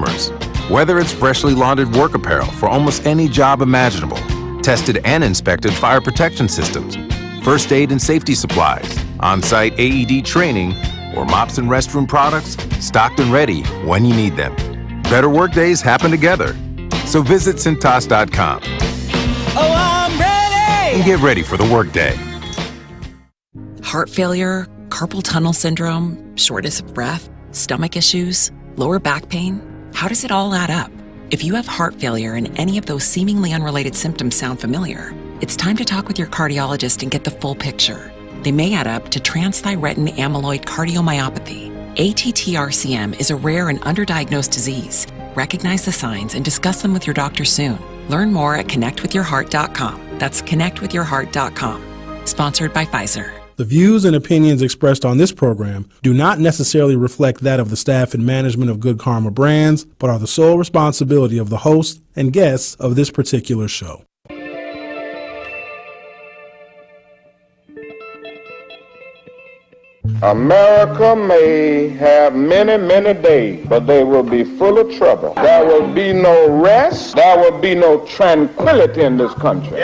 customers. Whether it's freshly laundered work apparel for almost any job imaginable, tested and inspected fire protection systems, first aid and safety supplies, on-site AED training, or mops and restroom products, stocked and ready when you need them. Better work days happen together. So visit Cintas.com. Oh, I'm ready! And get ready for the workday. Heart failure, carpal tunnel syndrome, shortness of breath, stomach issues, lower back pain. How does it all add up? If you have heart failure and any of those seemingly unrelated symptoms sound familiar, it's time to talk with your cardiologist and get the full picture. They may add up to transthyretin amyloid cardiomyopathy. ATTR-CM is a rare and underdiagnosed disease. Recognize the signs and discuss them with your doctor soon. Learn more at connectwithyourheart.com. That's connectwithyourheart.com. Sponsored by Pfizer. The views and opinions expressed on this program do not necessarily reflect that of the staff and management of Good Karma Brands, but are the sole responsibility of the host and guests of this particular show. America may have many, many days, but they will be full of trouble. There will be no rest. There will be no tranquility in this country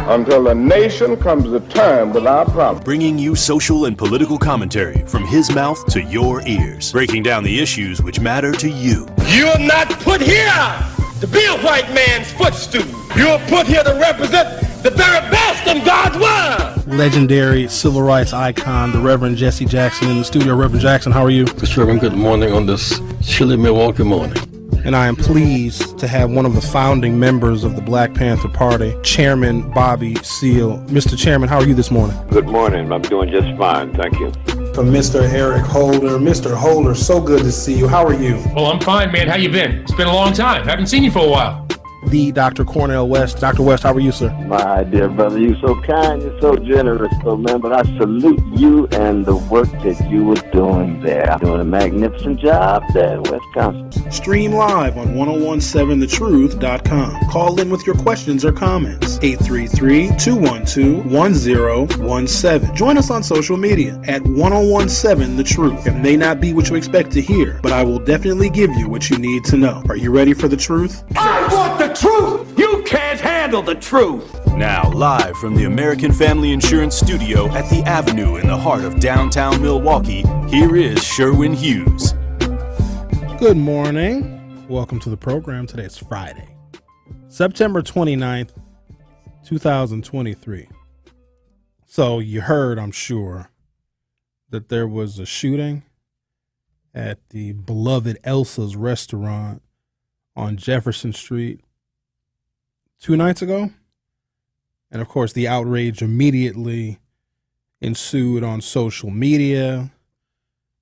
until the nation comes to terms with our problems. Bringing you social and political commentary from his mouth to your ears, breaking down the issues which matter to you. You are not put here to be a white man's footstool. You are put here to represent the very best in God's word. Legendary civil rights icon, the Reverend Jesse Jackson in the studio. Reverend Jackson, how are you? Mr. Reverend, good morning on this chilly Milwaukee morning. And I am pleased to have one of the founding members of the Black Panther Party, Chairman Bobby Seale. Mr. Chairman, how are you this morning? Good morning. I'm doing just fine. Thank you. From Mr. Eric Holder. Mr. Holder, so good to see you. How are you? Well, I'm fine, man. How you been? It's been a long time. Haven't seen you for a while. The Dr. Cornell West. Dr. West, how are you, sir? My dear brother, you're so kind, you're so generous, man. But I salute you and the work that you were doing there. Doing a magnificent job there in Wisconsin. Stream live on 1017thetruth.com. Call in with your questions or comments. 833-212-1017. Join us on social media at 1017 The Truth. It may not be what you expect to hear, but I will definitely give you what you need to know. Are you ready for the truth? I want the truth. You can't handle the truth. Now, live from the American Family Insurance Studio at the Avenue in the heart of downtown Milwaukee, here is Sherwin Hughes. Good morning. Welcome to the program. Today is Friday, September 29th, 2023. So you heard, I'm sure, that there was a shooting at the beloved Elsa's restaurant on Jefferson Street 2 nights ago. And of course, the outrage immediately ensued on social media.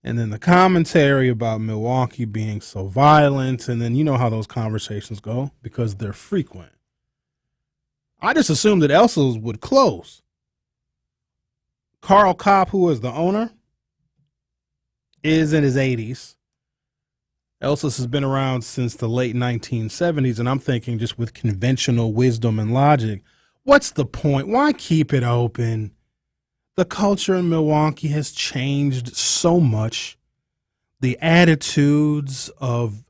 And then the commentary about Milwaukee being so violent. And then you know how those conversations go because they're frequent. I just assumed that Elsa's would close. Carl Kopp, who is the owner, is in his 80s. Elsa's has been around since the late 1970s, and I'm thinking just with conventional wisdom and logic, what's the point? Why keep it open? The culture in Milwaukee has changed so much. The attitudes of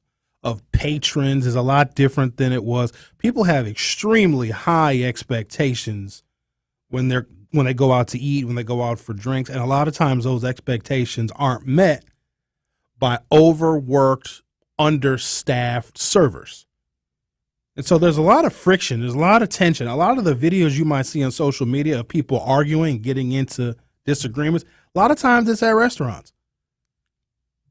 patrons is a lot different than it was. People have extremely high expectations when they go out to eat, when they go out for drinks, and a lot of times those expectations aren't met by overworked, understaffed servers. And so there's a lot of friction. There's a lot of tension. A lot of the videos you might see on social media of people arguing, getting into disagreements, a lot of times it's at restaurants.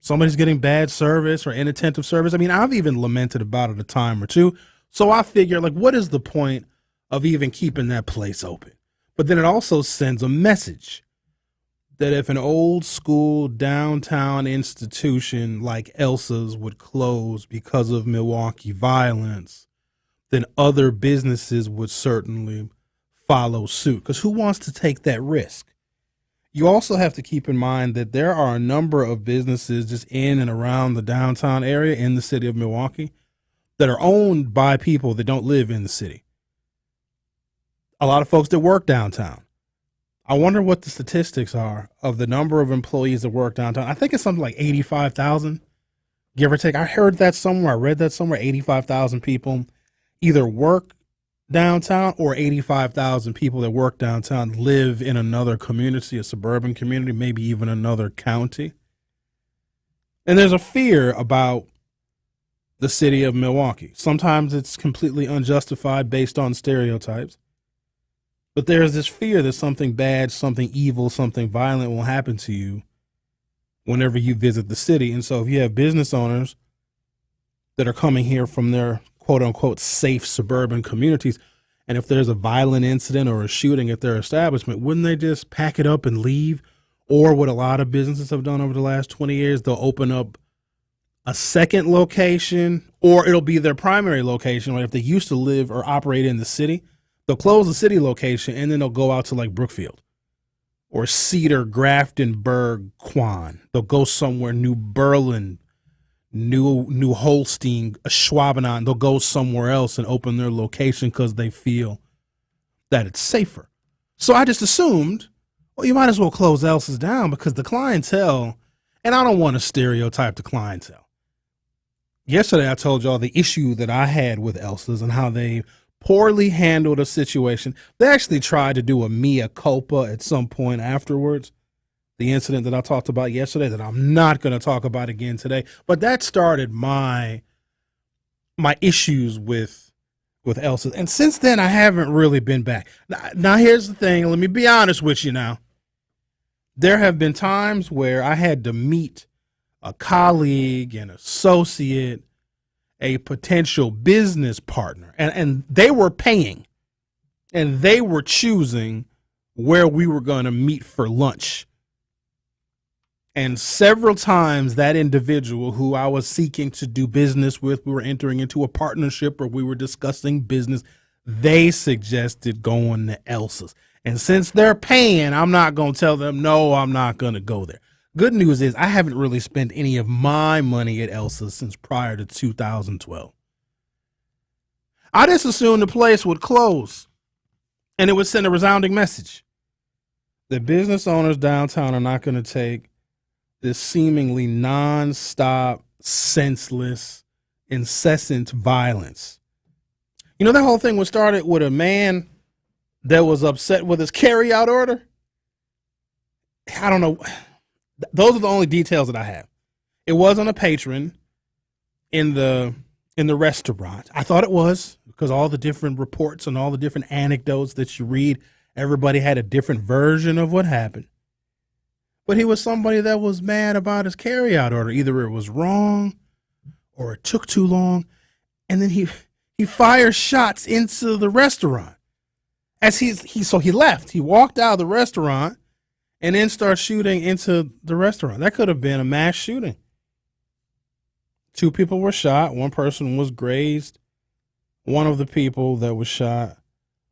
Somebody's getting bad service or inattentive service. I mean, I've even lamented about it a time or two. So I figure, like, what is the point of even keeping that place open? But then it also sends a message that if an old school downtown institution like Elsa's would close because of Milwaukee violence, then other businesses would certainly follow suit. Because who wants to take that risk? You also have to keep in mind that there are a number of businesses just in and around the downtown area in the city of Milwaukee that are owned by people that don't live in the city. A lot of folks that work downtown. I wonder what the statistics are of the number of employees that work downtown. I think it's something like 85,000 give or take. I heard that somewhere. I read that somewhere. 85,000 people either work downtown, or 85,000 people that work downtown live in another community, a suburban community, maybe even another county. And there's a fear about the city of Milwaukee. Sometimes it's completely unjustified based on stereotypes. But there's this fear that something bad, something evil, something violent will happen to you whenever you visit the city. And so if you have business owners that are coming here from their quote unquote safe suburban communities, and if there's a violent incident or a shooting at their establishment, wouldn't they just pack it up and leave? Or what a lot of businesses have done over the last 20 years, they'll open up a second location, or it'll be their primary location. Like if they used to live or operate in the city, they'll close the city location and then they'll go out to like Brookfield or Cedar, Graftonburg, Quan. They'll go somewhere, New Berlin, New Holstein, Schwabenau. They'll go somewhere else and open their location because they feel that it's safer. So I just assumed, well, you might as well close Elsa's down because the clientele, and I don't want to stereotype the clientele. Yesterday, I told y'all the issue that I had with Elsa's and how they poorly handled a situation. They actually tried to do a mea culpa at some point afterwards. The incident that I talked about yesterday that I'm not going to talk about again today, but that started my issues with Elsa's. And since then, I haven't really been back. Now, here's the thing. Let me be honest with you now. There have been times where I had to meet a colleague, an associate, a potential business partner, and they were paying, and they were choosing where we were going to meet for lunch. And several times that individual who I was seeking to do business with, we were entering into a partnership or we were discussing business, they suggested going to Elsa's. And since they're paying, I'm not going to tell them, no, I'm not going to go there. Good news is I haven't really spent any of my money at Elsa's since prior to 2012. I just assumed the place would close and it would send a resounding message. The business owners downtown are not going to take this seemingly nonstop, senseless, incessant violence. You know, that whole thing was started with a man that was upset with his carry-out order. I don't know. Those are the only details that I have. It wasn't a patron in the restaurant. I thought it was because all the different reports and all the different anecdotes that you read, everybody had a different version of what happened. But he was somebody that was mad about his carryout order. Either it was wrong or it took too long. And then he fires shots into the restaurant. So he left. He walked out of the restaurant and then started shooting into the restaurant. That could have been a mass shooting. 2 people were shot. 1 person was grazed. One of the people that was shot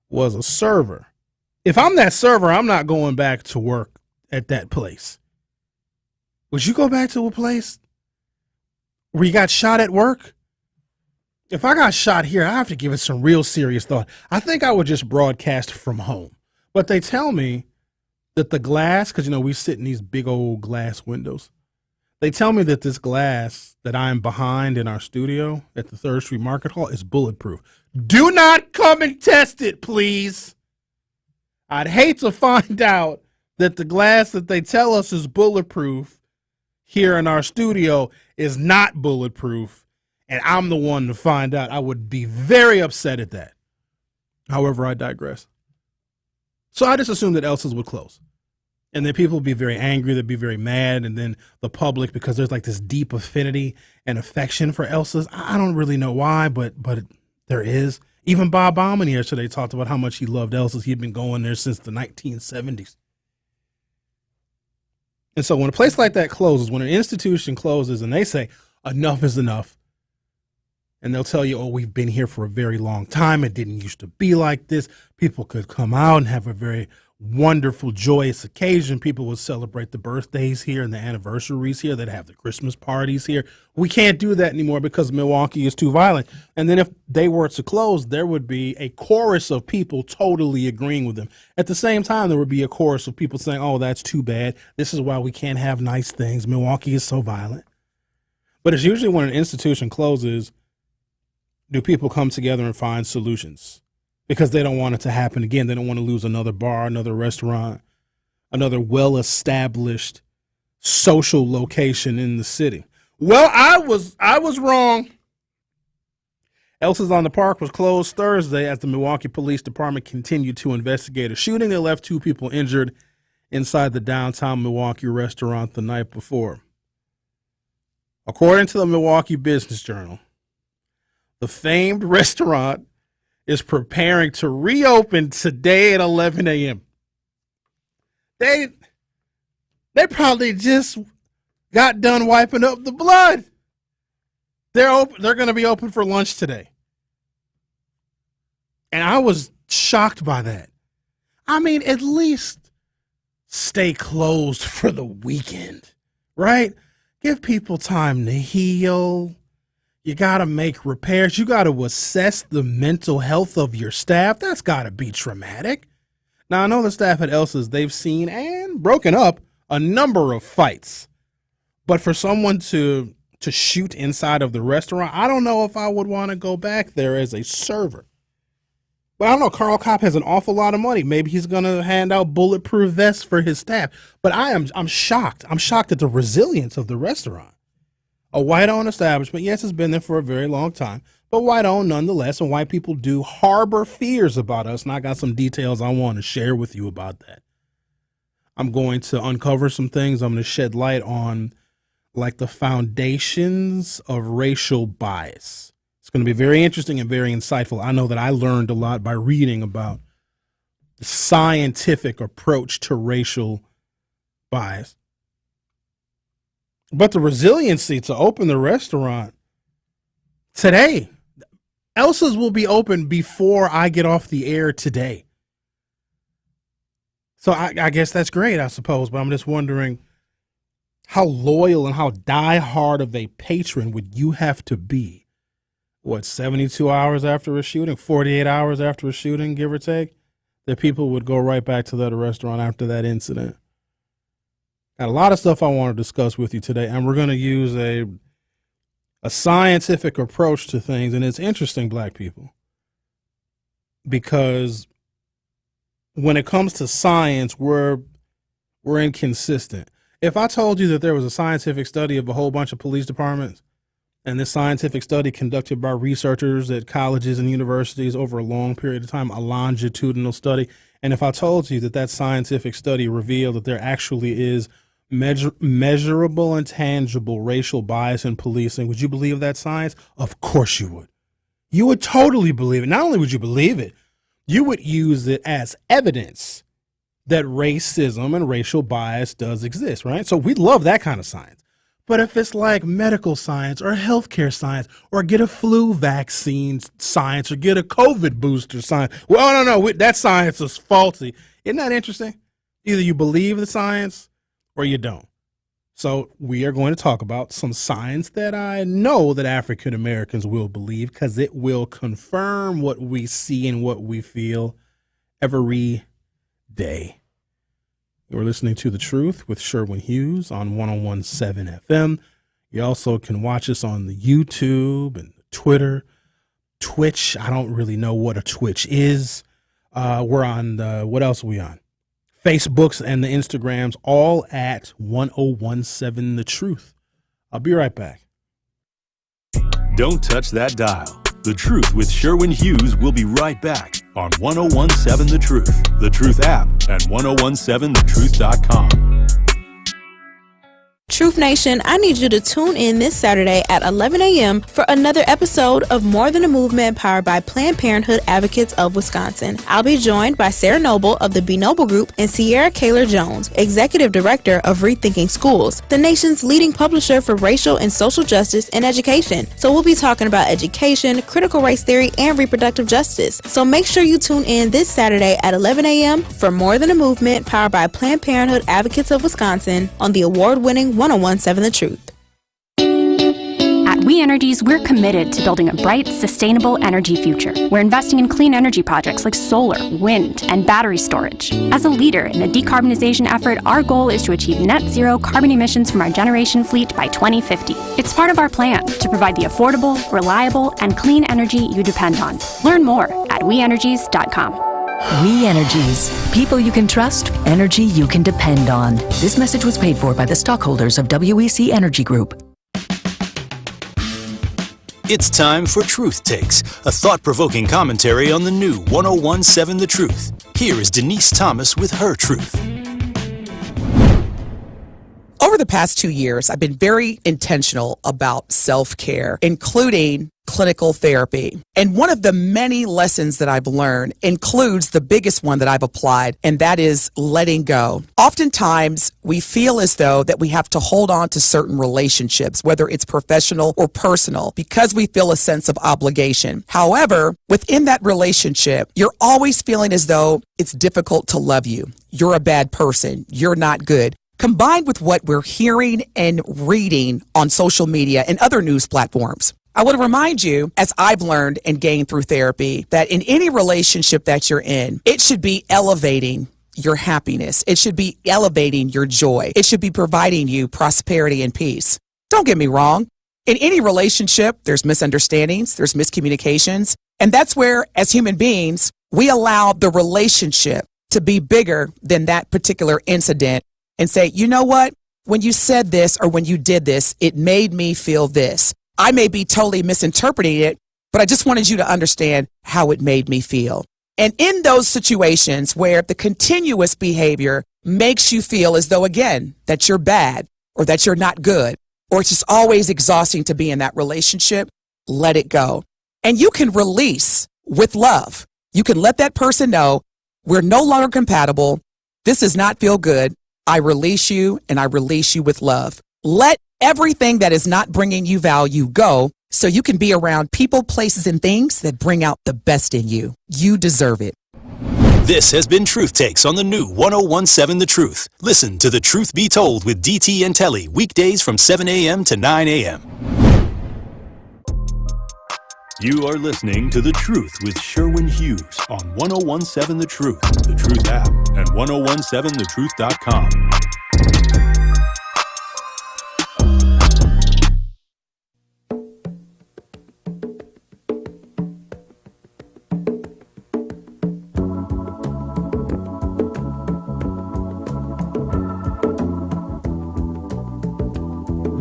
was a server. If I'm that server, I'm not going back to work at that place. Would you go back to a place where you got shot at work? If I got shot here, I have to give it some real serious thought. I think I would just broadcast from home. But they tell me that the glass, because, we sit in these big old glass windows. They tell me that this glass that I'm behind in our studio at the 3rd Street Market Hall is bulletproof. Do not come and test it, please. I'd hate to find out that the glass that they tell us is bulletproof here in our studio is not bulletproof, and I'm the one to find out. I would be very upset at that. However, I digress. So I just assumed that Elsa's would close. And then people would be very angry, they'd be very mad, and then the public, because there's like this deep affinity and affection for Elsa's. I don't really know why, but there is. Even Bob Bauman yesterday talked about how much he loved Elsa's. He'd been going there since the 1970s. And so when a place like that closes, when an institution closes and they say enough is enough, and they'll tell you, oh, we've been here for a very long time. It didn't used to be like this. People could come out and have a very wonderful, joyous occasion. People would celebrate the birthdays here and the anniversaries here. They'd have the Christmas parties here. We can't do that anymore because Milwaukee is too violent. And then if they were to close, there would be a chorus of people totally agreeing with them. At the same time, there would be a chorus of people saying, oh, that's too bad. This is why we can't have nice things. Milwaukee is so violent. But it's usually when an institution closes, do people come together and find solutions because they don't want it to happen again. They don't want to lose another bar, another restaurant, another well-established social location in the city. Well, I was wrong. Elsa's on the Park was closed Thursday as the Milwaukee Police Department continued to investigate a shooting that left 2 people injured inside the downtown Milwaukee restaurant the night before. According to the Milwaukee Business Journal, the famed restaurant is preparing to reopen today at 11 a.m. They probably just got done wiping up the blood. They're going to be open for lunch today. And I was shocked by that. I mean, at least stay closed for the weekend, right? Give people time to heal. You got to make repairs. You got to assess the mental health of your staff. That's got to be traumatic. Now, I know the staff at Elsa's, they've seen and broken up a number of fights. But for someone to shoot inside of the restaurant, I don't know if I would want to go back there as a server. But I don't know, Carl Kopp has an awful lot of money. Maybe he's going to hand out bulletproof vests for his staff. But I'm shocked. I'm shocked at the resilience of the restaurant. A white-owned establishment, yes, it's been there for a very long time, but white-owned nonetheless, and white people do harbor fears about us, and I got some details I want to share with you about that. I'm going to uncover some things. I'm going to shed light on, like, the foundations of racial bias. It's going to be very interesting and very insightful. I know that I learned a lot by reading about the scientific approach to racial bias. But the resiliency to open the restaurant today, Elsa's will be open before I get off the air today. So I guess that's great, I suppose. But I'm just wondering how loyal and how diehard of a patron would you have to be? 72 hours after a shooting, 48 hours after a shooting, give or take, that people would go right back to that restaurant after that incident? Got a lot of stuff I want to discuss with you today, and we're going to use a scientific approach to things. And it's interesting, black people, because when it comes to science, we're inconsistent. If I told you that there was a scientific study of a whole bunch of police departments, and this scientific study conducted by researchers at colleges and universities over a long period of time, a longitudinal study, and if I told you that that scientific study revealed that there actually is measurable and tangible racial bias in policing, would you believe that science? Of course you would. You would totally believe it. Not only would you believe it, you would use it as evidence that racism and racial bias does exist, right? So we love that kind of science. But if it's like medical science or healthcare science or get a flu vaccine science or get a COVID booster science, well, no, that science is faulty. Isn't that interesting? Either you believe the science or you don't. So we are going to talk about some science that I know that African Americans will believe because it will confirm what we see and what we feel every day. You're listening to The Truth with Sherwin Hughes on 101.7 FM. You also can watch us on the YouTube and Twitter, Twitch. I don't really know what a Twitch is. We're on, what else are we on? Facebooks and the Instagrams, all at 101.7 The Truth. I'll be right back. Don't touch that dial. The Truth with Sherwin Hughes will be right back on 101.7 The Truth, The Truth app, and 101.7thetruth.com. Truth Nation, I need you to tune in this Saturday at 11 a.m. for another episode of More Than a Movement powered by Planned Parenthood Advocates of Wisconsin. I'll be joined by Sarah Noble of the Be Noble Group and Sierra Kaler-Jones, Executive Director of Rethinking Schools, the nation's leading publisher for racial and social justice and education. So we'll be talking about education, critical race theory, and reproductive justice. So make sure you tune in this Saturday at 11 a.m. for More Than a Movement powered by Planned Parenthood Advocates of Wisconsin on the award-winning 101.7 The Truth. At We Energies, we're committed to building a bright, sustainable energy future. We're investing in clean energy projects like solar, wind, and battery storage. As a leader in the decarbonization effort, our goal is to achieve net zero carbon emissions from our generation fleet by 2050. It's part of our plan to provide the affordable, reliable, and clean energy you depend on. Learn more at weenergies.com. We Energies. People you can trust, energy you can depend on. This message was paid for by the stockholders of WEC Energy Group. It's time for Truth Takes, a thought-provoking commentary on the new 1017 The Truth. Here is Denise Thomas with her truth. Over the past 2 years, I've been very intentional about self-care, including clinical therapy. And one of the many lessons that I've learned includes the biggest one that I've applied, and that is letting go. Oftentimes, we feel as though that we have to hold on to certain relationships, whether it's professional or personal, because we feel a sense of obligation. However, within that relationship, you're always feeling as though it's difficult to love you. You're a bad person. You're not good. Combined with what we're hearing and reading on social media and other news platforms. I want to remind you, as I've learned and gained through therapy, that in any relationship that you're in, it should be elevating your happiness. It should be elevating your joy. It should be providing you prosperity and peace. Don't get me wrong. In any relationship, there's misunderstandings, there's miscommunications, and that's where, as human beings, we allow the relationship to be bigger than that particular incident and say, you know what, when you said this or when you did this, it made me feel this. I may be totally misinterpreting it, but I just wanted you to understand how it made me feel. And in those situations where the continuous behavior makes you feel as though, again, that you're bad or that you're not good, or it's just always exhausting to be in that relationship, let it go. And you can release with love. You can let that person know we're no longer compatible. This does not feel good. I release you, and I release you with love. Let everything that is not bringing you value go so you can be around people, places, and things that bring out the best in you. You deserve it. This has been Truth Takes on the new 1017 The Truth. Listen to The Truth Be Told with DT and Telly weekdays from 7 a.m. to 9 a.m. You are listening to The Truth with Sherwin Hughes on 1017 The Truth, The Truth app, and 1017thetruth.com.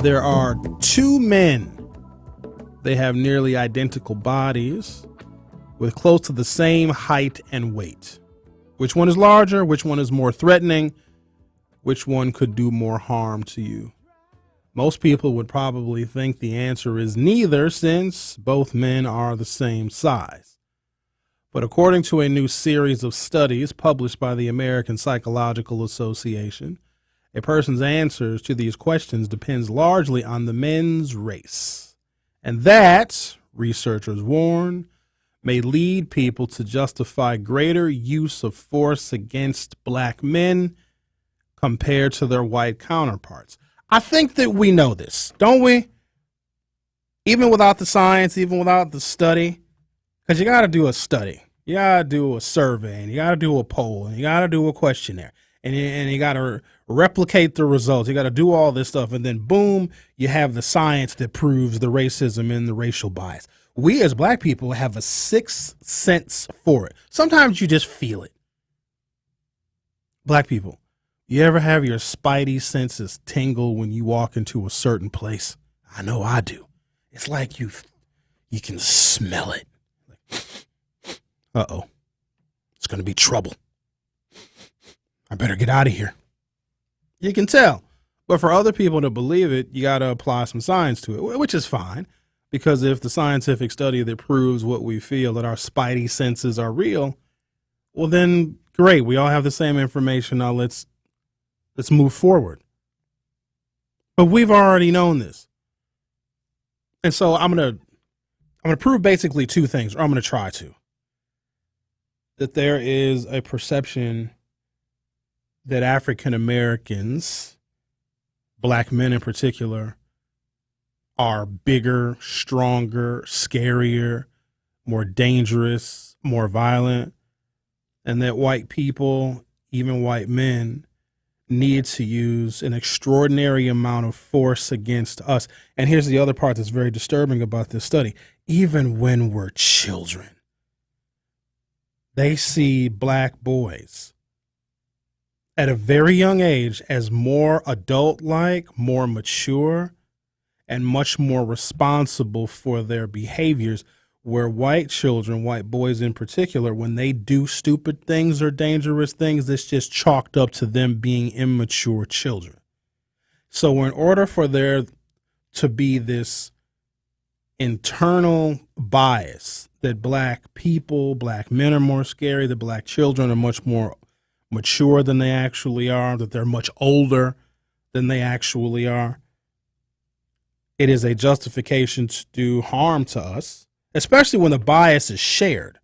There are two men. They have nearly identical bodies with close to the same height and weight. Which one is larger? Which one is more threatening? Which one could do more harm to you? Most people would probably think the answer is neither, since both men are the same size. But according to a new series of studies published by the American Psychological Association, a person's answers to these questions depends largely on the men's race. And that, researchers warn, may lead people to justify greater use of force against black men compared to their white counterparts. I think that we know this, don't we? Even without the science, even without the study, because you got to do a study. You got to do a survey, and you got to do a poll, and you got to do a questionnaire. And you got to replicate the results. You got to do all this stuff. And then, boom, you have the science that proves the racism and the racial bias. We as black people have a sixth sense for it. Sometimes you just feel it. Black people, you ever have your spidey senses tingle when you walk into a certain place? I know I do. It's like you can smell it. Uh-oh. It's going to be trouble. I better get out of here. You can tell. But for other people to believe it, you got to apply some science to it, which is fine. Because if the scientific study that proves what we feel, that our spidey senses are real, well then, great. We all have the same information. Now let's move forward. But we've already known this. And so I'm going to prove basically two things, or I'm going to try to. That there is a perception that African Americans, black men in particular, are bigger, stronger, scarier, more dangerous, more violent, and that white people, even white men, need to use an extraordinary amount of force against us. And here's the other part that's very disturbing about this study. Even when we're children, they see black boys at a very young age as more adult-like, more mature, and much more responsible for their behaviors, where white children, white boys in particular, when they do stupid things or dangerous things, it's just chalked up to them being immature children. So in order for there to be this internal bias that black people, black men are more scary, that black children are much more mature than they actually are, that they're much older than they actually are, it is a justification to do harm to us, especially when the bias is shared.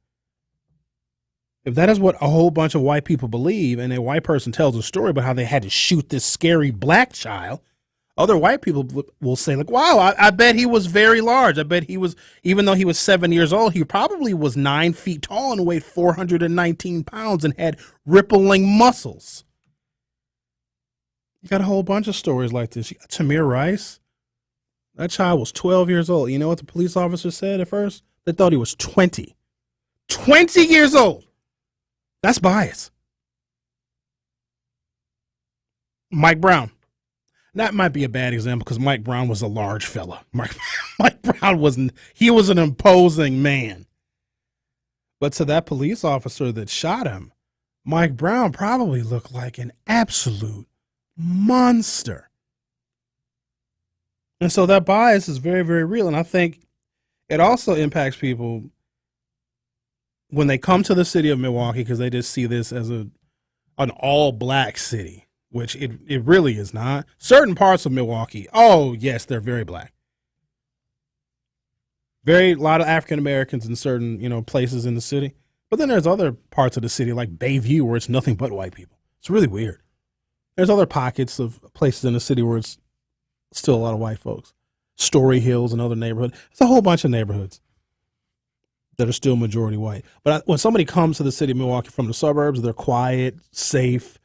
If that is what a whole bunch of white people believe, and a white person tells a story about how they had to shoot this scary black child, other white people will say, like, wow, I bet he was very large. I bet he was, even though he was 7 years old, he probably was 9 feet tall and weighed 419 pounds and had rippling muscles. You got a whole bunch of stories like this. You got Tamir Rice. That child was 12 years old. You know what the police officer said at first? They thought he was 20. 20 years old. That's bias. Mike Brown. That might be a bad example because Mike Brown was a large fella. Mike Brown he was an imposing man. But to that police officer that shot him, Mike Brown probably looked like an absolute monster. And so that bias is very, very real. And I think it also impacts people when they come to the city of Milwaukee because they just see this as an all-black city, which it really is not. Certain parts of Milwaukee, oh, yes, they're very black. A lot of African Americans in certain, places in the city. But then there's other parts of the city like Bayview where it's nothing but white people. It's really weird. There's other pockets of places in the city where it's still a lot of white folks. Story Hills, another neighborhood. It's a whole bunch of neighborhoods that are still majority white. But when somebody comes to the city of Milwaukee from the suburbs, they're quiet, safe,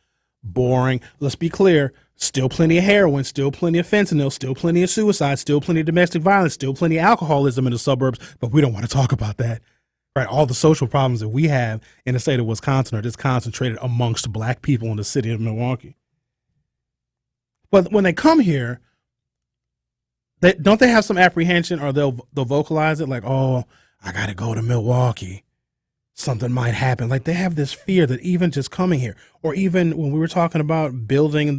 boring. Let's be clear. Still plenty of heroin, still plenty of fentanyl, still plenty of suicide, still plenty of domestic violence, still plenty of alcoholism in the suburbs. But we don't want to talk about that. Right? All the social problems that we have in the state of Wisconsin are just concentrated amongst black people in the city of Milwaukee. But when they come here, don't they have some apprehension, or they'll vocalize it like, oh, I got to go to Milwaukee. Something might happen. Like they have this fear that even just coming here, or even when we were talking about building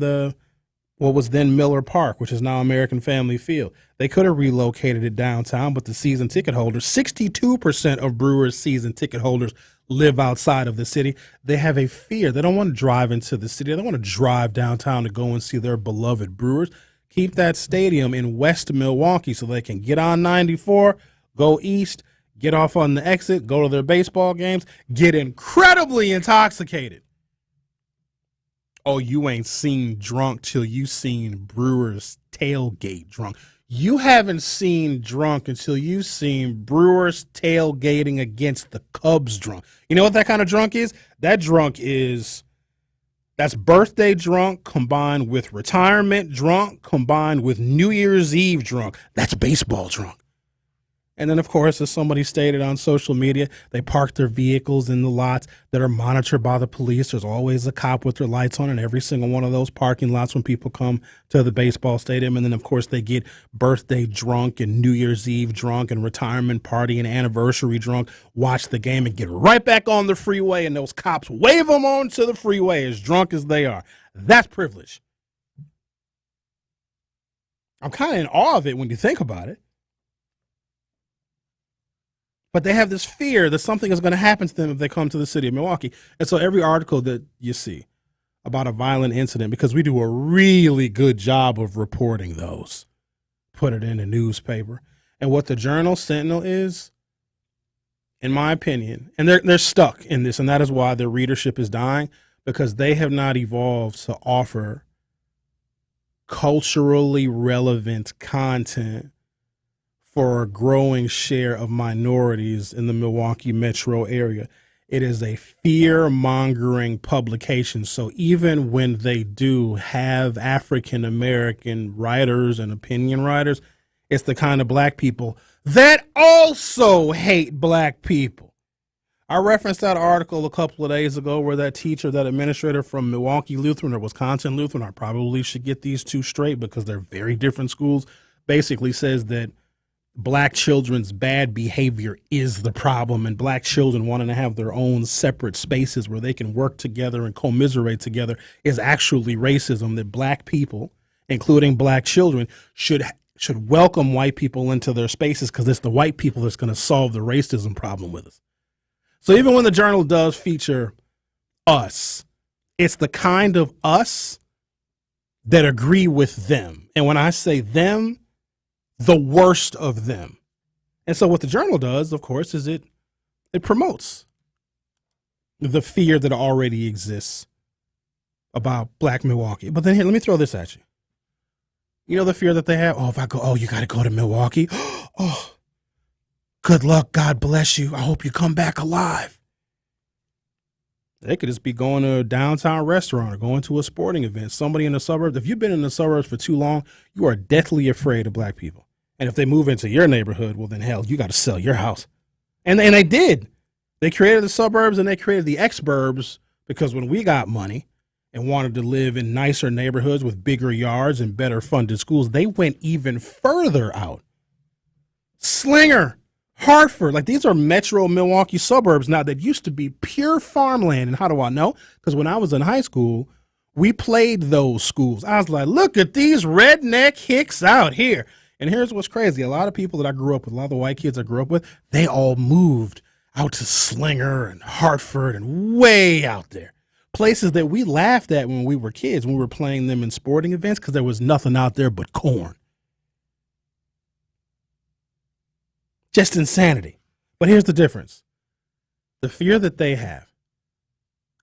what was then Miller Park, which is now American Family Field, they could have relocated it downtown, but the season ticket holders, 62% of Brewers season ticket holders live outside of the city. They have a fear. They don't want to drive into the city. They don't want to drive downtown to go and see their beloved Brewers. Keep that stadium in West Milwaukee so they can get on 94, go east, get off on the exit, go to their baseball games, get incredibly intoxicated. Oh, you ain't seen drunk till you seen Brewers tailgate drunk. You haven't seen drunk until you've seen Brewers tailgating against the Cubs drunk. You know what that kind of drunk is? That's birthday drunk combined with retirement drunk combined with New Year's Eve drunk. That's baseball drunk. And then, of course, as somebody stated on social media, they park their vehicles in the lots that are monitored by the police. There's always a cop with their lights on in every single one of those parking lots when people come to the baseball stadium. And then, of course, they get birthday drunk and New Year's Eve drunk and retirement party and anniversary drunk, watch the game and get right back on the freeway. And those cops wave them onto the freeway as drunk as they are. That's privilege. I'm kind of in awe of it when you think about it. But they have this fear that something is going to happen to them if they come to the city of Milwaukee. And so every article that you see about a violent incident, because we do a really good job of reporting those, put it in the newspaper. And what the Journal Sentinel is, in my opinion, and they're stuck in this, and that is why their readership is dying, because they have not evolved to offer culturally relevant content for a growing share of minorities in the Milwaukee metro area. It is a fear-mongering publication. So even when they do have African-American writers and opinion writers, it's the kind of black people that also hate black people. I referenced that article a couple of days ago where that teacher, that administrator from Milwaukee Lutheran or Wisconsin Lutheran, I probably should get these two straight because they're very different schools, basically says that black children's bad behavior is the problem, and black children wanting to have their own separate spaces where they can work together and commiserate together is actually racism, that black people, including black children, should welcome white people into their spaces because it's the white people that's going to solve the racism problem with us. So even when the journal does feature us, it's the kind of us that agree with them. And when I say them, the worst of them. And so what the journal does, of course, is it promotes the fear that already exists about black Milwaukee. But then here, let me throw this at you. You know the fear that they have? Oh, if I go, oh, you got to go to Milwaukee. Oh, good luck. God bless you. I hope you come back alive. They could just be going to a downtown restaurant or going to a sporting event. Somebody in the suburbs. If you've been in the suburbs for too long, you are deathly afraid of black people. And if they move into your neighborhood, well, then hell, you got to sell your house. And they did. They created the suburbs and they created the exurbs because when we got money and wanted to live in nicer neighborhoods with bigger yards and better funded schools, they went even further out. Slinger, Hartford, like these are metro Milwaukee suburbs now that used to be pure farmland. And how do I know? Because when I was in high school, we played those schools. I was like, look at these redneck hicks out here. And here's what's crazy. A lot of people that I grew up with, a lot of the white kids I grew up with, they all moved out to Slinger and Hartford and way out there. Places that we laughed at when we were kids, when we were playing them in sporting events because there was nothing out there but corn. Just insanity. But here's the difference. The fear that they have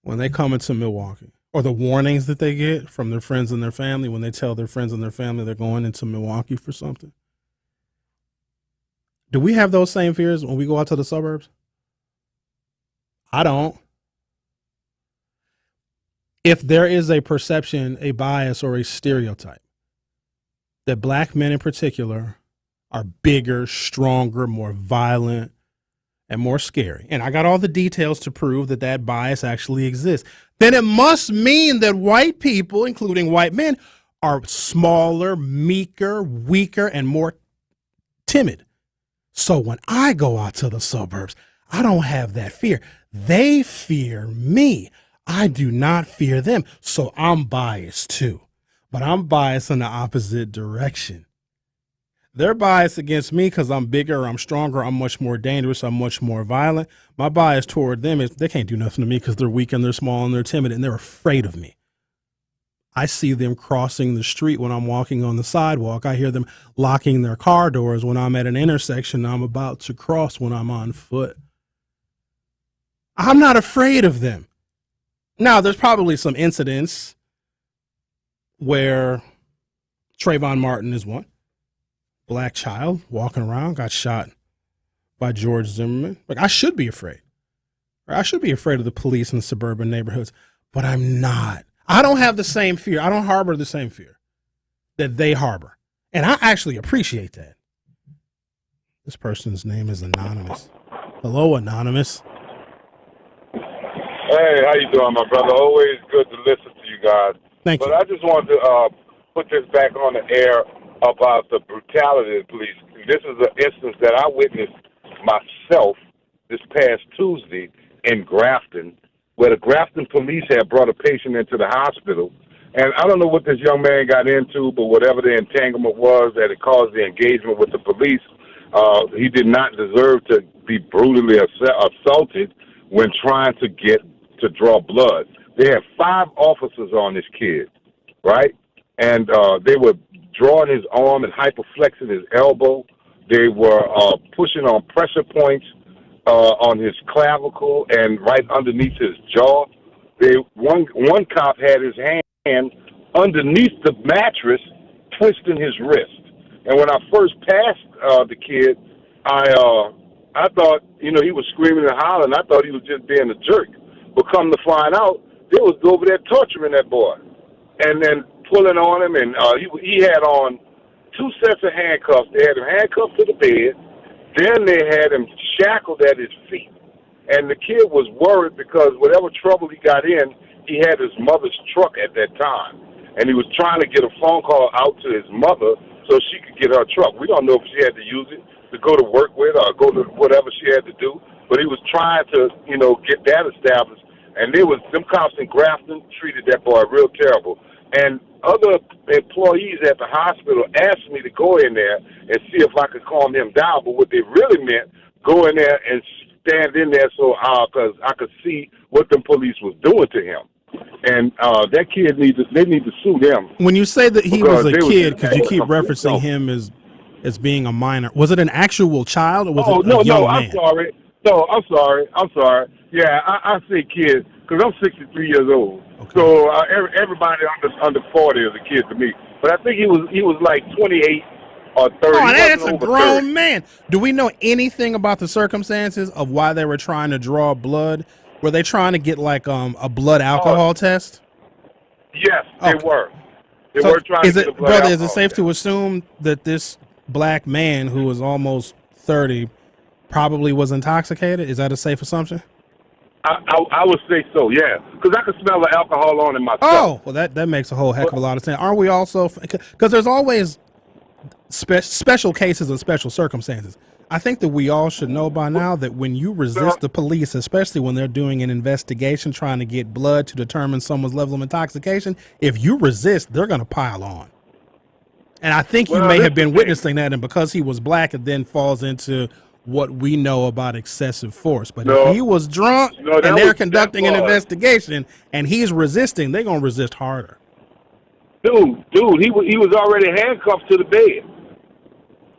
when they come into Milwaukee, or the warnings that they get from their friends and their family when they tell their friends and their family they're going into Milwaukee for something. Do we have those same fears when we go out to the suburbs? I don't. If there is a perception, a bias, or a stereotype that black men in particular are bigger, stronger, more violent, and more scary, and I got all the details to prove that that bias actually exists, then it must mean that white people, including white men, are smaller, meeker, weaker, and more timid. So when I go out to the suburbs, I don't have that fear. They fear me. I do not fear them. So I'm biased too, but I'm biased in the opposite direction. They're biased against me because I'm bigger, I'm stronger, I'm much more dangerous, I'm much more violent. My bias toward them is they can't do nothing to me because they're weak and they're small and they're timid and they're afraid of me. I see them crossing the street when I'm walking on the sidewalk. I hear them locking their car doors when I'm at an intersection I'm about to cross when I'm on foot. I'm not afraid of them. Now, there's probably some incidents where Trayvon Martin is one. Black child walking around, got shot by George Zimmerman. Like, I should be afraid. Or I should be afraid of the police in suburban neighborhoods, but I'm not. I don't have the same fear. I don't harbor the same fear that they harbor. And I actually appreciate that. This person's name is Anonymous. Hello, Anonymous. Hey, how you doing, my brother? Always good to listen to you guys. Thank you. But I just wanted to put this back on the air about the brutality of the police. This is an instance that I witnessed myself this past Tuesday in Grafton, where the Grafton police had brought a patient into the hospital. And I don't know what this young man got into, but whatever the entanglement was that it caused the engagement with the police, he did not deserve to be brutally assaulted when trying to draw blood. They had 5 officers on this kid, right? And they were drawing his arm and hyperflexing his elbow. They were pushing on pressure points on his clavicle and right underneath his jaw. One cop had his hand underneath the mattress, twisting his wrist. And when I first passed the kid, I thought, he was screaming and hollering. I thought he was just being a jerk. But come to find out, they was over there torturing that boy, and then pulling on him. And he had on 2 sets of handcuffs. They had him handcuffed to the bed. Then they had him shackled at his feet. And the kid was worried because whatever trouble he got in, he had his mother's truck at that time. And he was trying to get a phone call out to his mother so she could get her truck. We don't know if she had to use it to go to work with or go to whatever she had to do. But he was trying to, get that established. And them cops in Grafton treated that boy real terrible. And other employees at the hospital asked me to go in there and see if I could calm him down. But what they really meant, go in there and stand in there because I could see what the police was doing to him. And that kid they need to sue them. When you say that he was a kid, because you keep referencing him as being a minor, was it an actual child or was it a young man? I'm sorry. Yeah, I say kid because I'm 63 years old. Okay. So everybody under 40 is a kid to me. But I think he was like 28 or 30. Oh, that's a grown 30. Man. Do we know anything about the circumstances of why they were trying to draw blood? Were they trying to get like a blood alcohol test? Yes, they were. They were trying to get a blood alcohol Is it safe to assume that this black man who was almost 30 probably was intoxicated? Is that a safe assumption? I would say so, yeah, because I could smell the alcohol on him myself. Oh, well, that makes a whole heck of a lot of sense. Aren't we also, because there's always special cases and special circumstances. I think that we all should know by now that when you resist the police, especially when they're doing an investigation trying to get blood to determine someone's level of intoxication, if you resist, they're going to pile on. And I think you may have been witnessing that, and because he was black, it then falls into what we know about excessive force. But if he was drunk and they're conducting an investigation and he's resisting, they're going to resist harder. Dude, he was already handcuffed to the bed.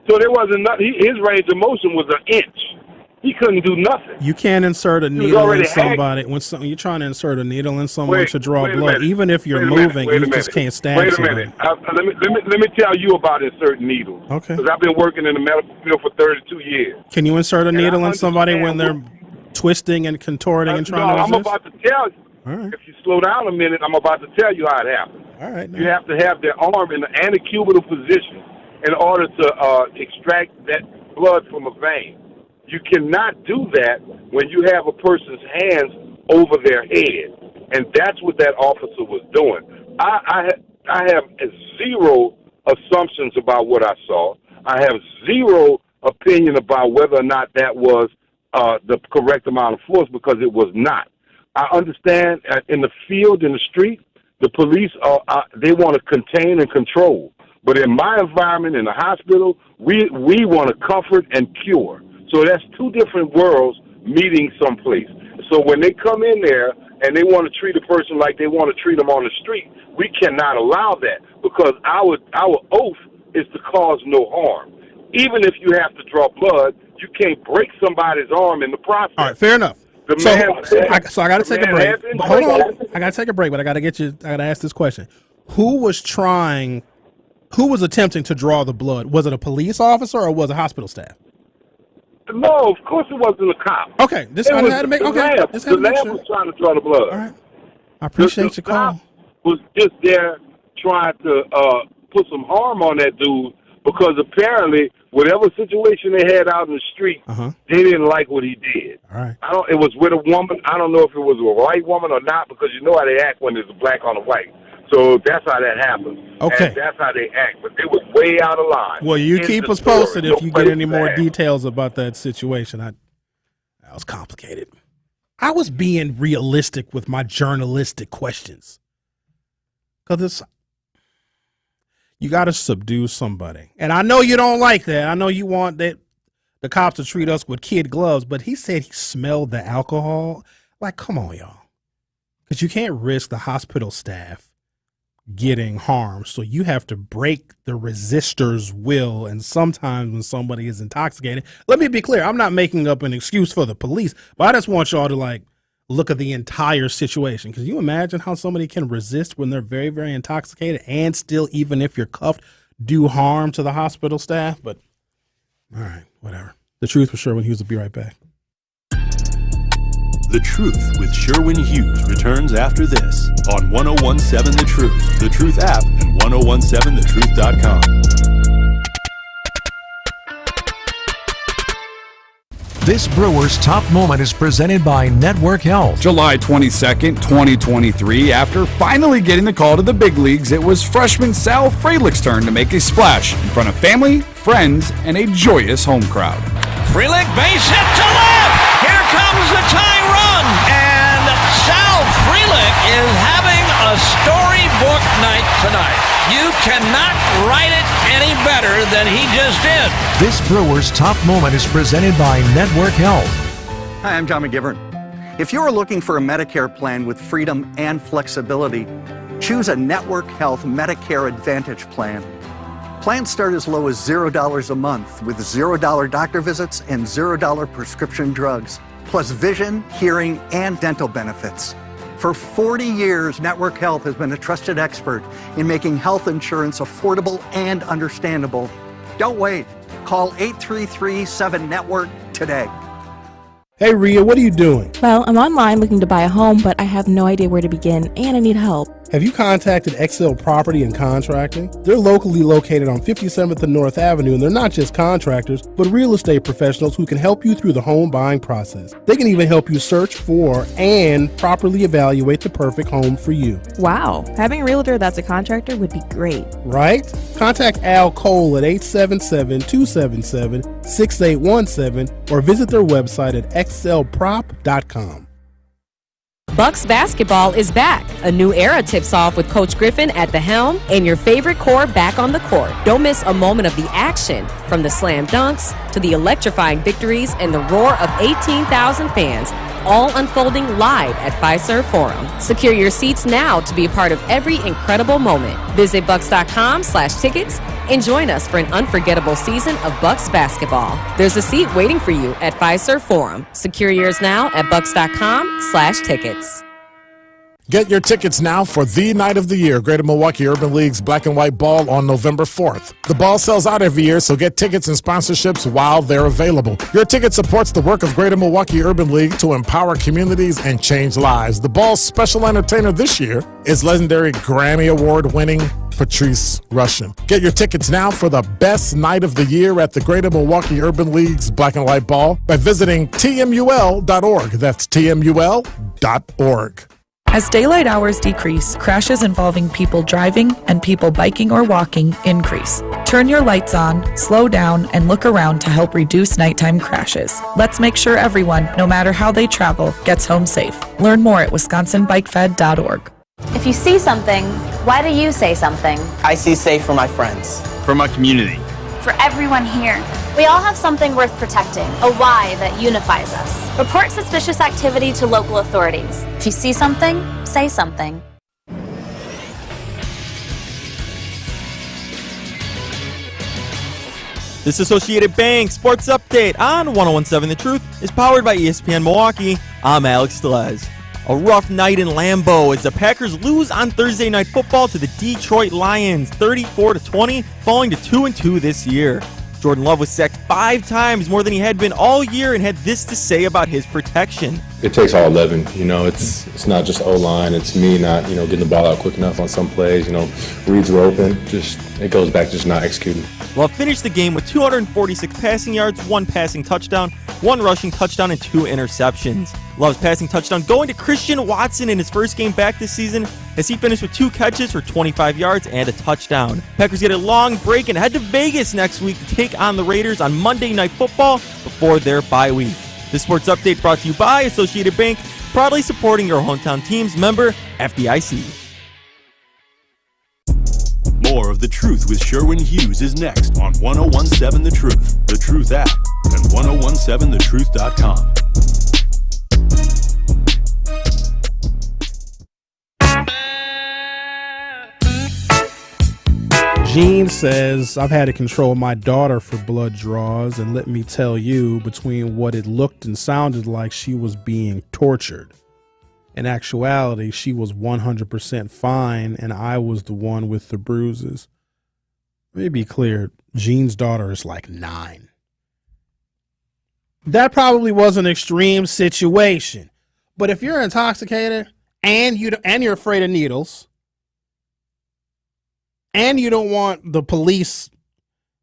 So there wasn't nothing. His range of motion was an inch. He couldn't do nothing. You can't insert a needle in somebody when you're trying to insert a needle in someone to draw blood. Even if you're moving, you just can't stab somebody. Let me tell you about inserting needles. Okay. Because I've been working in the medical field for 32 years. Can you insert a needle in somebody when they're twisting and contorting and trying to resist? I'm about to tell you. All right. If you slow down a minute, I'm about to tell you how it happens. All right. You have to have their arm in the antecubital position in order to extract that blood from a vein. You cannot do that when you have a person's hands over their head, and that's what that officer was doing. I have zero assumptions about what I saw. I have zero opinion about whether or not that was the correct amount of force, because it was not. I understand in the field, in the street, the police they want to contain and control. But in my environment, in the hospital, we want to comfort and cure. So that's two different worlds meeting someplace. So when they come in there and they want to treat a person like they want to treat them on the street, we cannot allow that, because our oath is to cause no harm. Even if you have to draw blood, you can't break somebody's arm in the process. All right, fair enough. So I got to take a break. Hold on. I got to take a break, but I got to ask this question. Who was attempting to draw the blood? Was it a police officer or was it hospital staff? No, of course it wasn't a cop. Okay, the lab was trying to draw the blood. All right, I appreciate your call. The cop was just there trying to put some harm on that dude, because apparently whatever situation they had out in the street, they didn't like what he did. All right. It was with a woman. I don't know if it was a white woman or not, because you know how they act when there's a black on a white. So that's how that happens. Okay. And that's how they act. But they was way out of line. Well, you keep us posted if you get any more details about that situation. That was complicated. I was being realistic with my journalistic questions. Because you got to subdue somebody. And I know you don't like that. I know you want the cops to treat us with kid gloves. But he said he smelled the alcohol. Like, come on, y'all. Because you can't risk the hospital staff getting harmed, so you have to break the resistor's will. And sometimes when somebody is intoxicated, let me be clear, I'm not making up an excuse for the police, but I just want y'all to look at the entire situation. Because you imagine how somebody can resist when they're very, very intoxicated, and still, even if you're cuffed, do harm to the hospital staff, but all right, whatever. The Truth with Sherwin Hughes will be right back. The Truth with Sherwin Hughes returns after this on 1017 The Truth, The Truth app, and 1017thetruth.com. This Brewers Top Moment is presented by Network Health. July 22nd, 2023, after finally getting the call to the big leagues, it was freshman Sal Frelick's turn to make a splash in front of family, friends, and a joyous home crowd. Frelick, base hit to left. Here comes the tying run. And Sal Frelick is having a storybook night tonight. You cannot write it any better than he just did. This Brewers Top Moment is presented by Network Health. Hi, I'm John McGivern. If you're looking for a Medicare plan with freedom and flexibility, choose a Network Health Medicare Advantage plan. Plans start as low as $0 a month with $0 doctor visits and $0 prescription drugs, plus vision, hearing, and dental benefits. For 40 years, Network Health has been a trusted expert in making health insurance affordable and understandable. Don't wait. Call 833-7-NETWORK today. Hey, Rhea, what are you doing? Well, I'm online looking to buy a home, but I have no idea where to begin, and I need help. Have you contacted Excel Property and Contracting? They're locally located on 57th and North Avenue, and they're not just contractors, but real estate professionals who can help you through the home buying process. They can even help you search for and properly evaluate the perfect home for you. Wow, having a realtor that's a contractor would be great. Right? Contact Al Cole at 877-277-6817 or visit their website at excelprop.com. Bucks basketball is back. A new era tips off with Coach Griffin at the helm and your favorite core back on the court. Don't miss a moment of the action, from the slam dunks to the electrifying victories and the roar of 18,000 fans, all unfolding live at Fiserv Forum. Secure your seats now to be a part of every incredible moment. Visit bucks.com/tickets and join us for an unforgettable season of Bucks basketball. There's a seat waiting for you at Fiserv Forum. Secure yours now at bucks.com/tickets. Get your tickets now for the night of the year, Greater Milwaukee Urban League's Black and White Ball on November 4th. The ball sells out every year, so get tickets and sponsorships while they're available. Your ticket supports the work of Greater Milwaukee Urban League to empower communities and change lives. The ball's special entertainer this year is legendary Grammy Award-winning Patrice Rushen. Get your tickets now for the best night of the year at the Greater Milwaukee Urban League's Black and White Ball by visiting tmul.org. That's tmul.org. As daylight hours decrease, crashes involving people driving and people biking or walking increase. Turn your lights on, slow down, and look around to help reduce nighttime crashes. Let's make sure everyone, no matter how they travel, gets home safe. Learn more at wisconsinbikefed.org. If you see something, why do you say something? I see safe for my friends. For my community. For everyone here. We all have something worth protecting, a why that unifies us. Report suspicious activity to local authorities. If you see something, say something. This Associated Bank Sports Update on 1017 The Truth is powered by ESPN Milwaukee. I'm Alex Delez. A rough night in Lambeau as the Packers lose on Thursday Night Football to the Detroit Lions 34-20, falling to 2-2 this year. Jordan Love was sacked 5 times, more than he had been all year, and had this to say about his protection. It takes all 11. It's not just O-line. It's me not, getting the ball out quick enough on some plays. Reads were open. It goes back to just not executing. Love finished the game with 246 passing yards, 1 passing touchdown, 1 rushing touchdown, and 2 interceptions. Love's passing touchdown going to Christian Watson in his first game back this season, as he finished with 2 catches for 25 yards and a touchdown. Packers get a long break and head to Vegas next week to take on the Raiders on Monday Night Football before their bye week. This sports update brought to you by Associated Bank, proudly supporting your hometown teams, member FDIC. More of The Truth with Sherwin Hughes is next on 1017 The Truth, The Truth app, and 1017thetruth.com. Jean says, I've had to control my daughter for blood draws, and let me tell you, between what it looked and sounded like she was being tortured. In actuality, she was 100% fine, and I was the one with the bruises. Let me be clear. Gene's daughter is like 9. That probably was an extreme situation. But if you're intoxicated and you're afraid of needles and you don't want the police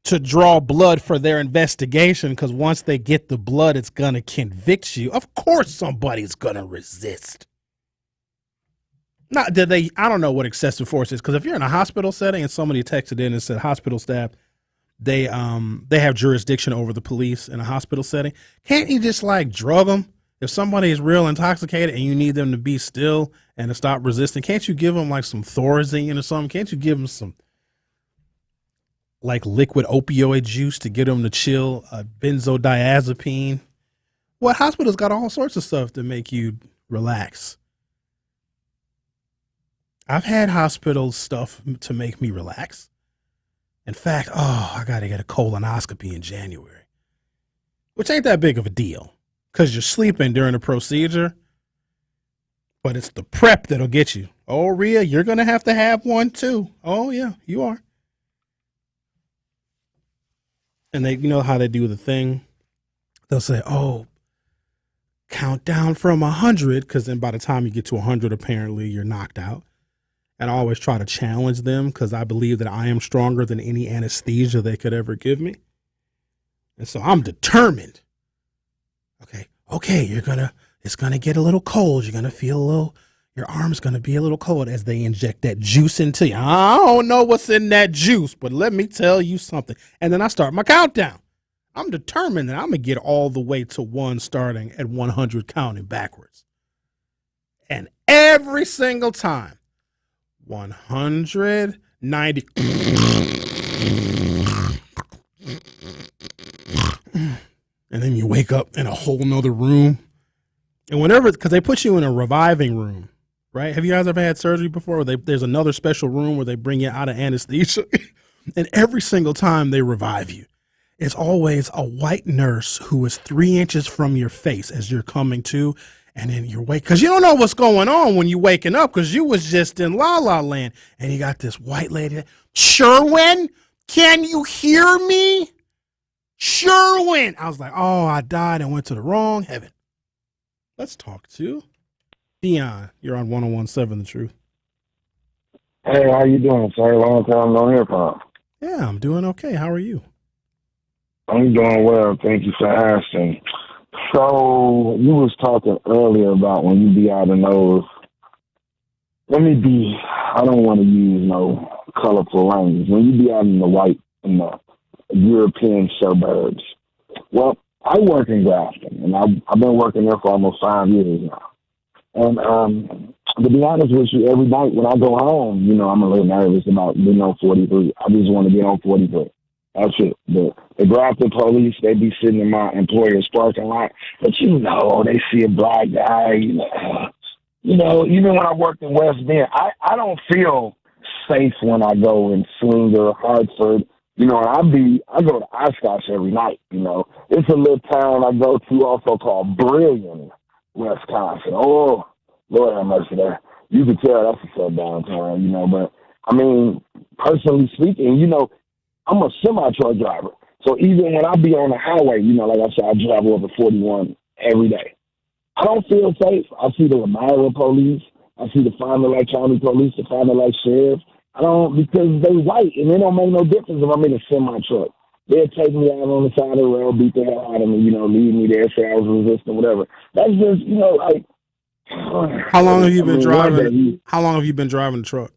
to draw blood for their investigation because once they get the blood, it's going to convict you, of course somebody's going to resist. I don't know what excessive force is, because if you're in a hospital setting and somebody texted in and said hospital staff, they have jurisdiction over the police in a hospital setting, can't you just like drug them? If somebody is real intoxicated and you need them to be still and to stop resisting, can't you give them like some Thorazine or something? Can't you give them some like liquid opioid juice to get them to chill, benzodiazepine? What hospitals got all sorts of stuff to make you relax. I've had hospital stuff to make me relax. In fact, I got to get a colonoscopy in January, which ain't that big of a deal because you're sleeping during the procedure, but it's the prep that'll get you. Oh, Rhea, you're going to have one too. Oh, yeah, you are. And they, you know how they do the thing? They'll say, count down from 100, because then by the time you get to 100, apparently you're knocked out. And I always try to challenge them because I believe that I am stronger than any anesthesia they could ever give me. And so I'm determined. Okay, it's going to get a little cold. You're going to feel your arm's going to be a little cold as they inject that juice into you. I don't know what's in that juice, but let me tell you something. And then I start my countdown. I'm determined that I'm going to get all the way to 1 starting at 100 counting backwards. And every single time, 190. And then you wake up in a whole nother room. And because they put you in a reviving room, right? Have you guys ever had surgery before? There's another special room where they bring you out of anesthesia. And every single time they revive you, it's always a white nurse who is 3 inches from your face as you're coming to. And then you're waking, because you don't know what's going on when you're waking up, because you was just in La La Land. And you got this white lady, Sherwin, can you hear me? Sherwin. I was like, I died and went to the wrong heaven. Let's talk to Dion. You're on 101.7 The Truth. Hey, how you doing, sir? Long time no hear from. Yeah, I'm doing okay. How are you? I'm doing well. Thank you for asking. So you was talking earlier about when you be out in those. I don't want to use no colorful language. When you be out in the European suburbs. Well, I work in Grafton, and I've been working there for almost 5 years now. And to be honest with you, every night when I go home, I'm a little nervous about being on 43. I just want to be on 43. That's it. The Grafton police, they be sitting in my employer's parking lot, but they see a black guy. Even when I worked in West Bend, I don't feel safe when I go in Slinger, Hartford. I go to Oshkosh every night. It's a little town I go to also called Brillion, Wisconsin. Oh, Lord have mercy there. You can tell that's a shutdown town, but personally speaking, I'm a semi-truck driver. So even when I be on the highway, like I said, I travel over 41 every day. I don't feel safe. I see the Elmira police. I see the Fond du Lac County police, the Fond du Lac sheriff. Because they white, and it don't make no difference if I'm in a semi-truck. They'll take me out on the side of the road, beat the hell out of me, leave me there, say I was resisting, whatever. That's just, How long have you been driving? How long have you been driving the truck?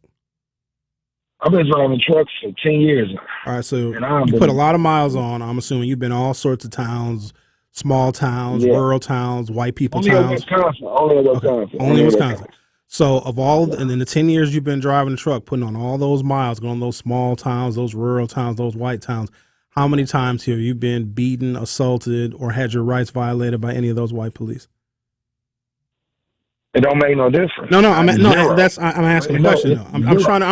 I've been driving trucks for 10 years now. All right, so you put a lot of miles on. I'm assuming you've been all sorts of towns, small towns, rural towns, white people towns. Only in Wisconsin. So and in the 10 years you've been driving the truck, putting on all those miles, going to those small towns, those rural towns, those white towns, how many times have you been beaten, assaulted, or had your rights violated by any of those white police? It don't make no difference. No. I'm asking a question. I'm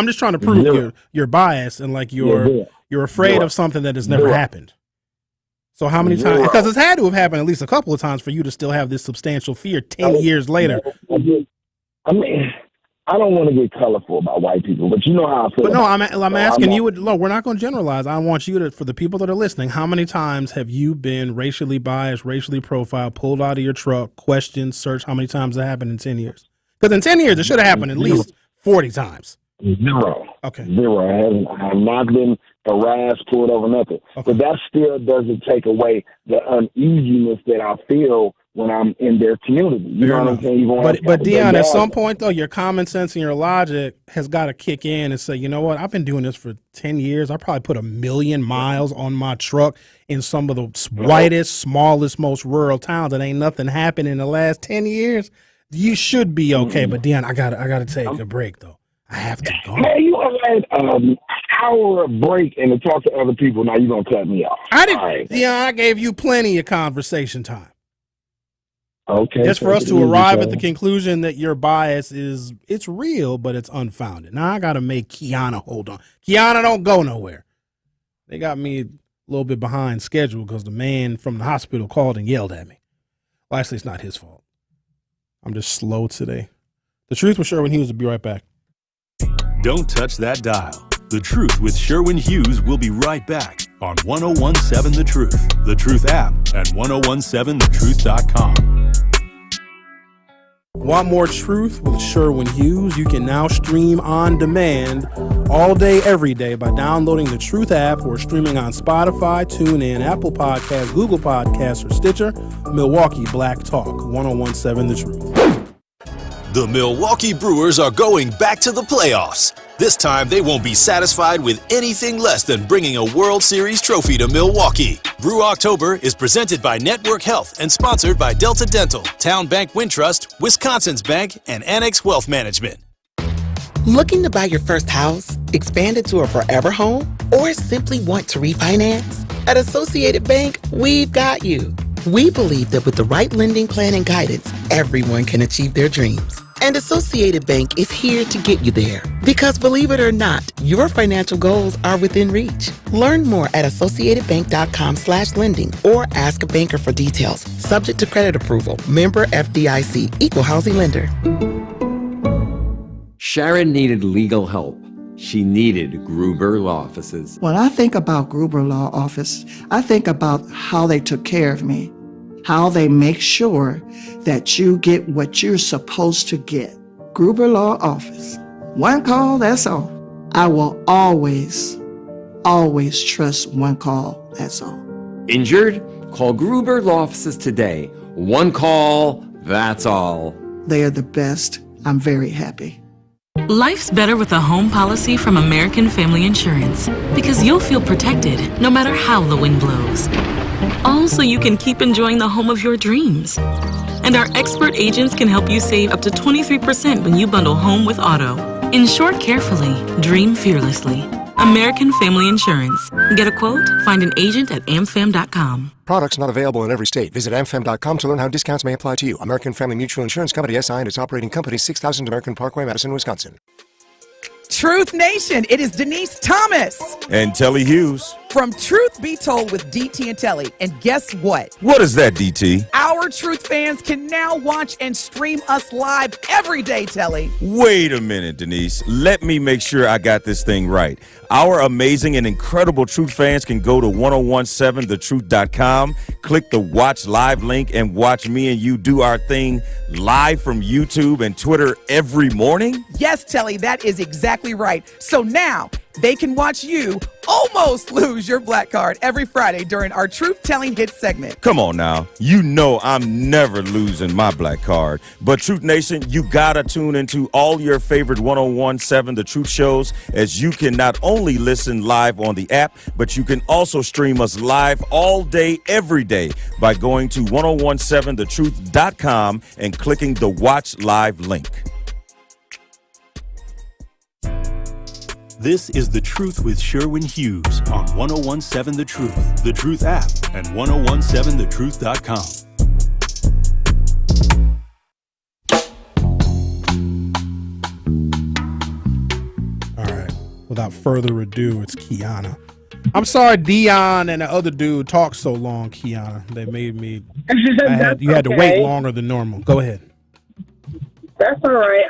just trying to prove your bias and like you're afraid of something that has never happened. So how many times? Because it's had to have happened at least a couple of times for you to still have this substantial fear 10 years later. I don't want to get colorful about white people, but you know how I feel. But no, I'm so asking you. Look, we're not going to generalize. I want you to, for the people that are listening, how many times have you been racially biased, racially profiled, pulled out of your truck, questioned, searched? How many times that happened in 10 years? Because in 10 years, it should have happened at least 40 times. Zero. Okay. Zero. I have not been harassed, pulled over, nothing. Okay. But that still doesn't take away the uneasiness that I feel when I'm in their community. You know what I'm saying? But Deion, at some point, though, your common sense and your logic has got to kick in and say, you know what? I've been doing this for 10 years. I probably put 1 million miles on my truck in some of the whitest, smallest, most rural towns, and ain't nothing happened in the last 10 years. You should be okay. But Deion, I gotta take a break, though. I have to go. Man, you had an hour break and to talk to other people. Now you're going to cut me off. I didn't. Right. Deion, I gave you plenty of conversation time. Okay. Just for us to arrive at the conclusion that your bias it's real, but it's unfounded. Now I got to make Kiana hold on. Kiana, don't go nowhere. They got me a little bit behind schedule because the man from the hospital called and yelled at me. Well, actually, it's not his fault. I'm just slow today. The Truth with Sherwin Hughes will be right back. Don't touch that dial. The Truth with Sherwin Hughes will be right back on 1017 The Truth, The Truth app, and 1017thetruth.com. Want more Truth with Sherwin Hughes? You can now stream on demand all day, every day by downloading the Truth app or streaming on Spotify, TuneIn, Apple Podcasts, Google Podcasts, or Stitcher. Milwaukee Black Talk, 1017 The Truth. The Milwaukee Brewers are going back to the playoffs. This time, they won't be satisfied with anything less than bringing a World Series trophy to Milwaukee. Brew October is presented by Network Health and sponsored by Delta Dental, Town Bank Wintrust, Wisconsin's Bank, and Annex Wealth Management. Looking to buy your first house, expand it to a forever home, or simply want to refinance? At Associated Bank, we've got you. We believe that with the right lending plan and guidance, everyone can achieve their dreams. And Associated Bank is here to get you there. Because believe it or not, your financial goals are within reach. Learn more at associatedbank.com/lending or ask a banker for details. Subject to credit approval. Member FDIC. Equal housing lender. Sharon needed legal help. She needed Gruber Law Offices. When I think about Gruber Law Office, I think about how they took care of me, how they make sure that you get what you're supposed to get. Gruber Law Office. One call, that's all. I will always, always trust one call, that's all. Injured? Call Gruber Law Offices today. One call, that's all. They are the best. I'm very happy. Life's better with a home policy from American Family Insurance because you'll feel protected no matter how the wind blows. All so you can keep enjoying the home of your dreams. And our expert agents can help you save up to 23% when you bundle home with auto. Insure carefully, dream fearlessly. American Family Insurance. Get a quote? Find an agent at amfam.com. Products not available in every state. Visit amfam.com to learn how discounts may apply to you. American Family Mutual Insurance Company, SI, and its operating company, 6000 American Parkway, Madison, Wisconsin. Truth Nation, it is Denise Thomas. And Telly Hughes. From Truth Be Told with DT and Telly. And guess what? What is that, DT? Our Truth fans can now watch and stream us live every day, Telly. Wait a minute, Denise. Let me make sure I got this thing right. Our amazing and incredible Truth fans can go to 1017thetruth.com, click the Watch Live link, and watch me and you do our thing live from YouTube and Twitter every morning? Yes, Telly, that is exactly right. So now they can watch you almost lose your black card every Friday during our Truth Telling Hits segment. Come on now. You know I'm never losing my black card. But Truth Nation, you gotta tune into all your favorite 1017 The Truth shows, as you can not only listen live on the app, but you can also stream us live all day, every day by going to 1017thetruth.com and clicking the Watch Live link. This is The Truth with Sherwin Hughes on 1017 The Truth, The Truth app, and 1017thetruth.com. All right. Without further ado, it's Kiana. I'm sorry Dion and the other dude talked so long, Kiana. They made me... you had to wait longer than normal. Go ahead. That's all right.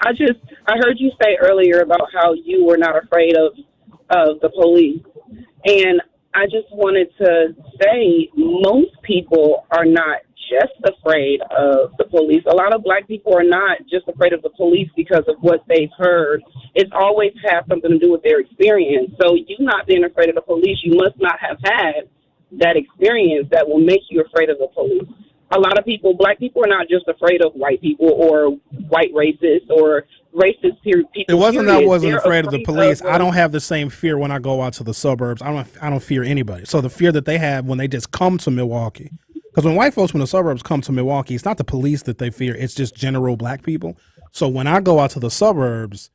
I heard you say earlier about how you were not afraid of the police, and I just wanted to say most people are not just afraid of the police. A lot of black people are not just afraid of the police because of what they've heard. It's always had something to do with their experience. So you not being afraid of the police, you must not have had that experience that will make you afraid of the police. A lot of people, black people, are not just afraid of white people or white racists or racist people. It wasn't that I wasn't They're afraid of the afraid police. of, I don't have the same fear when I go out to the suburbs. I don't fear anybody. So the fear that they have when they just come to Milwaukee, because when white folks from the suburbs come to Milwaukee, it's not the police that they fear. It's just general black people. So when I go out to the suburbs,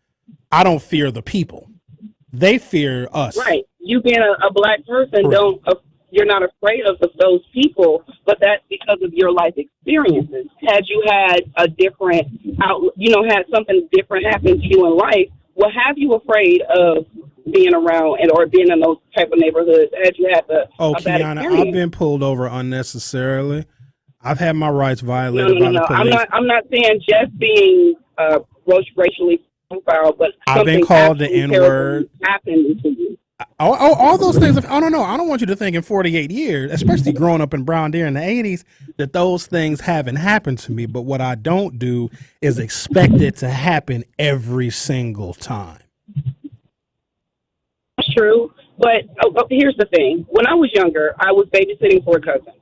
I don't fear the people. They fear us. Right. You being a black person, Correct. You're not afraid of those people, but that's because of your life experiences. Had you had a different had something different happen to you in life, what have you afraid of being around or being in those type of neighborhoods? Had you had a bad Kiana, experience? I've been pulled over unnecessarily. I've had my rights violated by the police. I'm not saying just being racially profiled, but I've been called the N-word. Happened to you. All those things. I don't know. I don't want you to think in 48 years, especially growing up in Brown Deer in the 80s, that those things haven't happened to me. But what I don't do is expect it to happen every single time. That's true. But here's the thing. When I was younger, I was babysitting for a cousin.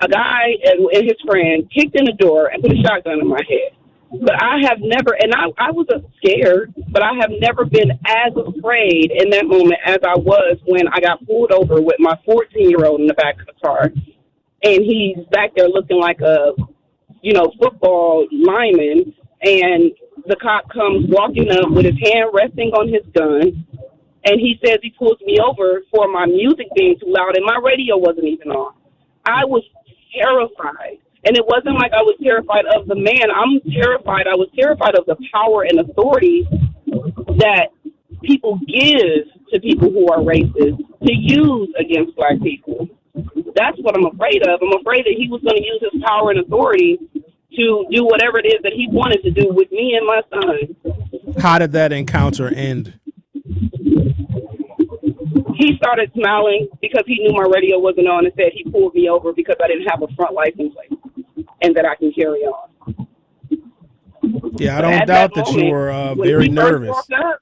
A guy and his friend kicked in the door and put a shotgun in my head. But I have never, and I was scared, but I have never been as afraid in that moment as I was when I got pulled over with my 14-year-old in the back of the car. And he's back there looking like a, football lineman. And the cop comes walking up with his hand resting on his gun. And he says he pulls me over for my music being too loud and my radio wasn't even on. I was terrified. And it wasn't like I was terrified of the man. I'm terrified. I was terrified of the power and authority that people give to people who are racist to use against black people. That's what I'm afraid of. I'm afraid that he was going to use his power and authority to do whatever it is that he wanted to do with me and my son. How did that encounter end? He started smiling because he knew my radio wasn't on and said he pulled me over because I didn't have a front license plate and that I can carry on. Yeah, I don't doubt that you were very nervous.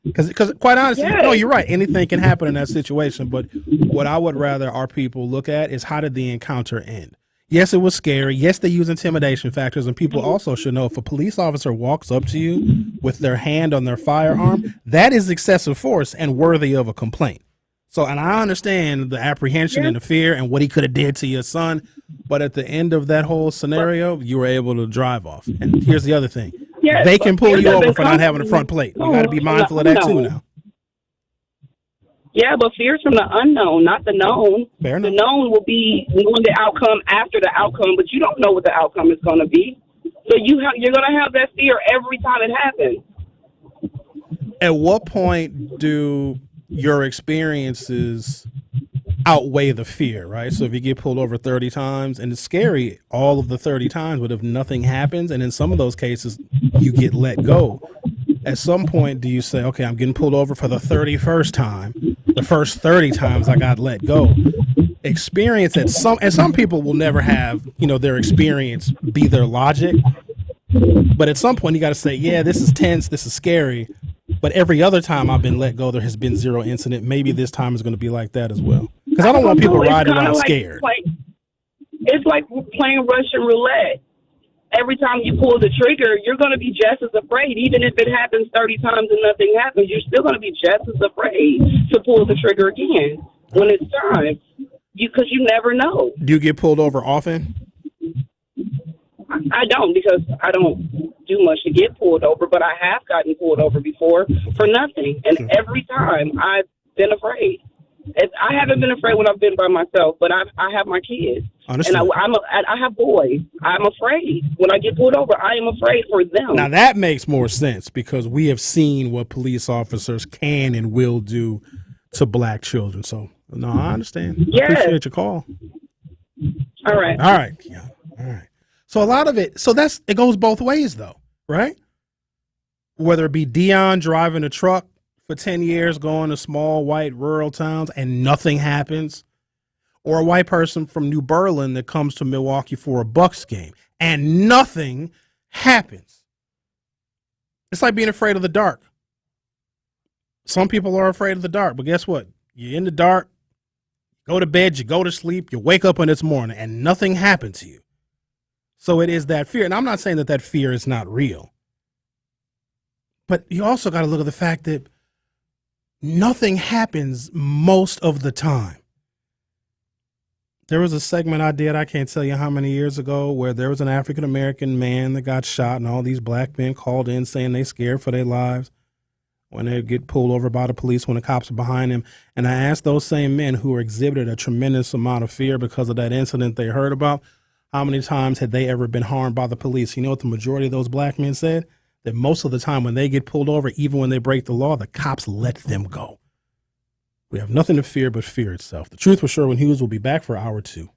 Because quite honestly, no, you're right. Anything can happen in that situation. But what I would rather our people look at is how did the encounter end? Yes, it was scary. Yes, they use intimidation factors. And people also should know if a police officer walks up to you with their hand on their firearm, that is excessive force and worthy of a complaint. So, and I understand the apprehension and the fear and what he could have did to your son. But at the end of that whole scenario, you were able to drive off. And here's the other thing. They can pull you over for not having a front plate. You got to be mindful of that too now. Yeah, but fear's from the unknown, not the known. Fair enough. The known will be knowing the outcome after the outcome, but you don't know what the outcome is going to be. So you're going to have that fear every time it happens. At what point do your experiences outweigh the fear, right? So if you get pulled over 30 times, and it's scary all of the 30 times, but if nothing happens, and in some of those cases, you get let go, at some point do you say, okay, I'm getting pulled over for the 31st time. The first 30 times I got let go. Experience and some people will never have, their experience be their logic. But at some point you got to say, yeah, this is tense, this is scary. But every other time I've been let go, there has been zero incident. Maybe this time is going to be like that as well. Because I don't want people riding around scared. It's like playing Russian roulette. Every time you pull the trigger, you're going to be just as afraid. Even if it happens 30 times and nothing happens, you're still going to be just as afraid to pull the trigger again when it's time. Because you never know. Do you get pulled over often? I don't, because I don't do much to get pulled over, but I have gotten pulled over before for nothing. And every time I've been afraid. I haven't been afraid when I've been by myself, but I have my kids. Understood. And I have boys. I'm afraid. When I get pulled over, I am afraid for them. Now that makes more sense because we have seen what police officers can and will do to black children. So, no, I understand. Yes. Appreciate your call. All right. Yeah. All right. So a lot of it, it goes both ways though, right? Whether it be Dion driving a truck for 10 years going to small white rural towns and nothing happens, or a white person from New Berlin that comes to Milwaukee for a Bucks game and nothing happens. It's like being afraid of the dark. Some people are afraid of the dark, but guess what? You're in the dark, go to bed, you go to sleep, you wake up when it's morning and nothing happened to you. So it is that fear. And I'm not saying that fear is not real. But you also got to look at the fact that nothing happens most of the time. There was a segment I did, I can't tell you how many years ago, where there was an African-American man that got shot and all these black men called in saying they scared for their lives when they get pulled over by the police when the cops are behind them. And I asked those same men who exhibited a tremendous amount of fear because of that incident they heard about, how many times had they ever been harmed by the police? You know what the majority of those black men said? That most of the time when they get pulled over, even when they break the law, the cops let them go. We have nothing to fear but fear itself. The Truth with Sherwin Hughes will be back for hour 2.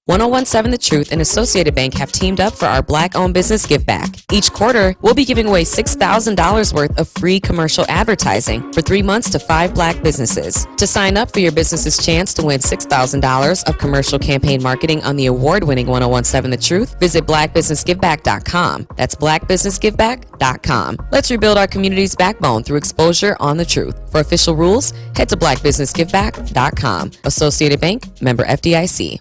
1017 The Truth and Associated Bank have teamed up for our Black-owned business give back. Each quarter, we'll be giving away $6,000 worth of free commercial advertising for 3 months to 5 black businesses. To sign up for your business's chance to win $6,000 of commercial campaign marketing on the award-winning 1017 The Truth, visit blackbusinessgiveback.com. That's blackbusinessgiveback.com. Let's rebuild our community's backbone through exposure on the truth. For official rules, head to blackbusinessgiveback.com. Associated Bank, member FDIC.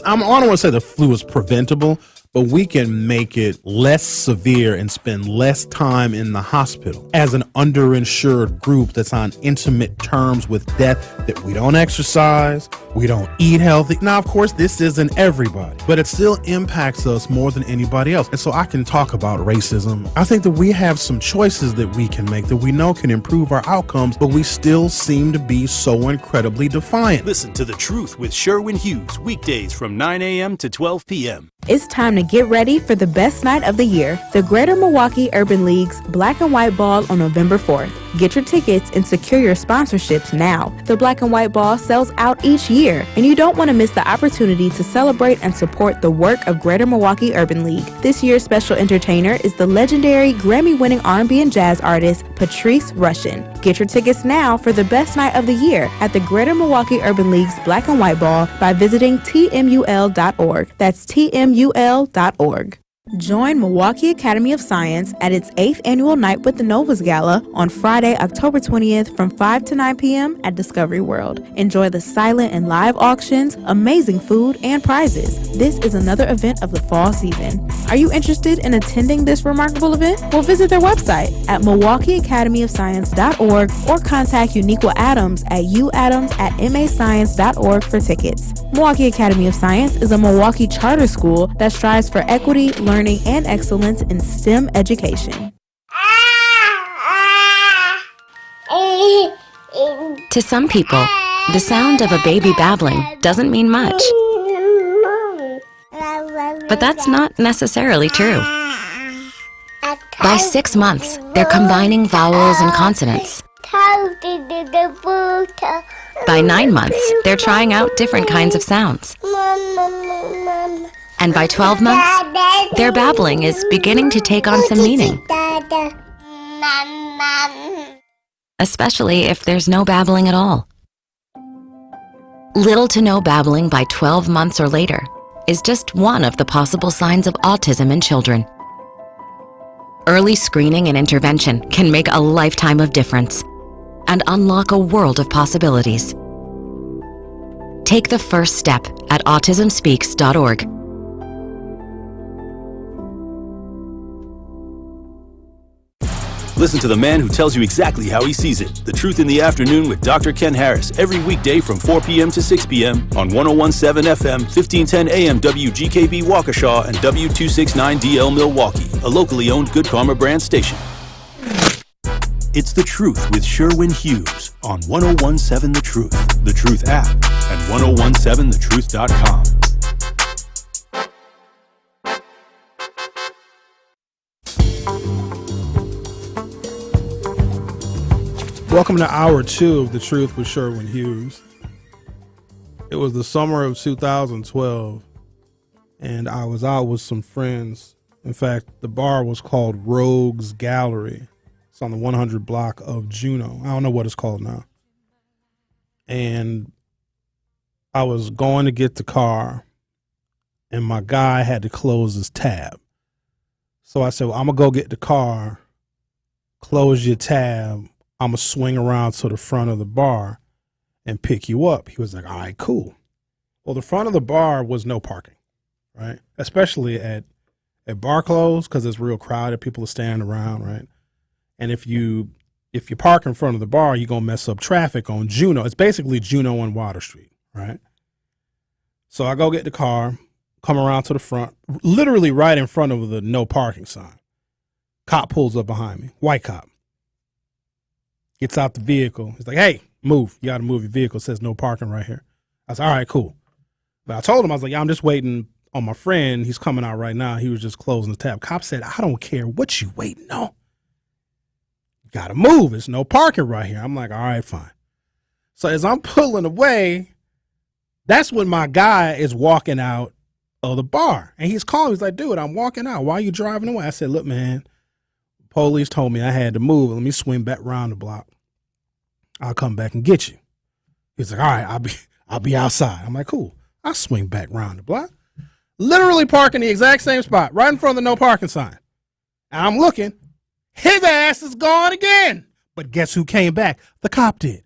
I don't want to say the flu is preventable, but we can make it less severe and spend less time in the hospital as an underinsured group that's on intimate terms with death, that we don't exercise, we don't eat healthy. Now, of course, this isn't everybody, but it still impacts us more than anybody else. And so I can talk about racism. I think that we have some choices that we can make that we know can improve our outcomes, but we still seem to be so incredibly defiant. Listen to The Truth with Sherwin Hughes, weekdays from 9 a.m. to 12 p.m. It's time to get ready for the best night of the year, the Greater Milwaukee Urban League's Black and White Ball on November 4th. Get your tickets and secure your sponsorships now. The Black and White Ball sells out each year, and you don't want to miss the opportunity to celebrate and support the work of Greater Milwaukee Urban League. This year's special entertainer is the legendary Grammy-winning R&B and jazz artist Patrice Rushen. Get your tickets now for the best night of the year at the Greater Milwaukee Urban League's Black and White Ball by visiting tmul.org. That's tmul.org. Join Milwaukee Academy of Science at its 8th annual Night with the Novas Gala on Friday, October 20th from 5 to 9 p.m. at Discovery World. Enjoy the silent and live auctions, amazing food, and prizes. This is another event of the fall season. Are you interested in attending this remarkable event? Well, visit their website at MilwaukeeAcademyOfScience.org or contact Uniqua Adams at uadams@mascience.org for tickets. Milwaukee Academy of Science is a Milwaukee charter school that strives for equity, learning, and excellence in STEM education. To some people, the sound of a baby babbling doesn't mean much. But that's not necessarily true. By 6 months, they're combining vowels and consonants. By 9 months, they're trying out different kinds of sounds. And by 12 months, their babbling is beginning to take on some meaning. Especially if there's no babbling at all. Little to no babbling by 12 months or later is just one of the possible signs of autism in children. Early screening and intervention can make a lifetime of difference and unlock a world of possibilities. Take the first step at autismspeaks.org. Listen to the man who tells you exactly how he sees it. The Truth in the Afternoon with Dr. Ken Harris every weekday from 4 p.m. to 6 p.m. on 1017 FM, 1510 AM WGKB Waukesha and W269DL Milwaukee, a locally owned Good Karma brand station. It's The Truth with Sherwin Hughes on 1017 The Truth, The Truth app, and 1017thetruth.com. Welcome to hour 2 of The Truth with Sherwin Hughes. It was the summer of 2012, and I was out with some friends In fact, the bar was called Rogues Gallery. It's on the 100 block of Juno. I don't know what it's called now. And I was going to get the car, and my guy had to close his tab. So I said, well, I'm going to go get the car, close your tab. I'm going to swing around to the front of the bar and pick you up. He was like, all right, cool. Well, the front of the bar was no parking, right? Especially at bar close, because it's real crowded. People are standing around, right? And if you park in front of the bar, you're going to mess up traffic on Juno. It's basically Juno and Water Street, right? So I go get the car, come around to the front, literally right in front of the no parking sign. Cop pulls up behind me, white cop. Gets out the vehicle. He's like, hey, move. You got to move your vehicle. It says no parking right here. I said, all right, cool. But I told him, I was like, yeah, I'm just waiting on my friend. He's coming out right now. He was just closing the tab. Cop said, I don't care what you waiting on. You got to move. There's no parking right here. I'm like, all right, fine. So as I'm pulling away, that's when my guy is walking out of the bar. And he's calling. He's like, dude, I'm walking out. Why are you driving away? I said, look, man, police told me I had to move. Let me swing back around the block. I'll come back and get you. He's like, all right, I'll be outside. I'm like, cool. I'll swing back around the block. Literally parking the exact same spot, right in front of the no parking sign. And I'm looking. His ass is gone again. But guess who came back? The cop did.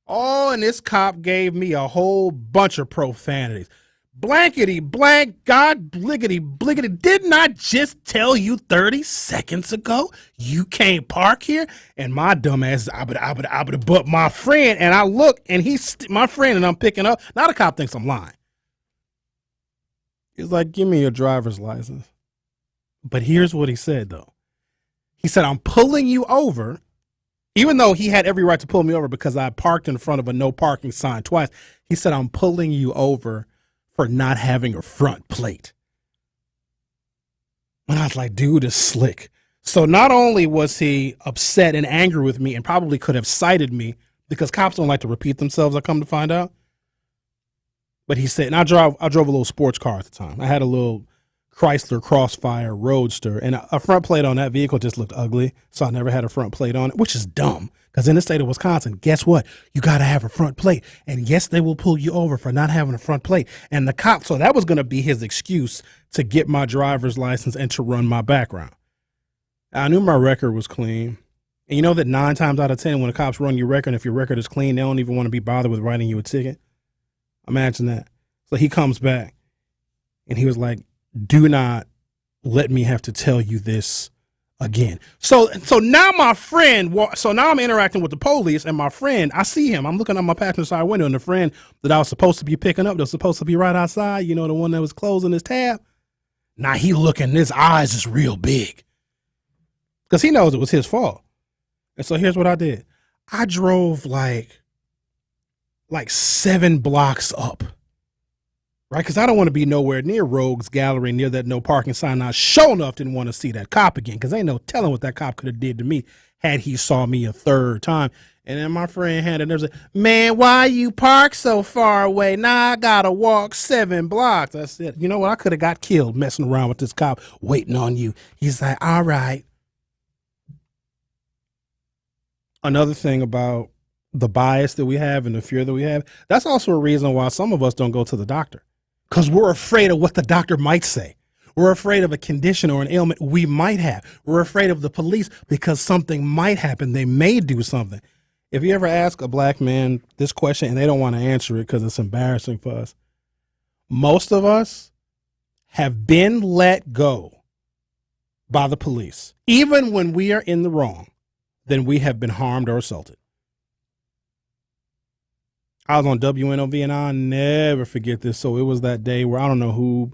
Oh, and this cop gave me a whole bunch of profanities. Blankety blank, God bliggity bliggity. Didn't I just tell you 30 seconds ago you can't park here? And my dumb ass, but my friend, and I look, and he's my friend, and I'm picking up. Now the cop thinks I'm lying. He's like, give me your driver's license. But here's what he said, though. He said, I'm pulling you over, even though he had every right to pull me over because I parked in front of a no parking sign twice. He said, I'm pulling you over for not having a front plate. And I was like, dude is slick. So not only was he upset and angry with me and probably could have cited me because cops don't like to repeat themselves, I come to find out. But he said, and I drove a little sports car at the time. I had a little Chrysler Crossfire Roadster, and a front plate on that vehicle just looked ugly. So I never had a front plate on it, which is dumb. Because in the state of Wisconsin, guess what? You got to have a front plate. And yes, they will pull you over for not having a front plate. And the cop, so that was going to be his excuse to get my driver's license and to run my background. I knew my record was clean. And you know that 9 times out of 10, when the cops run your record, if your record is clean, they don't even want to be bothered with writing you a ticket. Imagine that. So he comes back and he was like, do not let me have to tell you this again. So now my friend, so now I'm interacting with the police, and my friend, I see him. I'm looking out my passenger side window, and the friend that I was supposed to be picking up, that was supposed to be right outside, you know, the one that was closing his tab. Now he looking, his eyes is real big because he knows it was his fault. And so here's what I did. I drove like 7 blocks up. Right, because I don't want to be nowhere near Rogues Gallery, near that no parking sign. I sure enough didn't want to see that cop again, because ain't no telling what that cop could have did to me had he saw me a third time. And then my friend had it there, said, man, why you park so far away? Now I got to walk 7 blocks. I said, you know what? I could have got killed messing around with this cop waiting on you. He's like, all right. Another thing about the bias that we have and the fear that we have, that's also a reason why some of us don't go to the doctor. Because we're afraid of what the doctor might say. We're afraid of a condition or an ailment we might have. We're afraid of the police because something might happen. They may do something. If you ever ask a black man this question and they don't want to answer it because it's embarrassing for us, most of us have been let go by the police. Even when we are in the wrong, then we have been harmed or assaulted. I was on WNOV, and I'll never forget this. So it was that day where I don't know who,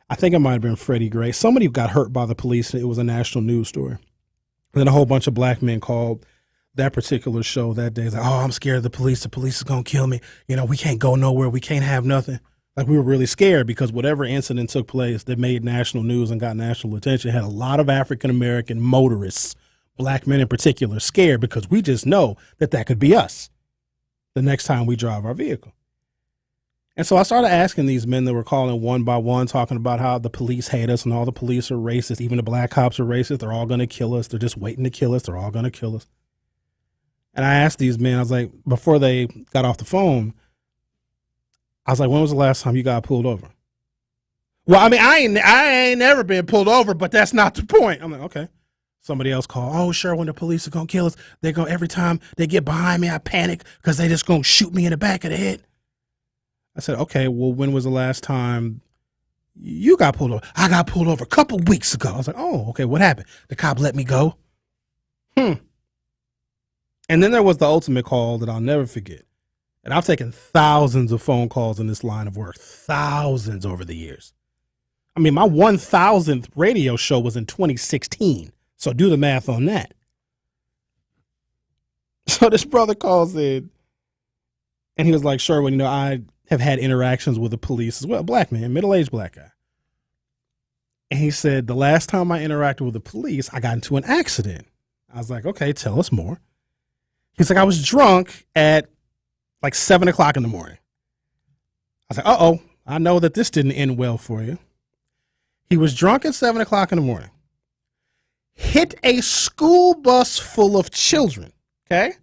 I think it might have been Freddie Gray. Somebody got hurt by the police. It was a national news story. And then a whole bunch of black men called that particular show that day. It's like, oh, I'm scared of the police. The police is going to kill me. You know, we can't go nowhere. We can't have nothing. Like, we were really scared because whatever incident took place that made national news and got national attention had a lot of African-American motorists, black men in particular, scared because we just know that could be us the next time we drive our vehicle. And so I started asking these men that were calling one by one, talking about how the police hate us and all the police are racist. Even the black cops are racist. They're all going to kill us. They're just waiting to kill us. They're all going to kill us. And I asked these men, I was like, before they got off the phone, I was like, when was the last time you got pulled over? Well, I mean, I ain't never been pulled over, but that's not the point. I'm like, okay. Somebody else called. Oh, sure, when the police are going to kill us, they're going, every time they get behind me, I panic because they just going to shoot me in the back of the head. I said, okay, well, when was the last time you got pulled over? I got pulled over a couple weeks ago. I was like, oh, okay, what happened? The cop let me go. And then there was the ultimate call that I'll never forget. And I've taken thousands of phone calls in this line of work, thousands over the years. I mean, my 1,000th radio show was in 2016. So do the math on that. So this brother calls in and he was like, Sherwin, you know, I have had interactions with the police as well. Black man, middle-aged black guy. And he said, the last time I interacted with the police, I got into an accident. I was like, okay, tell us more. He's like, I was drunk at like 7 o'clock in the morning. I was like, uh-oh, I know that this didn't end well for you. He was drunk at 7 o'clock in the morning. Hit a school bus full of children, okay?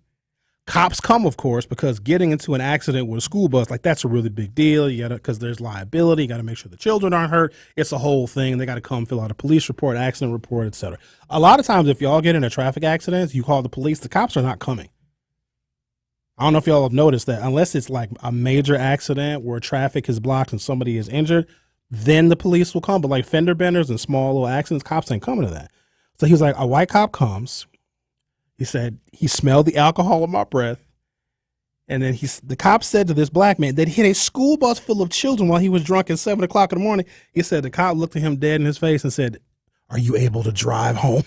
Cops come, of course, because getting into an accident with a school bus, like, that's a really big deal. You gotta, because there's liability. You got to make sure the children aren't hurt. It's a whole thing. They got to come fill out a police report, accident report, etc. A lot of times, if y'all get in a traffic accident, you call the police, the cops are not coming. I don't know if y'all have noticed that. Unless it's like a major accident where traffic is blocked and somebody is injured, then the police will come. But like fender benders and small little accidents, cops ain't coming to that. So he was like, a white cop comes. He said he smelled the alcohol in my breath. And then the cop said to this black man that hit a school bus full of children while he was drunk at 7 o'clock in the morning. He said the cop looked at him dead in his face and said, are you able to drive home?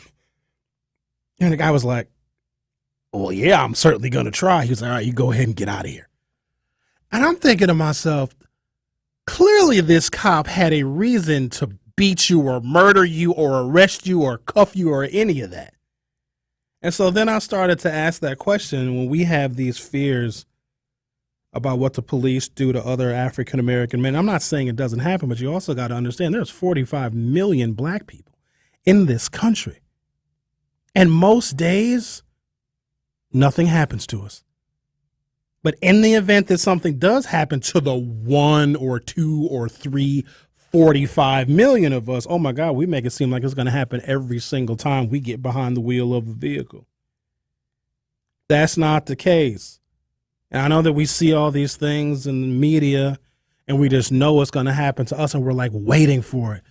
And the guy was like, well, yeah, I'm certainly going to try. He was like, all right, you go ahead and get out of here. And I'm thinking to myself, clearly this cop had a reason to beat you or murder you or arrest you or cuff you or any of that. And so then I started to ask that question when we have these fears about what the police do to other African-American men. I'm not saying it doesn't happen, but you also got to understand there's 45 million black people in this country. And most days, nothing happens to us. But in the event that something does happen to the 1 or 2 or 3, 45 million of us, oh my God, we make it seem like it's going to happen every single time we get behind the wheel of a vehicle. That's not the case. And I know that we see all these things in the media and we just know what's going to happen to us and we're like waiting for it.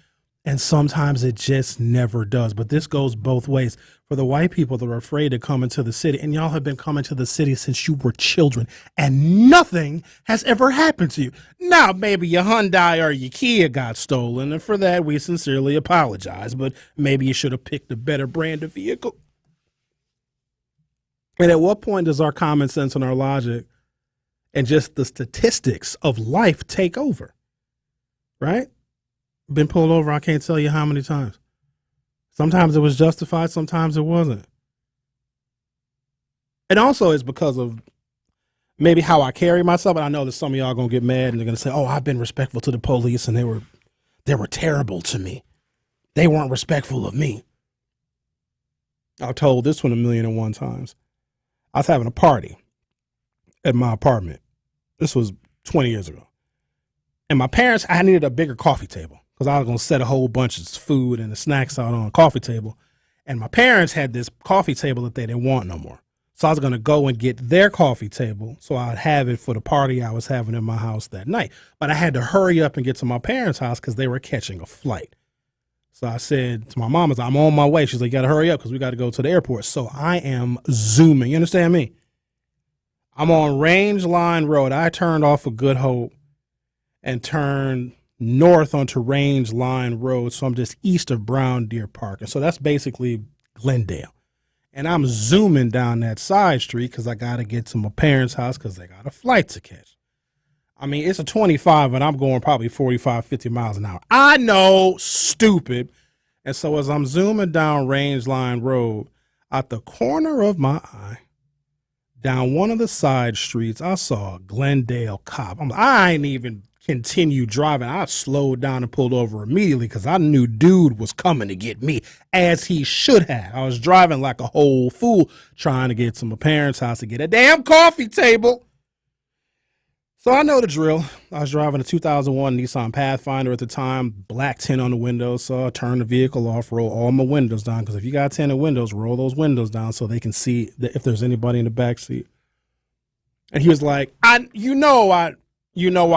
And sometimes it just never does. But this goes both ways. For the white people that are afraid to come into the city, and y'all have been coming to the city since you were children, and nothing has ever happened to you. Now, maybe your Hyundai or your Kia got stolen, and for that, we sincerely apologize. But maybe you should have picked a better brand of vehicle. And at what point does our common sense and our logic and just the statistics of life take over? Right? Been pulled over, I can't tell you how many times. Sometimes it was justified, sometimes it wasn't. And also it's because of maybe how I carry myself. And I know that some of y'all are going to get mad and they're going to say, oh, I've been respectful to the police and they were terrible to me. They weren't respectful of me. I've told this one 1,000,001 times. I was having a party at my apartment. This was 20 years ago. And my parents, I needed a bigger coffee table because I was going to set a whole bunch of food and the snacks out on a coffee table. And my parents had this coffee table that they didn't want no more. So I was going to go and get their coffee table so I'd have it for the party I was having in my house that night. But I had to hurry up and get to my parents' house because they were catching a flight. So I said to my mom, I'm on my way. She's like, you got to hurry up because we got to go to the airport. So I am zooming. You understand me? I'm on Range Line Road. I turned off of Good Hope and turned north onto Range Line Road. So I'm just east of Brown Deer Park. And so that's basically Glendale. And I'm zooming down that side street because I got to get to my parents' house because they got a flight to catch. I mean, it's a 25 and I'm going probably 45, 50 miles an hour. I know, stupid. And so as I'm zooming down Range Line Road, at the corner of my eye, down one of the side streets, I saw a Glendale cop. I ain't even continued driving. I slowed down and pulled over immediately because I knew dude was coming to get me, as he should have. I was driving like a whole fool trying to get to my parents' house to get a damn coffee table. So I know the drill. I was driving a 2001 Nissan Pathfinder at the time, black tint on the windows, so I turned the vehicle off, roll all my windows down, because if you got tinted windows, roll those windows down so they can see if there's anybody in the back seat. And he was like, you know why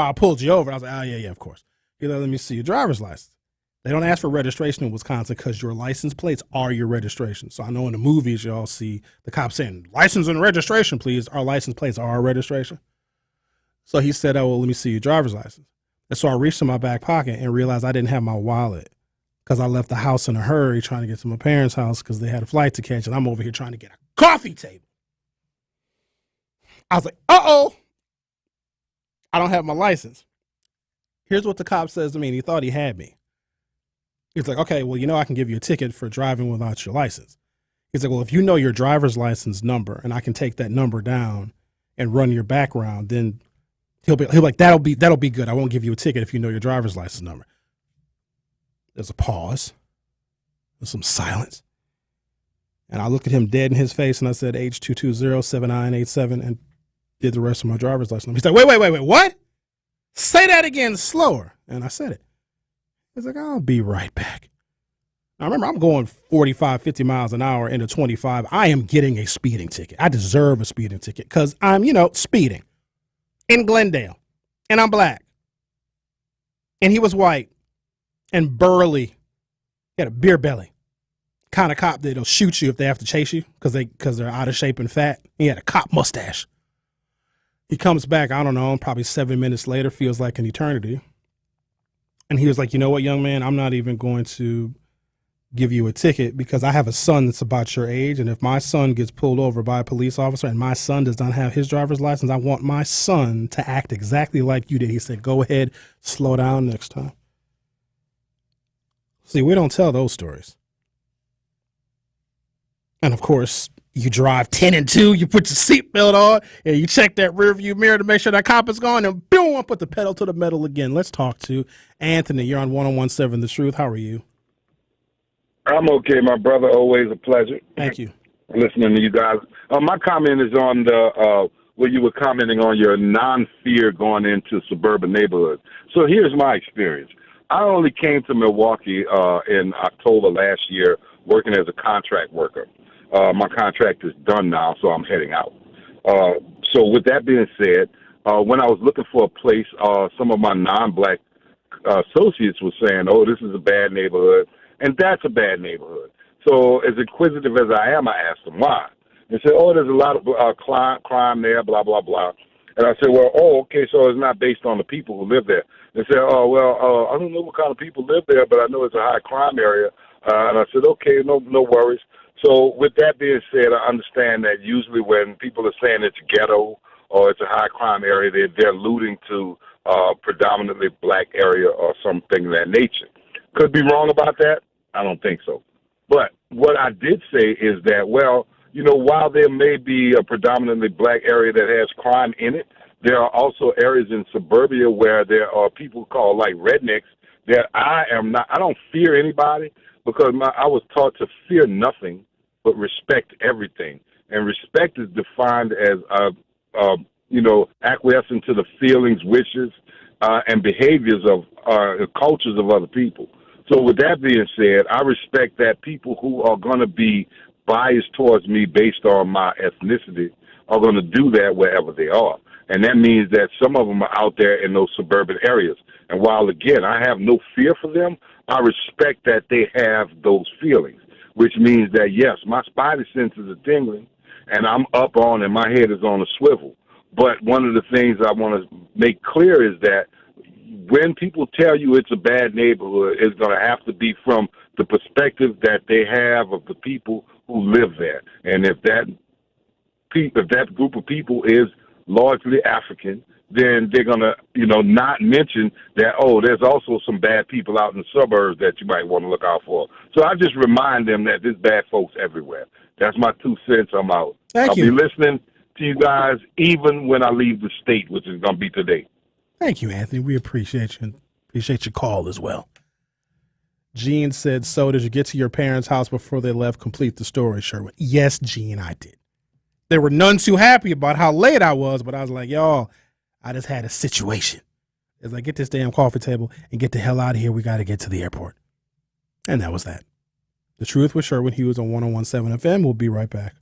I pulled you over. I was like, oh, yeah, of course. He like, let me see your driver's license. They don't ask for registration in Wisconsin because your license plates are your registration. So I know in the movies y'all see the cops saying, license and registration, please. Our license plates are our registration. So he said, oh, well, let me see your driver's license. And so I reached in my back pocket and realized I didn't have my wallet because I left the house in a hurry trying to get to my parents' house because they had a flight to catch, and I'm over here trying to get a coffee table. I was like, uh-oh, I don't have my license. Here's what the cop says to me, and he thought he had me. He's like, okay, well, I can give you a ticket for driving without your license. He's like, well, if you know your driver's license number and I can take that number down and run your background, then he'll be like, that'll be good. I won't give you a ticket if you know your driver's license number. There's a pause. There's some silence. And I looked at him dead in his face and I said, H2207987, and did the rest of my driver's license number. He's like, wait, what? Say that again slower. And I said it. He's like, I'll be right back. Now remember, I'm going 45, 50 miles an hour into 25. I am getting a speeding ticket. I deserve a speeding ticket because I'm, speeding in Glendale, and I'm black. And he was white and burly. He had a beer belly. Kind of cop that'll shoot you if they have to chase you because they're out of shape and fat. He had a cop mustache. He comes back, I don't know, probably 7 minutes later, feels like an eternity. And he was like, you know what, young man, I'm not even going to give you a ticket because I have a son that's about your age. And if my son gets pulled over by a police officer and my son does not have his driver's license, I want my son to act exactly like you did. He said, go ahead, slow down next time. See, we don't tell those stories. And of course, you drive 10 and 2, you put your seatbelt on, and you check that rear view mirror to make sure that cop is gone, and boom, I put the pedal to the metal again. Let's talk to Anthony. You're on 1017 The Truth. How are you? I'm okay, my brother. Always a pleasure. Thank you. Listening to you guys. My comment is on the where you were commenting on your non-fear going into suburban neighborhoods. So here's my experience. I only came to Milwaukee in October last year working as a contract worker. My contract is done now, so I'm heading out. So with that being said, when I was looking for a place, some of my non-black associates were saying, oh, this is a bad neighborhood, and that's a bad neighborhood. So as inquisitive as I am, I asked them why. They said, oh, there's a lot of crime there, blah, blah, blah. And I said, well, okay, so it's not based on the people who live there. They said, oh, well, I don't know what kind of people live there, but I know it's a high crime area. And I said, okay, no worries. So with that being said, I understand that usually when people are saying it's ghetto or it's a high crime area, they're alluding to predominantly black area or something of that nature. Could be wrong about that. I don't think so. But what I did say is that, well, while there may be a predominantly black area that has crime in it, there are also areas in suburbia where there are people called like rednecks that I don't fear anybody because I was taught to fear nothing but respect everything. And respect is defined as, acquiescing to the feelings, wishes, and behaviors of cultures of other people. So with that being said, I respect that people who are going to be biased towards me based on my ethnicity are going to do that wherever they are. And that means that some of them are out there in those suburban areas. And while, again, I have no fear for them, I respect that they have those feelings, which means that, yes, my spidey senses are tingling, and I'm up on and my head is on a swivel. But one of the things I want to make clear is that when people tell you it's a bad neighborhood, it's going to have to be from the perspective that they have of the people who live there. And if that group of people is largely African, then they're going to, not mention that, oh, there's also some bad people out in the suburbs that you might want to look out for. So I just remind them that there's bad folks everywhere. That's my 2 cents. I'm out. I'll be listening to you guys even when I leave the state, which is going to be today. Thank you, Anthony. We appreciate you. Appreciate your call as well. Gene said, so did you get to your parents' house before they left? Complete the story, Sherwin. Yes, Gene, I did. There were none too happy about how late I was, but I was like, y'all, I just had a situation. As I get this damn coffee table and get the hell out of here, we got to get to the airport. And that was that. The Truth with Sherwin Hughes on 101.7 FM. We'll be right back.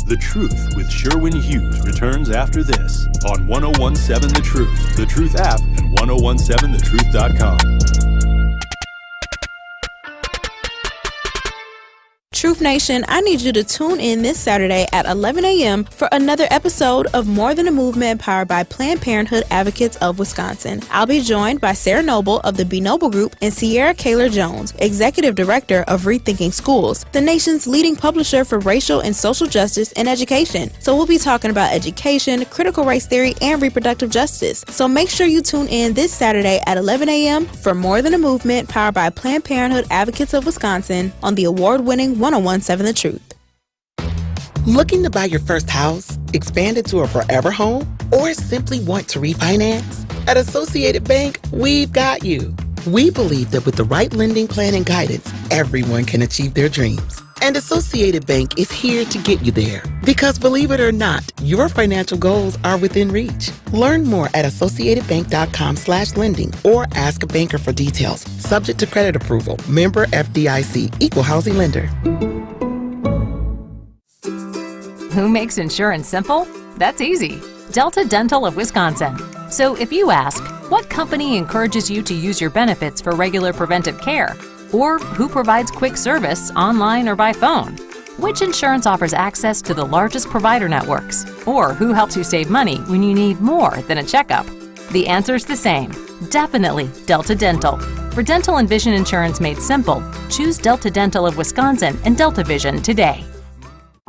The Truth with Sherwin Hughes returns after this on 101.7 The Truth, The Truth app, and 1017thetruth.com. Truth Nation, I need you to tune in this Saturday at 11 a.m. for another episode of More Than a Movement powered by Planned Parenthood Advocates of Wisconsin. I'll be joined by Sarah Noble of the Be Noble Group and Sierra Kaler Jones, Executive Director of Rethinking Schools, the nation's leading publisher for racial and social justice and education. So we'll be talking about education, critical race theory, and reproductive justice. So make sure you tune in this Saturday at 11 a.m. for More Than a Movement powered by Planned Parenthood Advocates of Wisconsin on the award-winning 101.7 The Truth. Looking to buy your first house, expand it to a forever home, or simply want to refinance? At Associated Bank, we've got you. We believe that with the right lending plan and guidance, everyone can achieve their dreams. And Associated Bank is here to get you there. Because believe it or not, your financial goals are within reach. Learn more at associatedbank.com/lending or ask a banker for details. Subject to credit approval. Member FDIC. Equal housing lender. Who makes insurance simple? That's easy. Delta Dental of Wisconsin. So if you ask, what company encourages you to use your benefits for regular preventive care? Or who provides quick service online or by phone? Which insurance offers access to the largest provider networks? Or who helps you save money when you need more than a checkup? The answer's the same. Definitely Delta Dental. For dental and vision insurance made simple, choose Delta Dental of Wisconsin and Delta Vision today.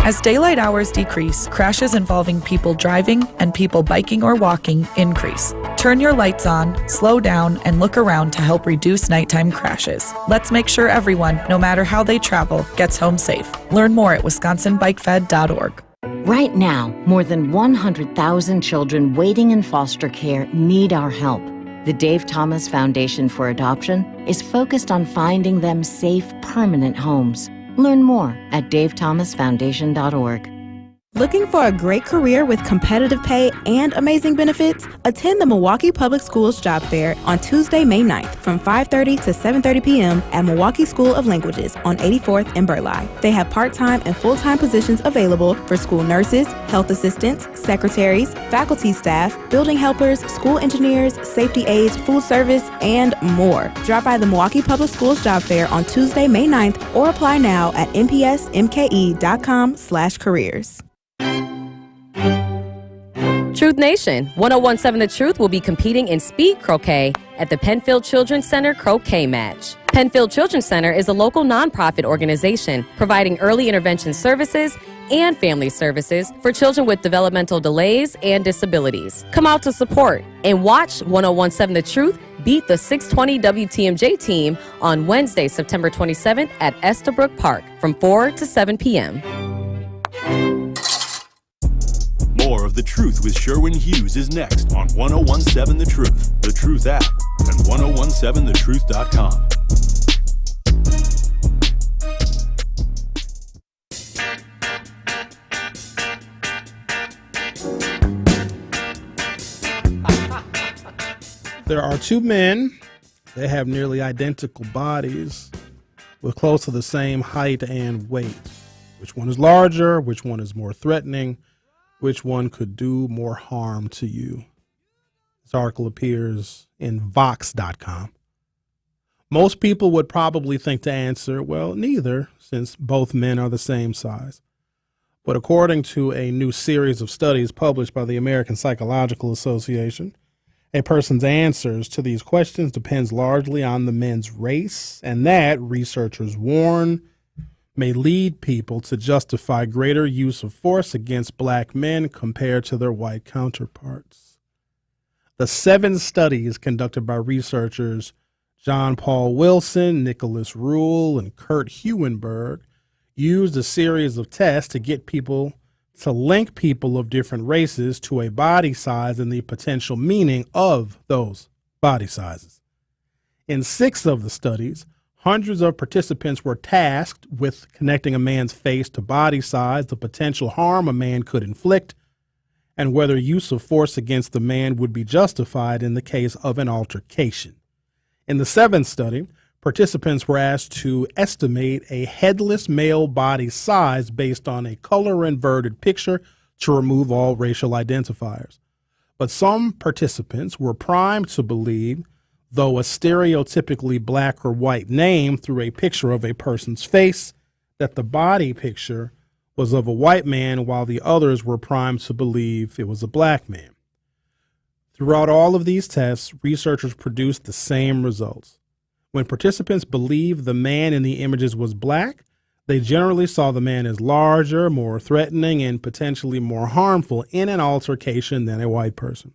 As daylight hours decrease, crashes involving people driving and people biking or walking increase. Turn your lights on, slow down, and look around to help reduce nighttime crashes. Let's make sure everyone, no matter how they travel, gets home safe. Learn more at wisconsinbikefed.org. Right now, more than 100,000 children waiting in foster care need our help. The Dave Thomas Foundation for Adoption is focused on finding them safe, permanent homes. Learn more at davethomasfoundation.org. Looking for a great career with competitive pay and amazing benefits? Attend the Milwaukee Public Schools Job Fair on Tuesday, May 9th from 5:30 to 7:30 p.m. at Milwaukee School of Languages on 84th and Burleigh. They have part-time and full-time positions available for school nurses, health assistants, secretaries, faculty staff, building helpers, school engineers, safety aides, food service, and more. Drop by the Milwaukee Public Schools Job Fair on Tuesday, May 9th or apply now at mpsmke.com/careers. Truth Nation, 101.7 The Truth will be competing in speed croquet at the Penfield Children's Center Croquet Match. Penfield Children's Center is a local nonprofit organization providing early intervention services and family services for children with developmental delays and disabilities. Come out to support and watch 101.7 The Truth beat the 620 WTMJ team on Wednesday, September 27th at Estabrook Park from 4 to 7 p.m. More of The Truth with Sherwin Hughes is next on 1017 The Truth, The Truth app, and 1017thetruth.com. There are two men. They have nearly identical bodies with close to the same height and weight. Which one is larger? Which one is more threatening? Which one could do more harm to you? This article appears in Vox.com. Most people would probably think to answer, well, neither, since both men are the same size. But according to a new series of studies published by the American Psychological Association, a person's answers to these questions depends largely on the men's race, and that, researchers warn, may lead people to justify greater use of force against black men compared to their white counterparts. The 7 studies conducted by researchers John Paul Wilson, Nicholas Rule, and Kurt Huenberg used a series of tests to get people to link people of different races to a body size and the potential meaning of those body sizes. In 6 of the studies, hundreds of participants were tasked with connecting a man's face to body size, the potential harm a man could inflict, and whether use of force against the man would be justified in the case of an altercation. In the 7th study, participants were asked to estimate a headless male body size based on a color-inverted picture to remove all racial identifiers. But some participants were primed to believe, though a stereotypically black or white name through a picture of a person's face, that the body picture was of a white man, while the others were primed to believe it was a black man. Throughout all of these tests, researchers produced the same results. When participants believed the man in the images was black, they generally saw the man as larger, more threatening, and potentially more harmful in an altercation than a white person.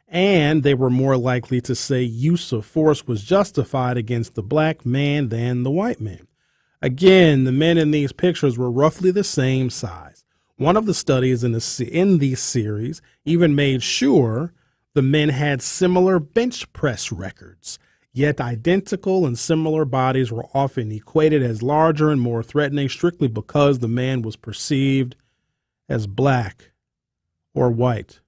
And they were more likely to say use of force was justified against the black man than the white man. Again, the men in these pictures were roughly the same size. One of the studies in the series even made sure the men had similar bench press records. Yet identical and similar bodies were often equated as larger and more threatening strictly because the man was perceived as black or white.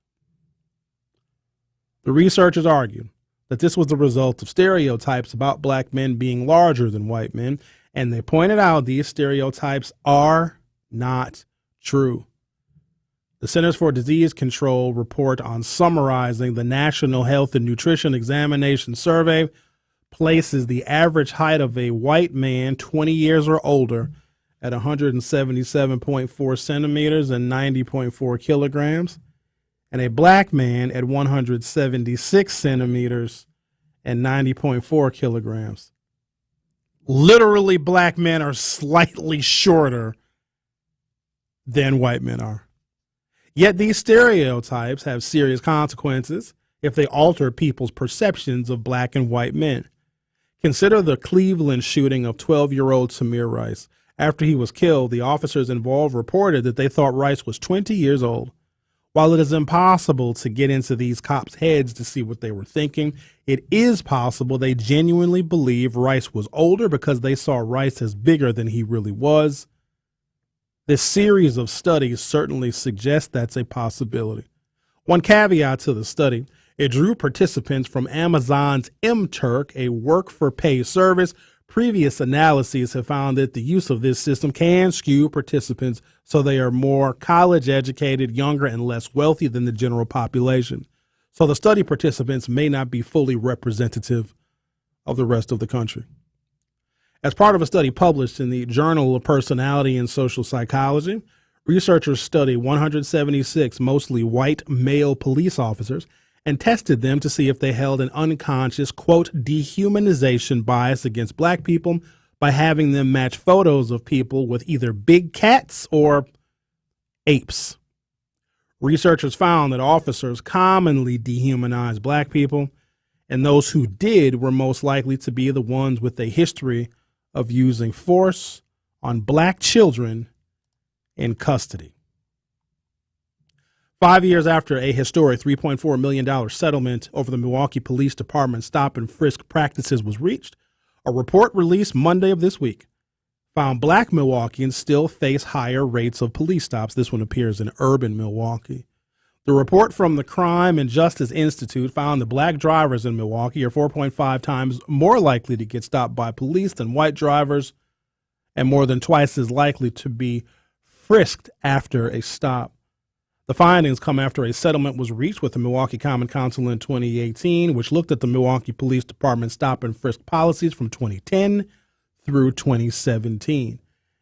The researchers argued that this was the result of stereotypes about black men being larger than white men, and they pointed out these stereotypes are not true. The Centers for Disease Control report on summarizing the National Health and Nutrition Examination Survey places the average height of a white man 20 years or older at 177.4 centimeters and 90.4 kilograms, and a black man at 176 centimeters and 90.4 kilograms. Literally, black men are slightly shorter than white men are. Yet these stereotypes have serious consequences if they alter people's perceptions of black and white men. Consider the Cleveland shooting of 12-year-old Samir Rice. After he was killed, the officers involved reported that they thought Rice was 20 years old. While it is impossible to get into these cops' heads to see what they were thinking, it is possible they genuinely believe Rice was older because they saw Rice as bigger than he really was. This series of studies certainly suggests that's a possibility. One caveat to the study: it drew participants from Amazon's MTurk, a work-for-pay service. Previous analyses have found that the use of this system can skew participants so they are more college-educated, younger, and less wealthy than the general population. So the study participants may not be fully representative of the rest of the country. As part of a study published in the Journal of Personality and Social Psychology, researchers studied 176 mostly white male police officers and tested them to see if they held an unconscious, quote, dehumanization bias against black people by having them match photos of people with either big cats or apes. Researchers found that officers commonly dehumanized black people, and those who did were most likely to be the ones with a history of using force on black children in custody. 5 years after a historic $3.4 million settlement over the Milwaukee Police Department stop and frisk practices was reached, a report released Monday of this week found black Milwaukeeans still face higher rates of police stops. This one appears in urban Milwaukee. The report from the Crime and Justice Institute found that black drivers in Milwaukee are 4.5 times more likely to get stopped by police than white drivers, and more than twice as likely to be frisked after a stop. The findings come after a settlement was reached with the Milwaukee Common Council in 2018, which looked at the Milwaukee Police Department stop and frisk policies from 2010 through 2017.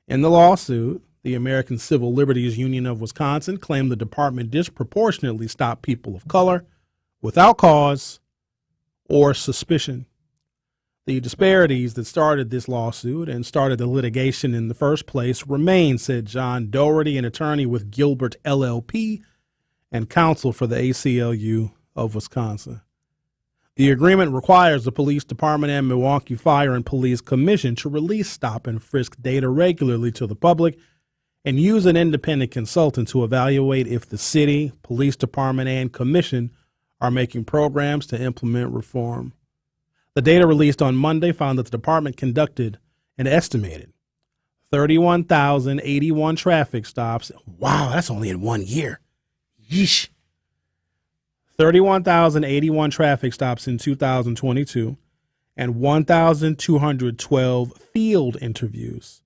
In the lawsuit, the American Civil Liberties Union of Wisconsin claimed the department disproportionately stopped people of color without cause or suspicion. The disparities that started this lawsuit and started the litigation in the first place remain, said John Doherty, an attorney with Gilbert LLP and counsel for the ACLU of Wisconsin. The agreement requires the police department and Milwaukee Fire and Police Commission to release stop and frisk data regularly to the public, and use an independent consultant to evaluate if the city, police department, and commission are making programs to implement reform. The data released on Monday found that the department conducted an estimated 31,081 traffic stops. Wow, that's only in 1 year. Yeesh. 31,081 traffic stops in 2022 and 1,212 field interviews.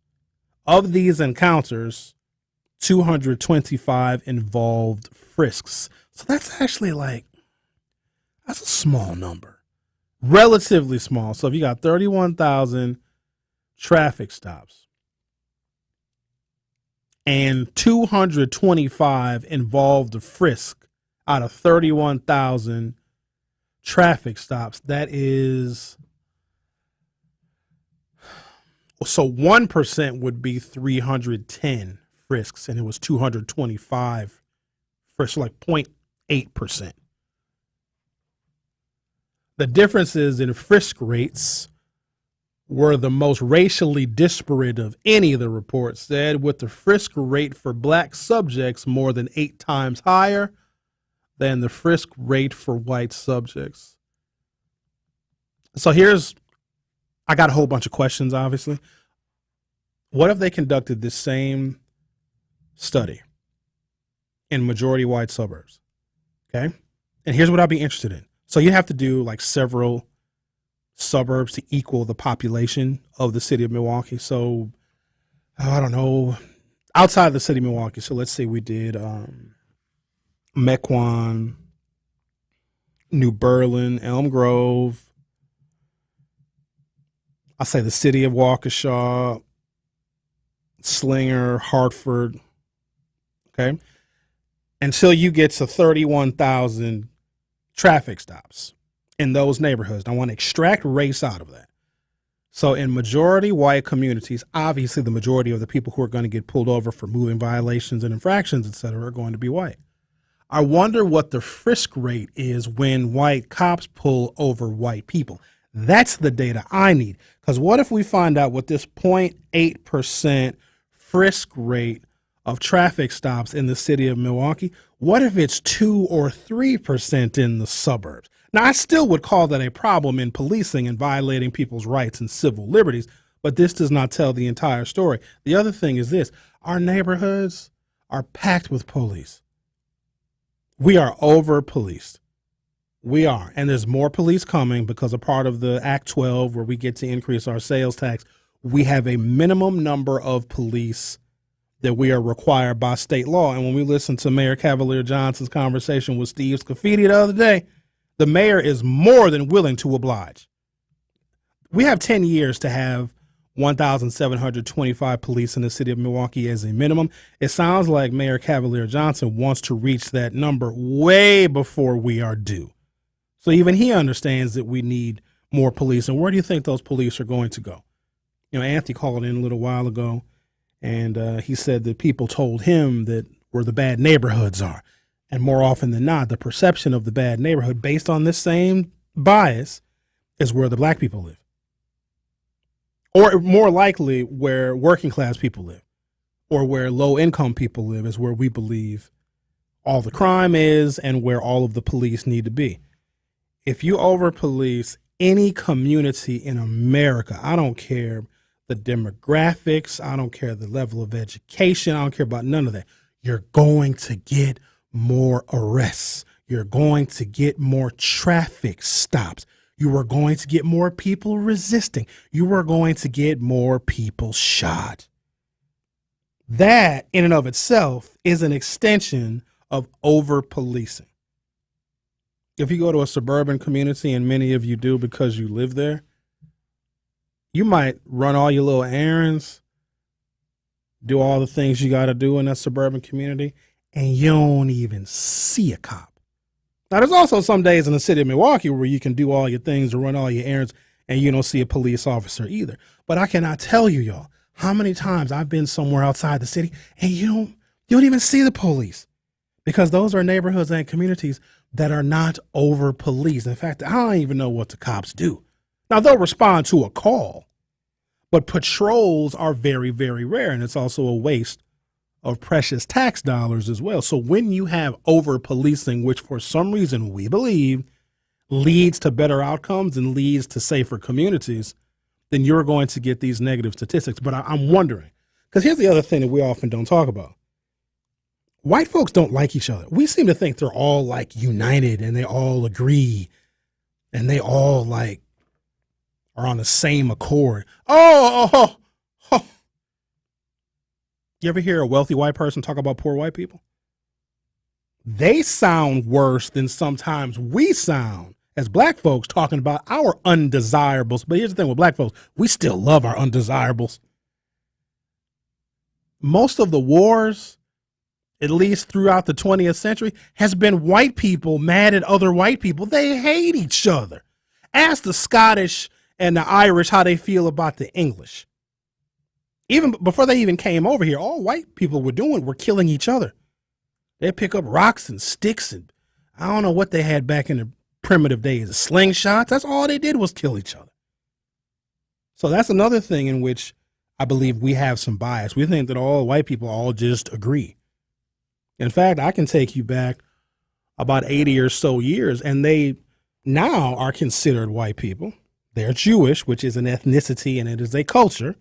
Of these encounters, 225 involved frisks. So that's actually that's a small number, relatively small. So if you got 31,000 traffic stops and 225 involved a frisk out of 31,000 traffic stops, that is, so 1% would be 310 frisks, and it was 225 frisks, like 0.8%. The differences in frisk rates were the most racially disparate of any of the reports said, with the frisk rate for black subjects more than 8 times higher than the frisk rate for white subjects. So I got a whole bunch of questions, obviously. What if they conducted this same study in majority white suburbs? Okay. And here's what I'd be interested in. So you have to do several suburbs to equal the population of the city of Milwaukee. So, I don't know, outside the city of Milwaukee. So let's say we did Mequon, New Berlin, Elm Grove. I'll say the city of Waukesha, Slinger, Hartford. Okay. Until you get to 31,000 traffic stops in those neighborhoods. I want to extract race out of that. So in majority white communities, obviously the majority of the people who are going to get pulled over for moving violations and infractions, et cetera, are going to be white. I wonder what the frisk rate is when white cops pull over white people. That's the data I need. Because what if we find out what this 0.8% frisk rate of traffic stops in the city of Milwaukee? What if it's 2 or 3% in the suburbs? Now, I still would call that a problem in policing and violating people's rights and civil liberties, but this does not tell the entire story. The other thing is this: our neighborhoods are packed with police. We are over-policed. We are. And there's more police coming because a part of the Act 12, where we get to increase our sales tax, we have a minimum number of police that we are required by state law. And when we listen to Mayor Cavalier Johnson's conversation with Steve Scafidi the other day, the mayor is more than willing to oblige. We have 10 years to have 1,725 police in the city of Milwaukee as a minimum. It sounds like Mayor Cavalier Johnson wants to reach that number way before we are due. So even he understands that we need more police. And where do you think those police are going to go? You know, Anthony called in a little while ago, and he said that people told him that where the bad neighborhoods are. And more often than not, the perception of the bad neighborhood, based on this same bias, is where the black people live. Or more likely, where working class people live, or where low income people live, is where we believe all the crime is and where all of the police need to be. If you over police any community in America, I don't care the demographics, I don't care the level of education, I don't care about none of that, you're going to get more arrests. You're going to get more traffic stops. You are going to get more people resisting. You are going to get more people shot. That, in and of itself, is an extension of over-policing. If you go to a suburban community, and many of you do because you live there, you might run all your little errands, do all the things you got to do in that suburban community, and you don't even see a cop. Now, there's also some days in the city of Milwaukee where you can do all your things or run all your errands and you don't see a police officer either. But I cannot tell you, y'all, how many times I've been somewhere outside the city and you don't even see the police, because those are neighborhoods and communities that are not over-policed. In fact, I don't even know what the cops do. Now, they'll respond to a call, but patrols are very, very rare, and it's also a waste of precious tax dollars as well. So when you have over policing, which for some reason we believe leads to better outcomes and leads to safer communities, then you're going to get these negative statistics. But I'm wondering, because here's the other thing that we often don't talk about. White folks don't like each other. We seem to think they're all like united and they all agree and they all like are on the same accord. Oh. You ever hear a wealthy white person talk about poor white people? They sound worse than sometimes we sound as black folks talking about our undesirables. But here's the thing with black folks, we still love our undesirables. Most of the wars, at least throughout the 20th century, has been white people mad at other white people. They hate each other. Ask the Scottish and the Irish how they feel about the English. Even before they even came over here, all white people were killing each other. They'd pick up rocks and sticks and I don't know what they had back in the primitive days, slingshots. That's all they did was kill each other. So that's another thing in which I believe we have some bias. We think that all white people all just agree. In fact, I can take you back about 80 or so years, and they now are considered white people. They're Jewish, which is an ethnicity and it is a culture.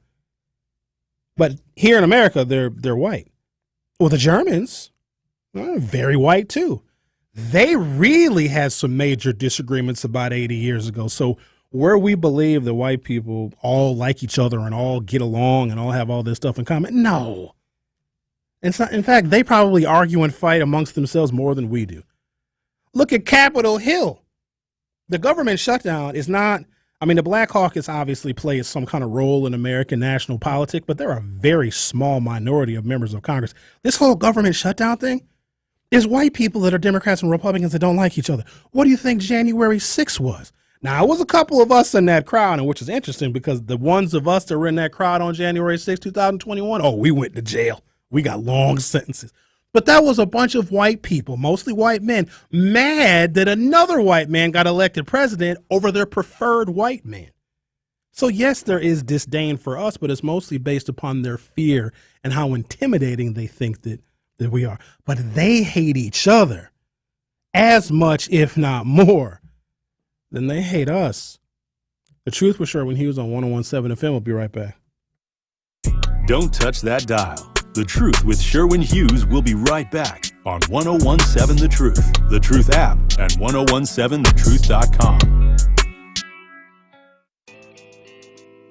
But here in America, they're white. Well, the Germans are very white too. They really had some major disagreements about 80 years ago. So where we believe that white people all like each other and all get along and all have all this stuff in common, no. It's not, in fact, they probably argue and fight amongst themselves more than we do. Look at Capitol Hill. The government shutdown is not, the Black Caucus obviously plays some kind of role in American national politics, but they're a very small minority of members of Congress. This whole government shutdown thing is white people that are Democrats and Republicans that don't like each other. What do you think January 6th was? Now, it was a couple of us in that crowd, and which is interesting because the ones of us that were in that crowd on January 6th, 2021, we went to jail. We got long sentences. But that was a bunch of white people, mostly white men, mad that another white man got elected president over their preferred white man. So yes, there is disdain for us, but it's mostly based upon their fear and how intimidating they think that we are. But they hate each other as much, if not more, than they hate us. The Truth with Sherwin Hughes on 101.7 FM. We'll be right back. Don't touch that dial. The Truth with Sherwin Hughes will be right back on 101.7 The Truth, The Truth app, and 1017thetruth.com.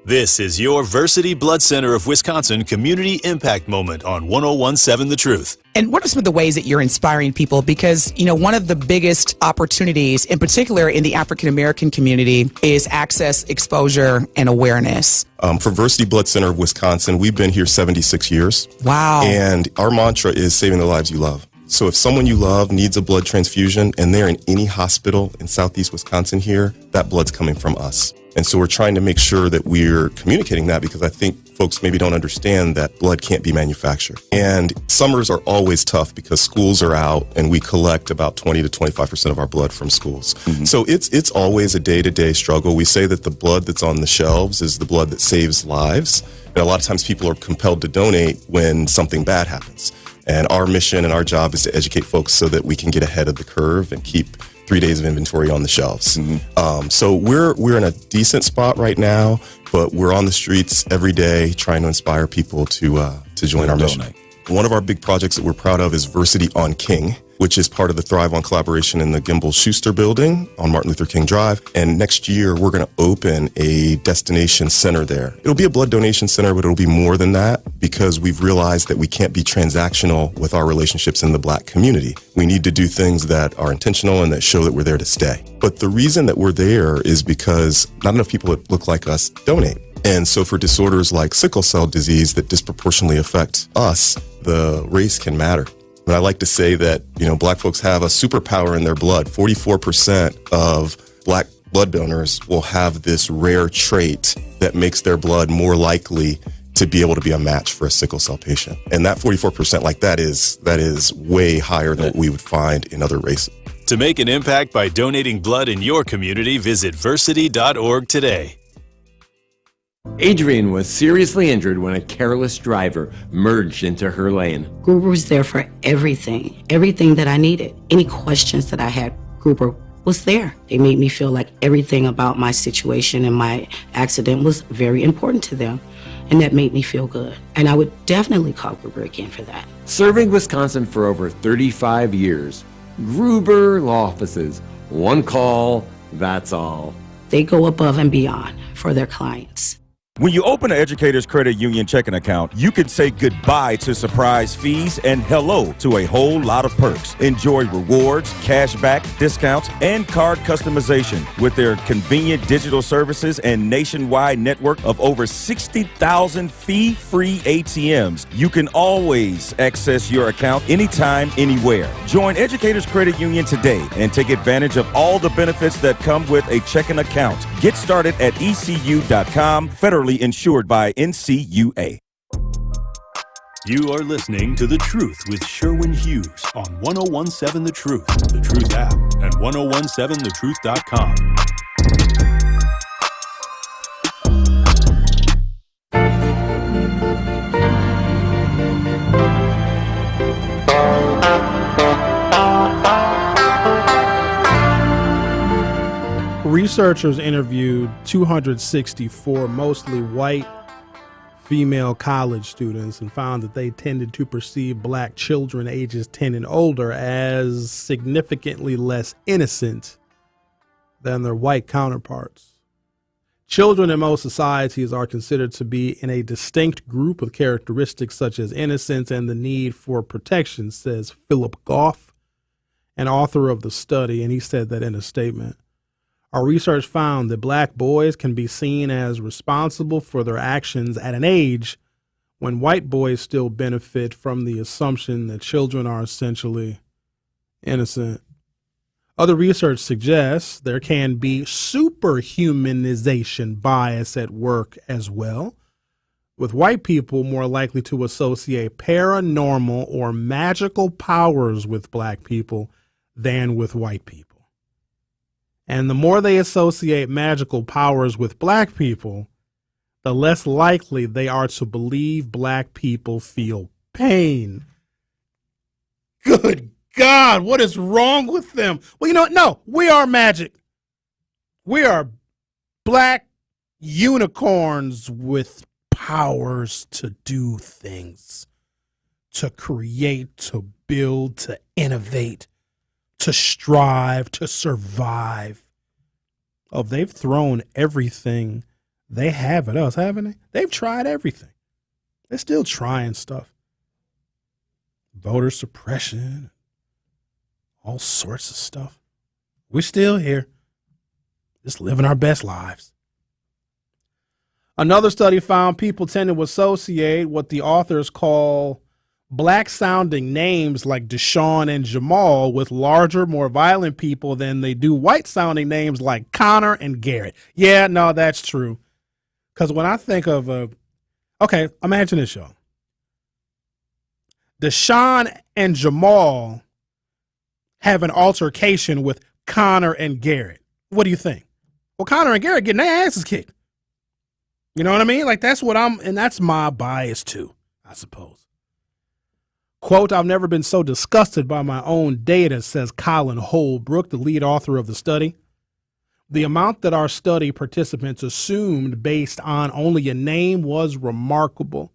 This is your Versity Blood Center of Wisconsin Community Impact Moment on 101.7 The Truth. And what are some of the ways that you're inspiring people? Because, one of the biggest opportunities, in particular in the African-American community, is access, exposure, and awareness. For Versity Blood Center of Wisconsin, we've been here 76 years. Wow. And our mantra is saving the lives you love. So if someone you love needs a blood transfusion and they're in any hospital in Southeast Wisconsin here, that blood's coming from us. And so we're trying to make sure that we're communicating that because I think folks maybe don't understand that blood can't be manufactured. And summers are always tough because schools are out and we collect about 20 to 25% of our blood from schools. Mm-hmm. So it's always a day-to-day struggle. We say that the blood that's on the shelves is the blood that saves lives. And a lot of times people are compelled to donate when something bad happens. And our mission and our job is to educate folks so that we can get ahead of the curve and keep 3 days of inventory on the shelves. Mm-hmm. So we're in a decent spot right now, but we're on the streets every day trying to inspire people to join our mission. One of our big projects that we're proud of is Versity on King, which is part of the Thrive on collaboration in the Gimbel Schuster building on Martin Luther King Drive. And next year, we're going to open a destination center there. It'll be a blood donation center, but it'll be more than that because we've realized that we can't be transactional with our relationships in the Black community. We need to do things that are intentional and that show that we're there to stay. But the reason that we're there is because not enough people that look like us donate. And so for disorders like sickle cell disease that disproportionately affect us, the race can matter. And I like to say that, Black folks have a superpower in their blood. 44% of Black blood donors will have this rare trait that makes their blood more likely to be able to be a match for a sickle cell patient. And that 44% that is way higher than what we would find in other races. To make an impact by donating blood in your community, visit versity.org today. Adrian was seriously injured when a careless driver merged into her lane. Gruber was there for everything that I needed. Any questions that I had, Gruber was there. They made me feel like everything about my situation and my accident was very important to them. And that made me feel good. And I would definitely call Gruber again for that. Serving Wisconsin for over 35 years, Gruber Law Offices. One call, that's all. They go above and beyond for their clients. When you open an Educators Credit Union checking account, you can say goodbye to surprise fees and hello to a whole lot of perks. Enjoy rewards, cashback, discounts, and card customization with their convenient digital services and nationwide network of over 60,000 fee-free ATMs. You can always access your account anytime, anywhere. Join Educators Credit Union today and take advantage of all the benefits that come with a checking account. Get started at ecu.com, federally insured by NCUA. You are listening to The Truth with Sherwin Hughes on 1017 The Truth, The Truth app, and 1017thetruth.com. Researchers interviewed 264 mostly white female college students and found that they tended to perceive black children ages 10 and older as significantly less innocent than their white counterparts. Children in most societies are considered to be in a distinct group with characteristics such as innocence and the need for protection, says Philip Goff, an author of the study, and he said that in a statement. Our research found that black boys can be seen as responsible for their actions at an age when white boys still benefit from the assumption that children are essentially innocent. Other research suggests there can be superhumanization bias at work as well, with white people more likely to associate paranormal or magical powers with black people than with white people. And the more they associate magical powers with black people, the less likely they are to believe black people feel pain. Good God, what is wrong with them? Well, you know what? No, we are magic. We are black unicorns with powers to do things, to create, to build, to innovate, to strive, to survive. Oh, they've thrown everything they have at us, haven't they? They've tried everything. They're still trying stuff. Voter suppression, all sorts of stuff. We're still here, just living our best lives. Another study found people tend to associate what the authors call black-sounding names like Deshaun and Jamal with larger, more violent people than they do white-sounding names like Connor and Garrett. Yeah, no, that's true. Because when I think of okay, imagine this, y'all. Deshaun and Jamal have an altercation with Connor and Garrett. What do you think? Well, Connor and Garrett getting their asses kicked. You know what I mean? Like, that's what and that's my bias too, I suppose. Quote, I've never been so disgusted by my own data, says Colin Holbrook, the lead author of the study. The amount that our study participants assumed based on only a name was remarkable.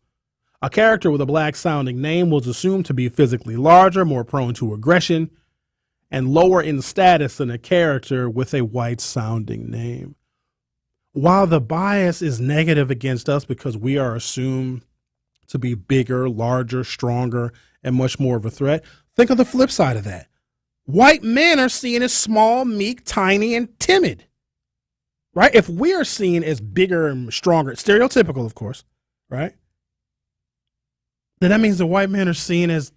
A character with a black-sounding name was assumed to be physically larger, more prone to aggression, and lower in status than a character with a white-sounding name. While the bias is negative against us because we are assumed to be bigger, larger, stronger, and much more of a threat, think of the flip side of that. White men are seen as small, meek, tiny, and timid, right? If we are seen as bigger and stronger, stereotypical, of course, right? Then that means the white men are seen as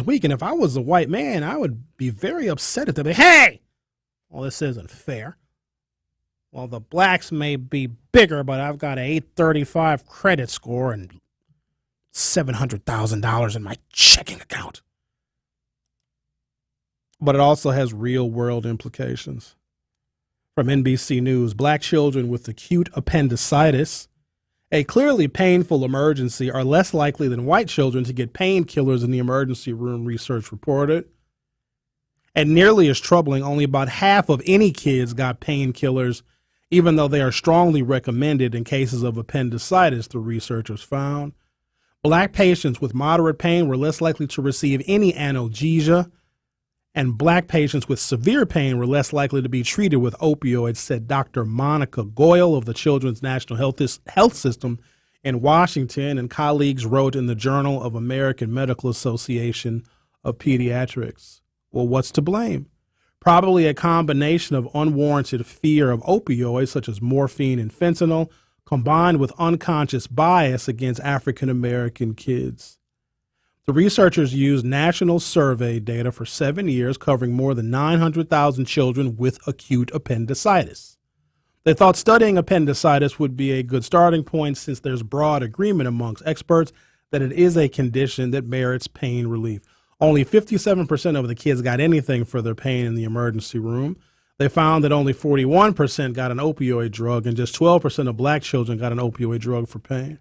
weak. And if I was a white man, I would be very upset at them. Hey, well, this isn't fair. Well, the blacks may be bigger, but I've got an 835 credit score and $700,000 in my checking account. But it also has real world implications. From NBC News, black children with acute appendicitis a clearly painful emergency are less likely than white children to get painkillers in the emergency room, research reported. And nearly as troubling, only about half of any kids got painkillers, even though they are strongly recommended in cases of appendicitis, the researchers found. Black patients with moderate pain were less likely to receive any analgesia, and black patients with severe pain were less likely to be treated with opioids, said Dr. Monica Goyle of the Children's National Health System in Washington, and colleagues wrote in the Journal of American Medical Association of Pediatrics. Well, what's to blame? Probably a combination of unwarranted fear of opioids, such as morphine and fentanyl, combined with unconscious bias against African American kids. The researchers used national survey data for 7 years, covering more than 900,000 children with acute appendicitis. They thought studying appendicitis would be a good starting point, since there's broad agreement amongst experts that it is a condition that merits pain relief. Only 57% of the kids got anything for their pain in the emergency room. They found that only 41% got an opioid drug, and just 12% of black children got an opioid drug for pain.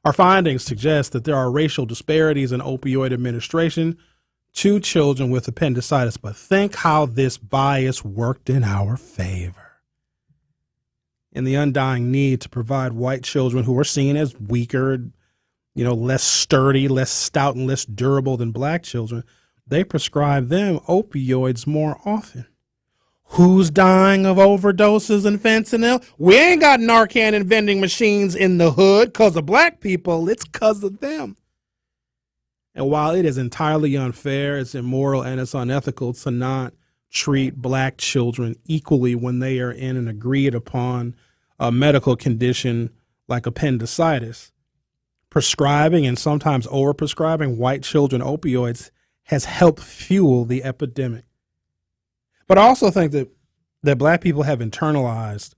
Our findings suggest that there are racial disparities in opioid administration to children with appendicitis, but think how this bias worked in our favor. In the undying need to provide white children who are seen as weaker, less sturdy, less stout, and less durable than black children, they prescribe them opioids more often. Who's dying of overdoses and fentanyl? We ain't got Narcan and vending machines in the hood because of black people. It's because of them. And while it is entirely unfair, it's immoral, and it's unethical to not treat black children equally when they are in an agreed upon medical condition like appendicitis, prescribing and sometimes overprescribing white children opioids has helped fuel the epidemic. But I also think that black people have internalized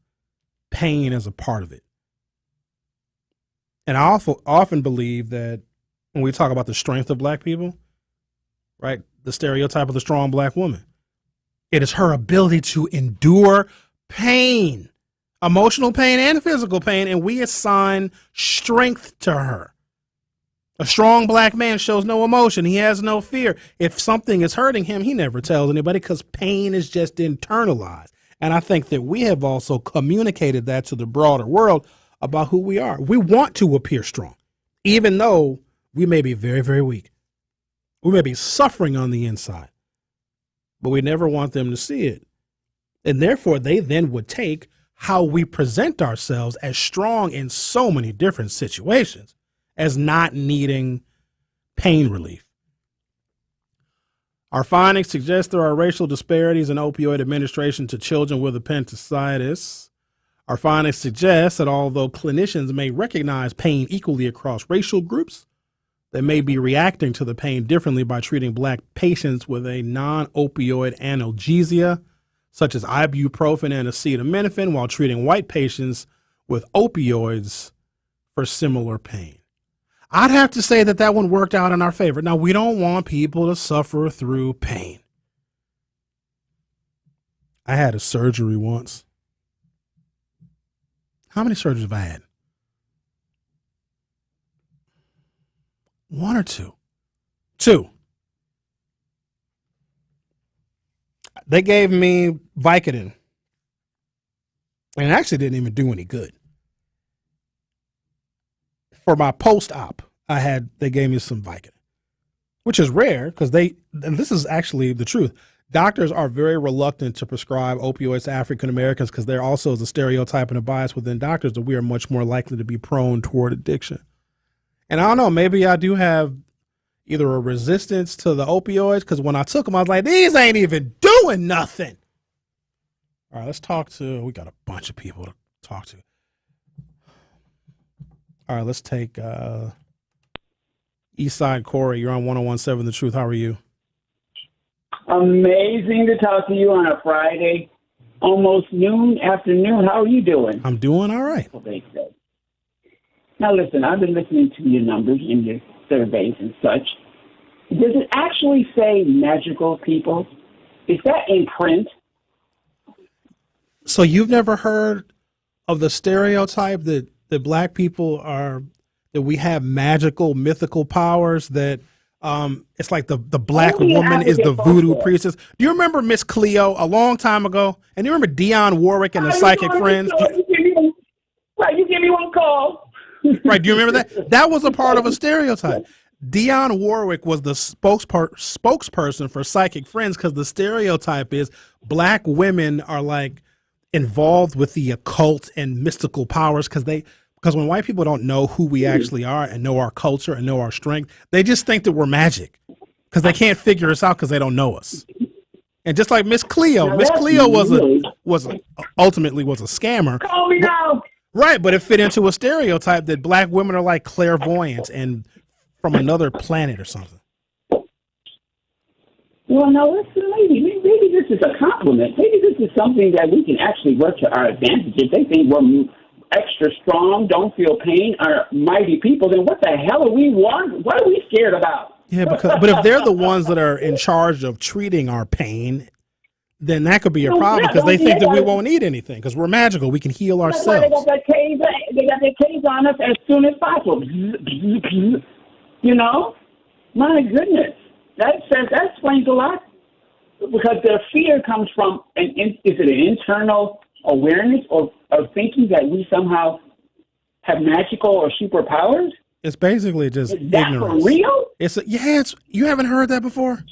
pain as a part of it. And I often believe that when we talk about the strength of black people, right, the stereotype of the strong black woman, it is her ability to endure pain, emotional pain and physical pain, and we assign strength to her. A strong black man shows no emotion. He has no fear. If something is hurting him, he never tells anybody because pain is just internalized. And I think that we have also communicated that to the broader world about who we are. We want to appear strong, even though we may be very, very weak. We may be suffering on the inside, but we never want them to see it. And therefore, they then would take how we present ourselves as strong in so many different situations as not needing pain relief. Our findings suggest there are racial disparities in opioid administration to children with appendicitis. Our findings suggest that although clinicians may recognize pain equally across racial groups, they may be reacting to the pain differently by treating black patients with a non-opioid analgesia, such as ibuprofen and acetaminophen, while treating white patients with opioids for similar pain. I'd have to say that one worked out in our favor. Now, we don't want people to suffer through pain. I had a surgery once. How many surgeries have I had? One or two? Two. They gave me Vicodin, and it actually didn't even do any good. For my post-op, they gave me some Vicodin, which is rare because and this is actually the truth. Doctors are very reluctant to prescribe opioids to African Americans because there also is a stereotype and a bias within doctors that we are much more likely to be prone toward addiction. And I don't know, maybe I do have either a resistance to the opioids because when I took them, I was like, these ain't even doing nothing. All right, we got a bunch of people to talk to. All right, let's take Eastside Corey. You're on 101.7 The Truth. How are you? Amazing to talk to you on a Friday, almost afternoon. How are you doing? I'm doing all right. Now, listen, I've been listening to your numbers and your surveys and such. Does it actually say magical people? Is that in print? So you've never heard of the stereotype that that black people that we have magical, mythical powers that it's like the black woman is the voodoo priestess. Do you remember Miss Cleo a long time ago? And do you remember Dionne Warwick and the Psychic Friends? Right, you give me one call. Right, do you remember that? That was a part of a stereotype. Dionne Warwick was the spokesperson for Psychic Friends because the stereotype is black women are like involved with the occult and mystical powers because when white people don't know who we actually are and know our culture and know our strength, they just think that we're magic because they can't figure us out because they don't know us. And just like Miss Cleo was ultimately a scammer. Call me now. Right, but it fit into a stereotype that black women are like clairvoyant and from another planet or something. Well, no, listen, maybe this is a compliment. Maybe this is something that we can actually work to our advantage. If they think we're extra strong, don't feel pain, are mighty people, then what the hell are we want? What are we scared about? Yeah, but if they're the ones that are in charge of treating our pain, then that could be a problem because they think that we won't need anything because we're magical. We can heal ourselves. They got their caves on us as soon as possible. You know? My goodness. That explains a lot because their fear comes from, is it an internal awareness or thinking that we somehow have magical or superpowers? It's basically just ignorance. For real? You haven't heard that before?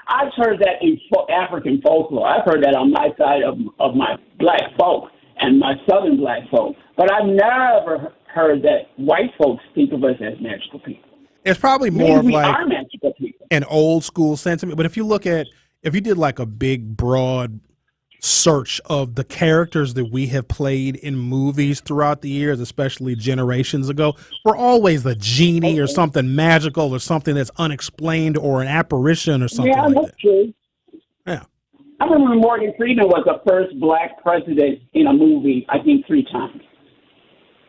I've heard that in African folklore. I've heard that on my side of my black folk and my southern black folk. But I've never heard that white folks think of us as magical people. It's probably more of like magical people. An old school sentiment. But if you did like a big, broad search of the characters that we have played in movies throughout the years, especially generations ago, we're always a genie or something magical or something that's unexplained or an apparition or something like that. True. Yeah. I remember Morgan Freeman was the first black president in a movie, I think 3 times.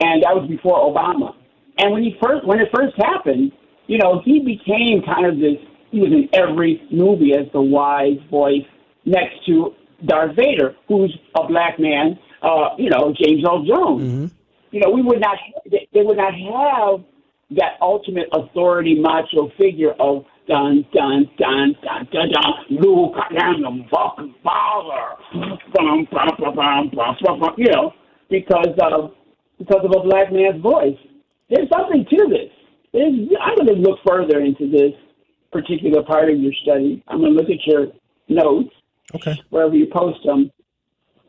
And that was before Obama. And when it first happened, you know, he became kind of he was in every movie as the wise voice next to Darth Vader, who's a black man, James Earl Jones. Mm-hmm. You know, they would not have that ultimate authority macho figure of dun, dun, dun, dun, dun, dun, Luke, I am the fucking father, bum, bum, bum, bum, bum, bum, bum, you know, because of a black man's voice. There's something to this. I'm going to look further into this particular part of your study. I'm going to look at your notes, wherever you post them.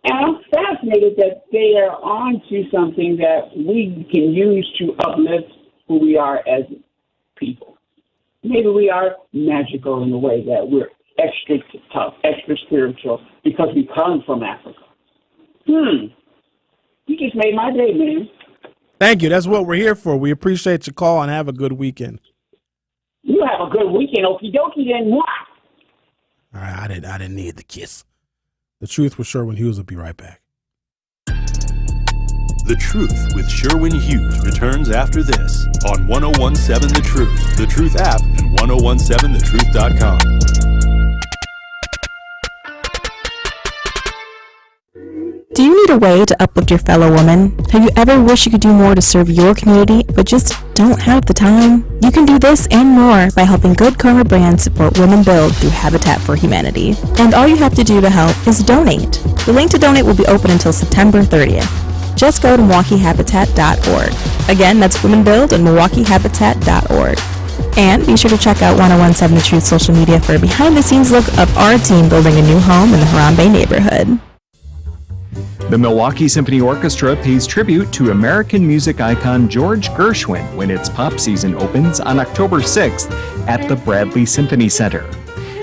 And I'm fascinated that they are on to something that we can use to uplift who we are as people. Maybe we are magical in a way that we're extra tough, extra spiritual, because we come from Africa. You just made my day, man. Thank you. That's what we're here for. We appreciate your call and have a good weekend. You have a good weekend. Okie dokie then. Mwah. All right, I didn't need the kiss. The Truth with Sherwin Hughes will be right back. The Truth with Sherwin Hughes returns after this on 1017 The Truth, The Truth app, and 1017thetruth.com. Do you need a way to uplift your fellow woman? Have you ever wished you could do more to serve your community, but just don't have the time? You can do this and more by helping Good Karma Brands support Women Build through Habitat for Humanity. And all you have to do to help is donate. The link to donate will be open until September 30th. Just go to MilwaukeeHabitat.org. Again, that's Women Build and MilwaukeeHabitat.org. And be sure to check out 1017 The Truth social media for a behind-the-scenes look of our team building a new home in the Harambe neighborhood. The Milwaukee Symphony Orchestra pays tribute to American music icon George Gershwin when its pop season opens on October 6th at the Bradley Symphony Center.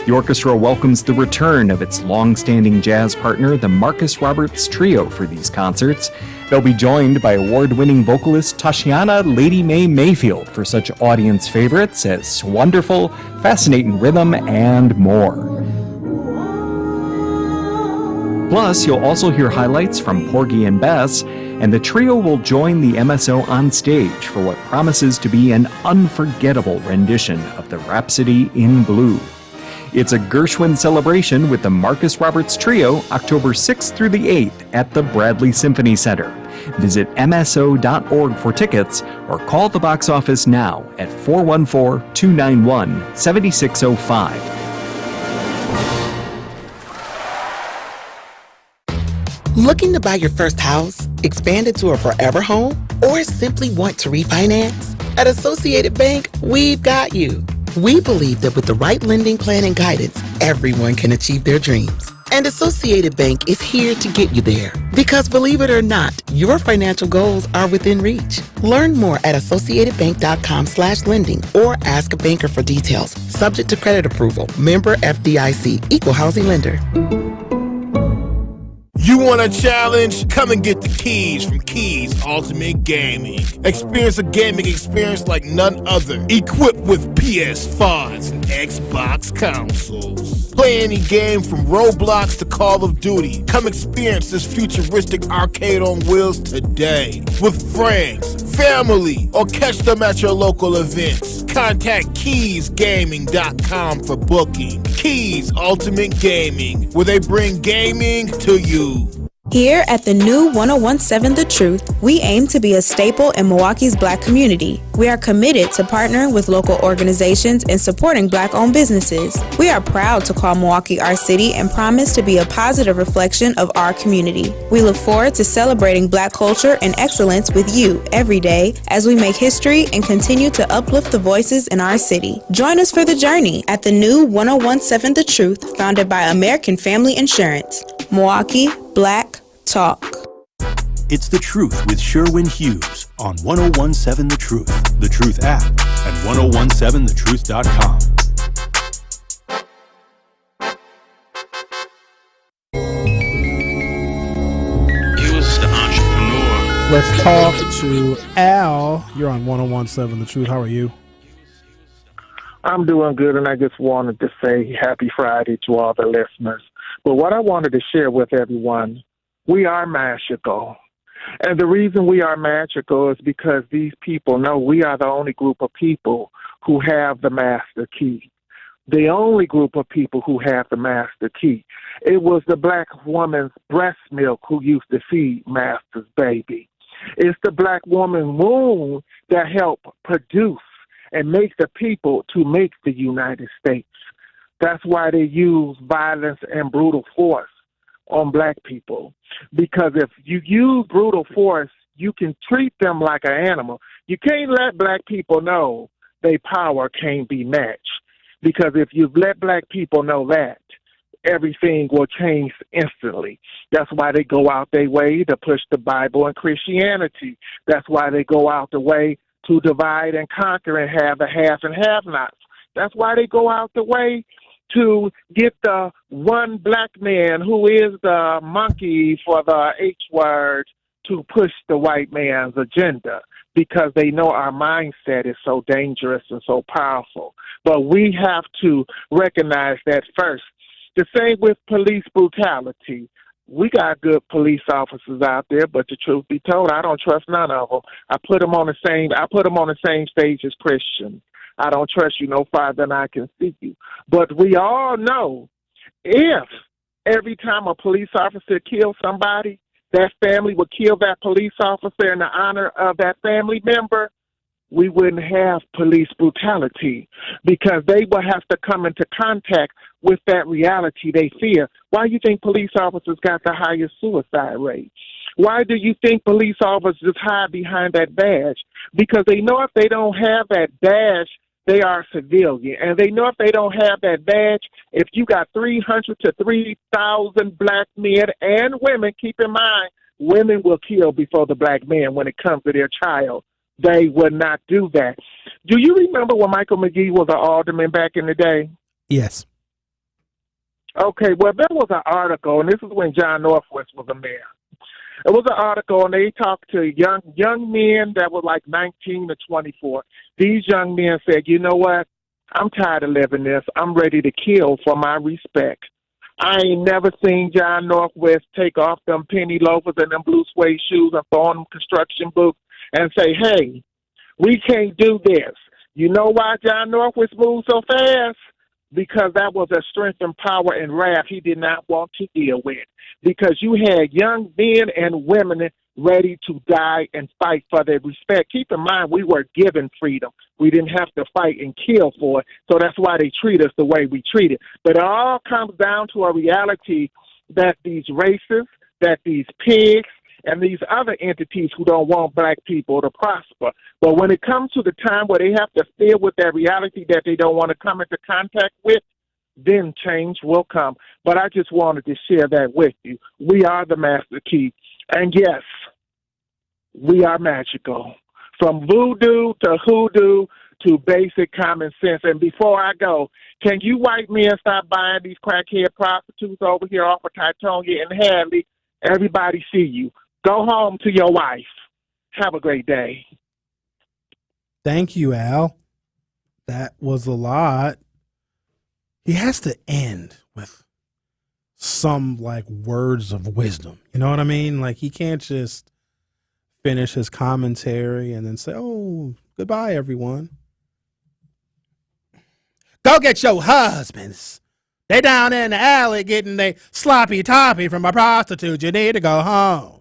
The orchestra welcomes the return of its long-standing jazz partner, the Marcus Roberts Trio, for these concerts. They'll be joined by award-winning vocalist Tashiana Lady Mae Mayfield for such audience favorites as Wonderful, Fascinating Rhythm, and more. Plus, you'll also hear highlights from Porgy and Bess, and the trio will join the MSO on stage for what promises to be an unforgettable rendition of the Rhapsody in Blue. It's a Gershwin celebration with the Marcus Roberts Trio October 6th through the 8th at the Bradley Symphony Center. Visit mso.org for tickets or call the box office now at 414-291-7605. Looking to buy your first house, expand it to a forever home, or simply want to refinance? At Associated Bank, we've got you. We believe that with the right lending plan and guidance, everyone can achieve their dreams. And Associated Bank is here to get you there. Because believe it or not, your financial goals are within reach. Learn more at associatedbank.com/lending or ask a banker for details. Subject to credit approval. Member FDIC. Equal housing lender. You want a challenge? Come and get the keys from Keys Ultimate Gaming. Experience a gaming experience like none other. Equipped with PS5s and Xbox consoles. Play any game from Roblox to Call of Duty. Come experience this futuristic arcade on wheels today. With friends, family, or catch them at your local events. Contact KeysGaming.com for booking. Keys Ultimate Gaming, where they bring gaming to you. Here at the new 1017 The Truth, we aim to be a staple in Milwaukee's Black community. We are committed to partnering with local organizations and supporting Black-owned businesses. We are proud to call Milwaukee our city and promise to be a positive reflection of our community. We look forward to celebrating Black culture and excellence with you every day as we make history and continue to uplift the voices in our city. Join us for the journey at the new 1017 The Truth, founded by American Family Insurance. Milwaukee Black Talk. It's The Truth with Sherwin Hughes on 1017 The Truth, The Truth app, and 1017thetruth.com. He was the entrepreneur. Let's talk to Al. You're on 1017 The Truth. How are you? I'm doing good, and I just wanted to say happy Friday to all the listeners. But what I wanted to share with everyone, we are magical. And the reason we are magical is because these people know we are the only group of people who have the master key. The only group of people who have the master key. It was the Black woman's breast milk who used to feed Master's baby. It's the Black woman womb that helped produce and make the people to make the United States. That's why they use violence and brutal force on Black people. Because if you use brutal force, you can treat them like an animal. You can't let Black people know their power can't be matched. Because if you let Black people know that, everything will change instantly. That's why they go out their way to push the Bible and Christianity. That's why they go out the way to divide and conquer and have the have and have-nots. That's why they go out the way to get the one Black man who is the monkey for the H word to push the white man's agenda, because they know our mindset is so dangerous and so powerful. But we have to recognize that first. The same with police brutality. We got good police officers out there, but the truth be told, I don't trust none of them. I put them on the same stage as Christians. I don't trust you no farther than I can see you. But we all know if every time a police officer kills somebody, that family would kill that police officer in the honor of that family member, we wouldn't have police brutality, because they will have to come into contact with that reality they fear. Why do you think police officers got the highest suicide rate? Why do you think police officers hide behind that badge? Because they know if they don't have that badge, they are civilian. And they know if they don't have that badge, if you got 300 to 3,000 Black men and women, keep in mind, women will kill before the Black man when it comes to their child. They would not do that. Do you remember when Michael McGee was an alderman back in the day? Yes. Okay, well, there was an article, and this is when John Northwest was a mayor. It was an article, and they talked to young men that were like 19 to 24. These young men said, you know what? I'm tired of living this. I'm ready to kill for my respect. I ain't never seen John Northwest take off them penny loafers and them blue suede shoes and throw on them construction boots and say, hey, we can't do this. You know why John Northwest moved so fast? because that was a strength and power and wrath he did not want to deal with. Because you had young men and women ready to die and fight for their respect. Keep in mind, we were given freedom. We didn't have to fight and kill for it. So that's why they treat us the way we treat it. But it all comes down to a reality that these racists, that these pigs, and these other entities who don't want black people to prosper. But when it comes to the time where they have to deal with that reality that they don't want to come into contact with, then change will come. But I just wanted to share that with you. We are the master key. And yes, we are magical. From voodoo to hoodoo to basic common sense. And before I go, can you white men stop buying these crackhead prostitutes over here off of Titonia and Hadley? Everybody see you. Go home to your wife. Have a great day. Thank you, Al. That was a lot. He has to end with some like words of wisdom. You know what I mean? Like he can't just finish his commentary and then say, "Oh, goodbye, everyone. Go get your husbands. They down in the alley getting they sloppy toppy from a prostitute. You need to go home."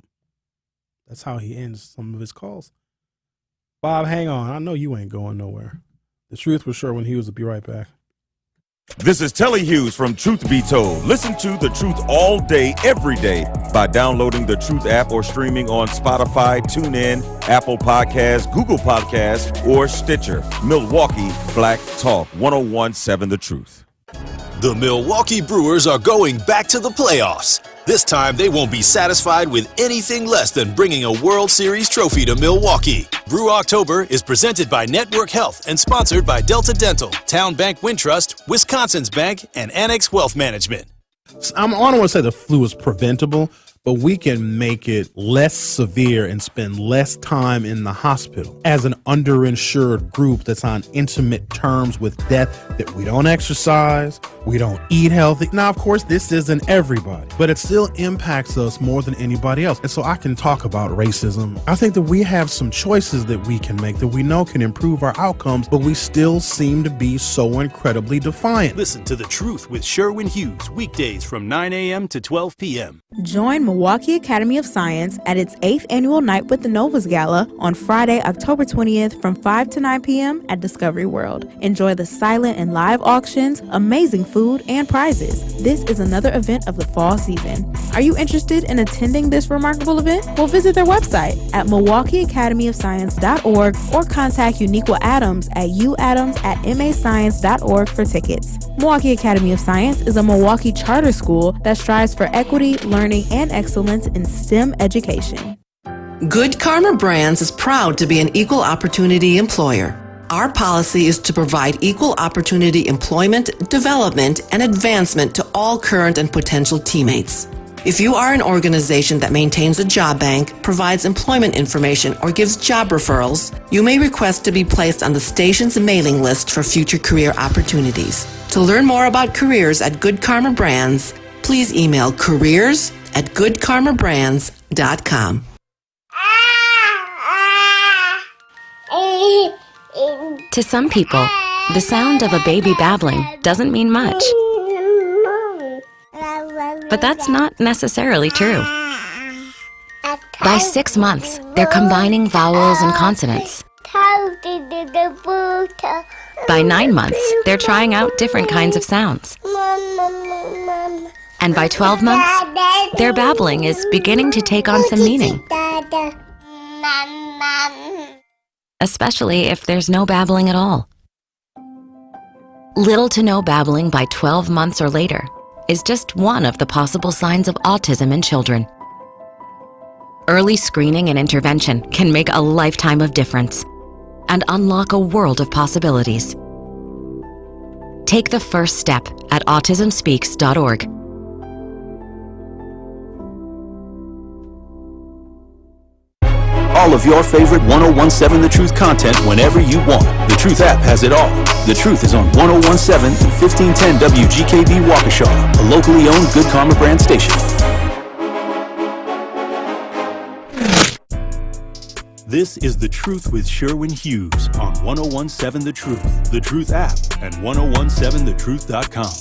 That's how he ends some of his calls. Bob, hang on. I know you ain't going nowhere. The Truth with Sherwin Hughes will be right back. This is Telly Hughes from Truth Be Told. Listen to The Truth all day, every day by downloading the Truth app or streaming on Spotify, TuneIn, Apple Podcasts, Google Podcasts, or Stitcher. Milwaukee Black Talk 101.7 The Truth. The Milwaukee Brewers are going back to the playoffs. This time, they won't be satisfied with anything less than bringing a World Series trophy to Milwaukee. Brew October is presented by Network Health and sponsored by Delta Dental, Town Bank Wintrust, Wisconsin's Bank, and Annex Wealth Management. I don't want to say the flu is preventable, but we can make it less severe and spend less time in the hospital. As an underinsured group that's on intimate terms with death, that we don't exercise, we don't eat healthy. Now, of course, this isn't everybody, but it still impacts us more than anybody else. And so I can talk about racism. I think that we have some choices that we can make that we know can improve our outcomes, but we still seem to be so incredibly defiant. Listen to The Truth with Sherwin Hughes, weekdays from 9 a.m. to 12 p.m. Join Milwaukee Academy of Science at its 8th annual Night with the Novas Gala on Friday, October 20th from 5 to 9 p.m. at Discovery World. Enjoy the silent and live auctions, amazing food, and prizes. This is another event of the fall season. Are you interested in attending this remarkable event? Well, visit their website at MilwaukeeAcademyOfScience.org or contact Uniqua Adams at uadams@mascience.org for tickets. Milwaukee Academy of Science is a Milwaukee charter school that strives for equity, learning, and excellence in STEM education. Good Karma Brands is proud to be an equal opportunity employer. Our policy is to provide equal opportunity employment, development, and advancement to all current and potential teammates. If you are an organization that maintains a job bank, provides employment information, or gives job referrals, you may request to be placed on the station's mailing list for future career opportunities. To learn more about careers at Good Karma Brands, please email careers@goodkarmabrands.com. To some people, the sound of a baby babbling doesn't mean much. But that's not necessarily true. By 6 months, they're combining vowels and consonants. By 9 months, they're trying out different kinds of sounds. And by 12 months, their babbling is beginning to take on some meaning. Especially if there's no babbling at all. Little to no babbling by 12 months or later is just one of the possible signs of autism in children. Early screening and intervention can make a lifetime of difference and unlock a world of possibilities. Take the first step at autismspeaks.org. All of your favorite 101.7 The Truth content whenever you want. The Truth app has it all. The Truth is on 101.7 and 1510 WGKB Waukesha, a locally owned Good Karma brand station. This is The Truth with Sherwin Hughes on 1017 The Truth, The Truth app, and 1017thetruth.com.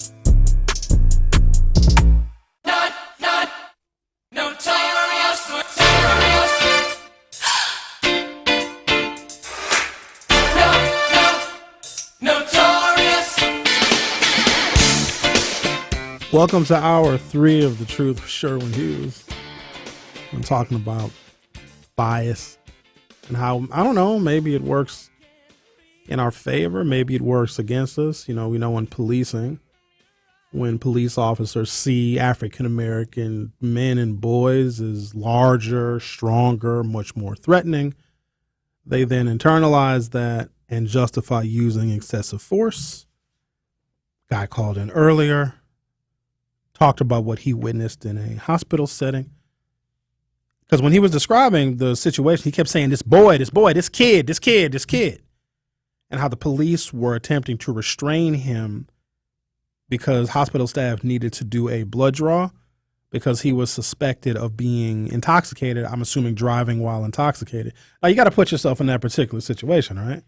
Welcome to hour 3 of The Truth with Sherwin Hughes. I'm talking about bias and how, I don't know, maybe it works in our favor, maybe it works against us. You know, we know in policing, when police officers see African-American men and boys as larger, stronger, much more threatening, they then internalize that and justify using excessive force. Guy called in earlier, talked about what he witnessed in a hospital setting. Because when he was describing the situation, he kept saying, this kid, and how the police were attempting to restrain him because hospital staff needed to do a blood draw because he was suspected of being intoxicated. I'm assuming driving while intoxicated. Now, you got to put yourself in that particular situation, right?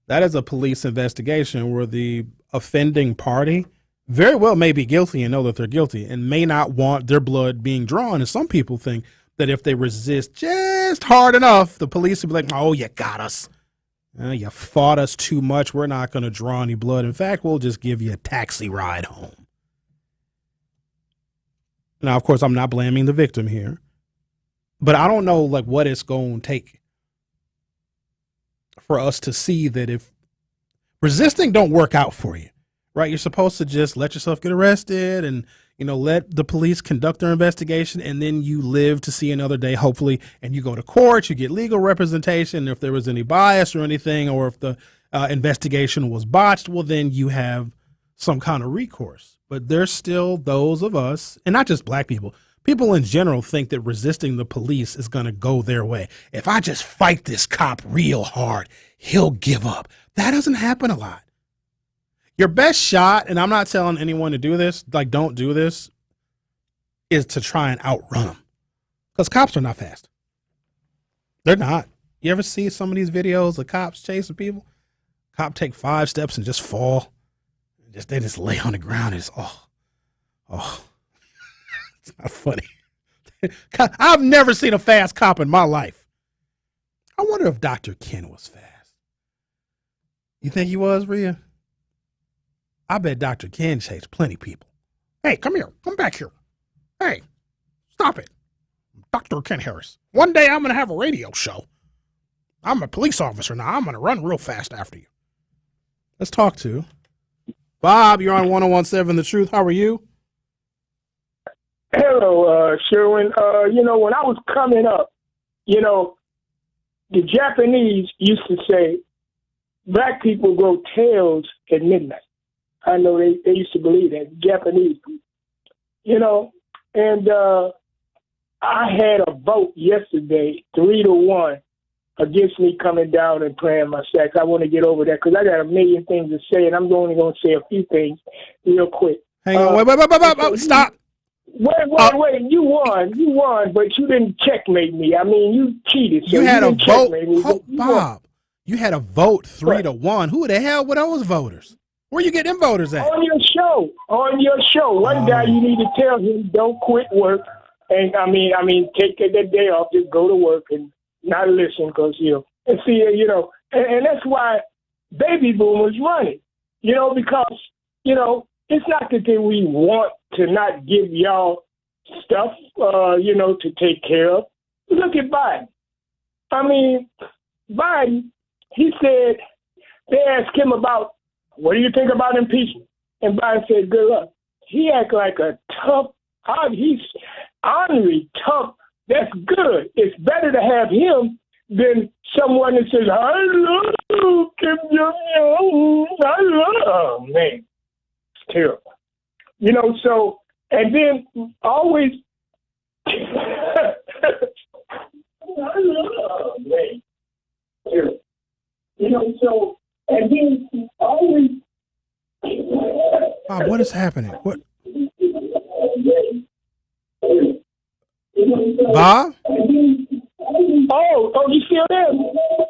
That is a police investigation where the offending party very well may be guilty and know that they're guilty and may not want their blood being drawn. And some people think that if they resist just hard enough, the police will be like, oh, you got us. You fought us too much. We're not going to draw any blood. In fact, we'll just give you a taxi ride home. Now, of course, I'm not blaming the victim here, but I don't know like what it's going to take for us to see that if resisting don't work out for you, right? You're supposed to just let yourself get arrested and, you know, let the police conduct their investigation, and then you live to see another day, hopefully, and you go to court, you get legal representation. If there was any bias or anything, or if the investigation was botched, well, then you have some kind of recourse. But there's still those of us, and not just black people, people in general think that resisting the police is going to go their way. If I just fight this cop real hard, he'll give up. That doesn't happen a lot. Your best shot, and I'm not telling anyone to do this, like don't do this, is to try and outrun them. Because cops are not fast. They're not. You ever see some of these videos of cops chasing people? Cop take 5 steps and just fall. They just lay on the ground and it's, it's not funny. I've never seen a fast cop in my life. I wonder if Dr. Ken was fast. You think he was, Rhea? I bet Dr. Ken chased plenty of people. Hey, come here. Come back here. Hey, stop it. Dr. Ken Harris. One day I'm going to have a radio show. I'm a police officer now. I'm going to run real fast after you. Let's talk to Bob. You're on 1017 The Truth. How are you? Hello, Sherwin. When I was coming up, the Japanese used to say, black people grow tails at midnight. I know they used to believe that, Japanese people. And I had a vote yesterday, 3-1, against me coming down and playing my sax. I want to get over that because I got a million things to say, and I'm only going to say a few things real quick. Hang on, wait, stop. Wait, you won, but you didn't checkmate me. I mean, you cheated. So you had a vote, Bob. You had a vote 3-1. Who the hell were those voters? Where you get them voters at? On your show. One guy, you need to tell him don't quit work, and I mean, take that day off, just go to work and not listen, because and see, and that's why baby boomers running, because it's not that we want to not give y'all stuff, to take care of. Look at Biden. I mean, Biden, he said, they asked him about, what do you think about impeachment? And Biden said, good luck. He act like a tough, he's ornery, tough. That's good. It's better to have him than someone that says, I love Kim Jong-un. I love, oh, man. It's terrible. So, and then always, I love, man. Terrible. So, and then always. Bob, what is happening? What? Bob? Oh, you still there?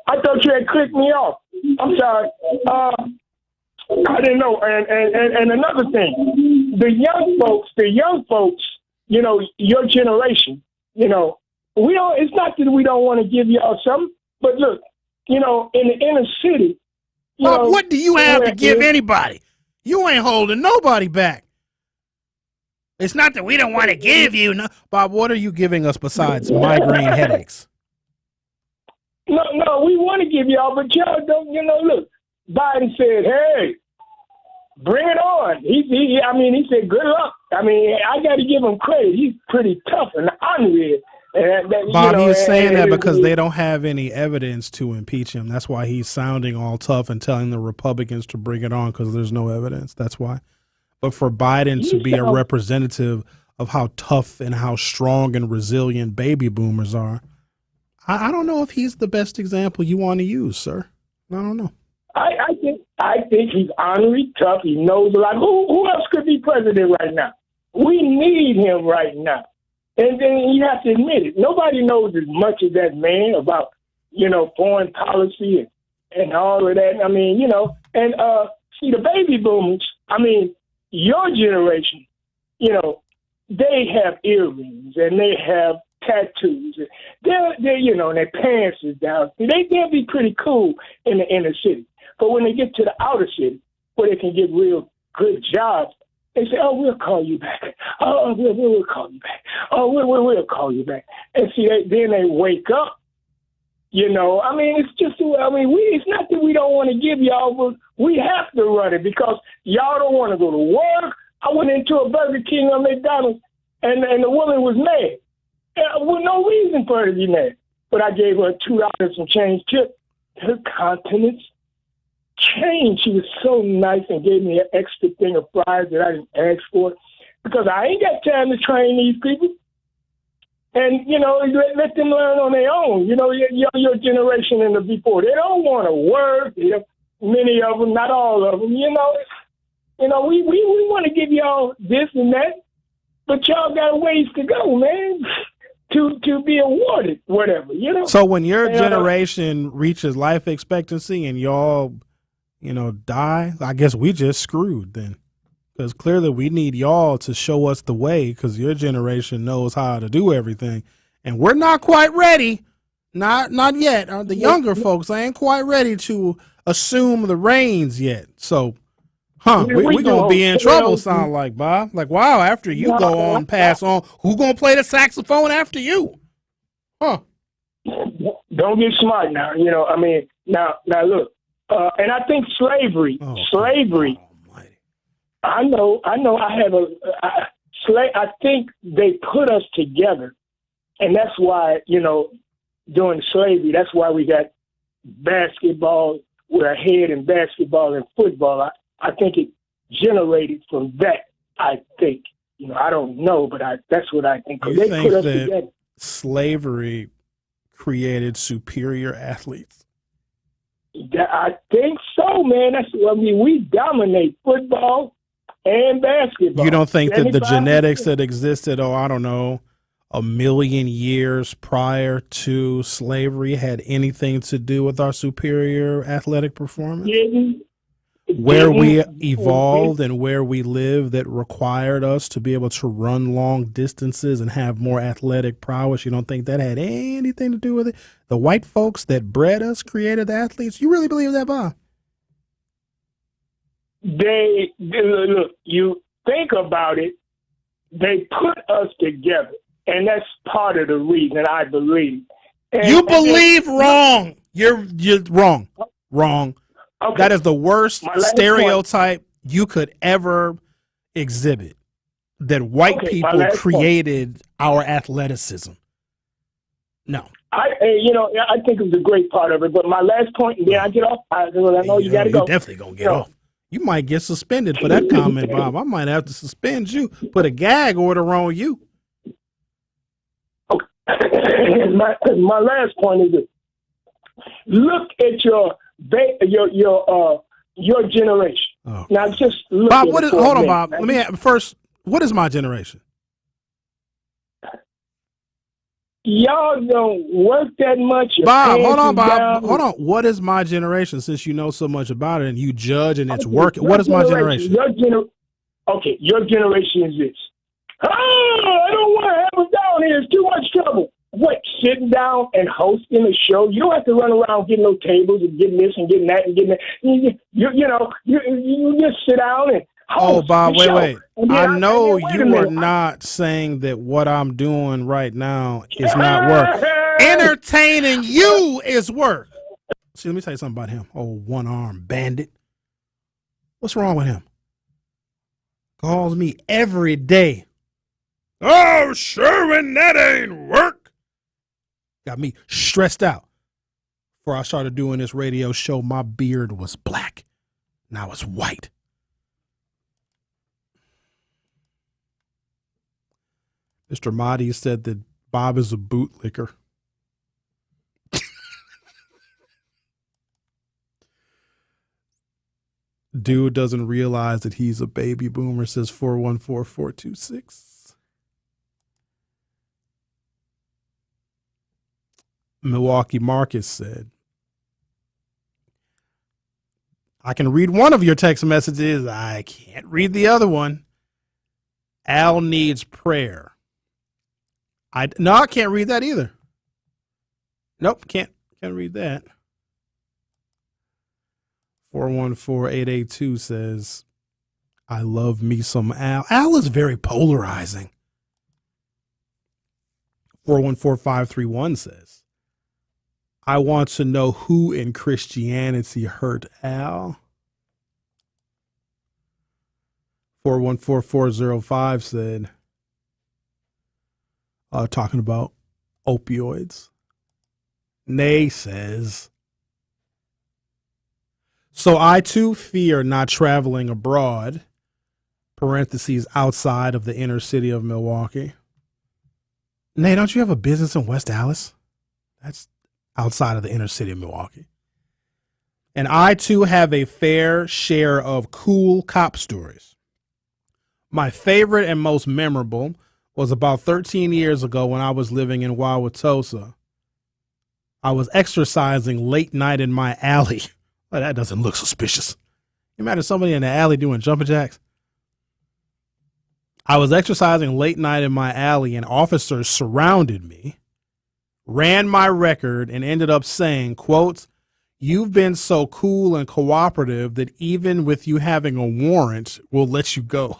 I thought you had clicked me off. I'm sorry. I didn't know. And another thing, the young folks, you know, your generation, you know, we don't. It's not that we don't want to give y'all something, but look, you know, in the inner city, Bob, what do you have to give anybody? You ain't holding nobody back. It's not that we don't want to give you. No. Bob, what are you giving us besides migraine headaches? No, we want to give y'all, but y'all don't. You know, look, Biden said, "Hey, bring it on." He said, "Good luck." I mean, I got to give him credit. He's pretty tough and ornery. Bob, he's saying that because they don't have any evidence to impeach him. That's why he's sounding all tough and telling the Republicans to bring it on because there's no evidence. That's why. But for Biden to be a representative of how tough and how strong and resilient baby boomers are, I don't know if he's the best example you want to use, sir. I don't know. I think he's ornery, tough. He knows a lot. Who else could be president right now? We need him right now. And then you have to admit it. Nobody knows as much as that man about, you know, foreign policy and all of that. I mean, you know, and see the baby boomers, I mean, your generation, you know, they have earrings and they have tattoos. They're you know, and their pants is down. They'll be pretty cool in the inner city. But when they get to the outer city where they can get real good jobs, they say, "Oh, we'll call you back. Oh, we'll call you back. Oh, we'll call you back." And see, then they wake up. You know, I mean, it's just, it's not that we don't want to give y'all, but we have to run it because y'all don't want to go to work. I went into a Burger King or McDonald's, and the woman was mad. With no reason for her to be mad. But I gave her $2 and change tip. Her countenance changed. She was so nice and gave me an extra thing of fries that I didn't ask for because I ain't got time to train these people. And, you know, let them learn on their own. You know, your generation and the before, they don't want to work. You know, many of them, not all of them. You know, we want to give y'all this and that, but y'all got a ways to go, man, to be awarded whatever, you know. So when your generation reaches life expectancy and y'all, you know, die, I guess we just screwed then. Because clearly we need y'all to show us the way because your generation knows how to do everything. And we're not quite ready. Not yet. The younger folks ain't quite ready to assume the reins yet. So, we're going to be in trouble, sound like, Bob. Like, wow, after you go on, pass on, who going to play the saxophone after you? Don't get smart now. You know, I mean, now look. And I think slavery. I know. I think they put us together, and that's why, you know, during slavery, that's why we got basketball. We're ahead in basketball and football. I think it generated from that. I think, you know, I don't know, but that's what I think. You they think put us that together. Slavery created superior athletes? I think so, man. We dominate football and basketball. You don't think that the genetics that existed, I don't know, 1 million years prior to slavery had anything to do with our superior athletic performance? Where we evolved and where we live that required us to be able to run long distances and have more athletic prowess, you don't think that had anything to do with it? The white folks that bred us created the athletes? You really believe that, Bob? They look, you think about it, they put us together, and that's part of the reason I believe. You believe wrong. You're wrong. Wrong. Okay. That is the worst stereotype you could ever exhibit, that white people created our athleticism. No. I think it was a great part of it, but my last point, and then I get off. I know you got to go. You're definitely going to get off. You might get suspended for that comment, Bob. I might have to suspend you, put a gag order on you. Okay. my last point is this. Look at your generation. Oh. Now, just look Bob, at hold on, Bob. Let me first. What is my generation? Y'all don't work that much. Bob, hold on, Bob. Hold on. What is my generation, since you know so much about it and you judge and it's working? What is my generation? Okay, your generation is this. Oh, I don't want to have us down here. It's too much trouble. What, sitting down and hosting a show? You don't have to run around getting no tables and getting this and getting that and getting that. You just sit down and Oh, Bob, wait. I know wait a you minute. are not saying that what I'm doing right now is not work. Entertaining you is work. See, let me tell you something about him. Oh, one-armed bandit. What's wrong with him? Calls me every day. Oh, Sherwin, that ain't work. Got me stressed out. Before I started doing this radio show, my beard was black. Now it's white. Mr. Mahdi said that Bob is a bootlicker. Dude doesn't realize that he's a baby boomer, says 414-426. Milwaukee Marcus said, I can read one of your text messages. I can't read the other one. Al needs prayer. I can't read that either. Nope, can't read that. 414-882 says, I love me some Al. Al is very polarizing. 414-531 says, I want to know who in Christianity hurt Al. 414-405 said, talking about opioids. Nay says, so I too fear not traveling abroad, parentheses, outside of the inner city of Milwaukee. Nay, don't you have a business in West Dallas? That's outside of the inner city of Milwaukee. And I too have a fair share of cool cop stories. My favorite and most memorable was about 13 years ago when I was living in Wauwatosa. I was exercising late night in my alley. Oh, that doesn't look suspicious. You imagine somebody in the alley doing jumping jacks? I was exercising late night in my alley and officers surrounded me, ran my record, and ended up saying, quote, you've been so cool and cooperative that even with you having a warrant, we'll let you go.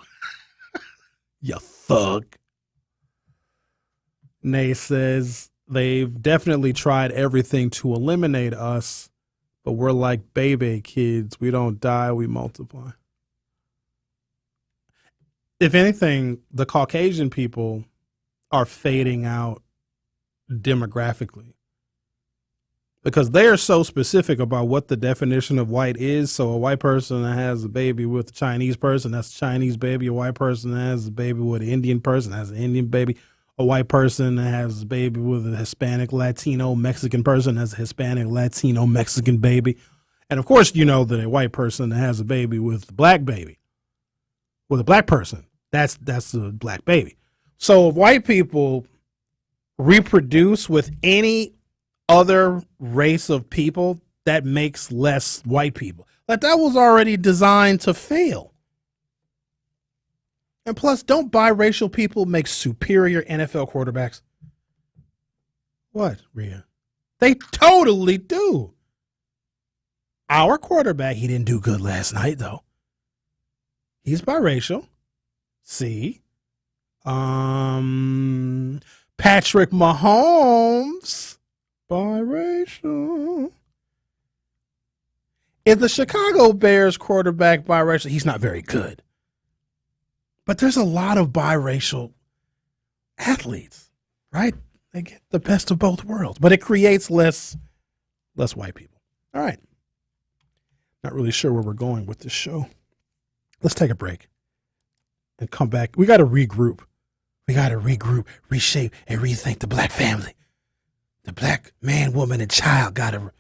You thug. Nay says, they've definitely tried everything to eliminate us, but we're like baby kids. We don't die, we multiply. If anything, the Caucasian people are fading out demographically because they are so specific about what the definition of white is. So a white person that has a baby with a Chinese person, that's a Chinese baby. A white person that has a baby with an Indian person, that's an Indian baby. A white person that has a baby with a Hispanic, Latino, Mexican person, that's a Hispanic, Latino, Mexican baby. And of course, you know that a white person that has a baby with a black baby, with a black person, that's a black baby. So if white people reproduce with any other race of people, that makes less white people. Like that was already designed to fail. And plus, don't biracial people make superior NFL quarterbacks? What, Rhea? They totally do. Our quarterback, he didn't do good last night, though. He's biracial. See? Patrick Mahomes, biracial. Is the Chicago Bears quarterback biracial? He's not very good. But there's a lot of biracial athletes, right? They get the best of both worlds, but it creates less white people. All right. Not really sure where we're going with this show. Let's take a break and come back. We got to regroup. Reshape, and rethink the black family. The black man, woman, and child got to.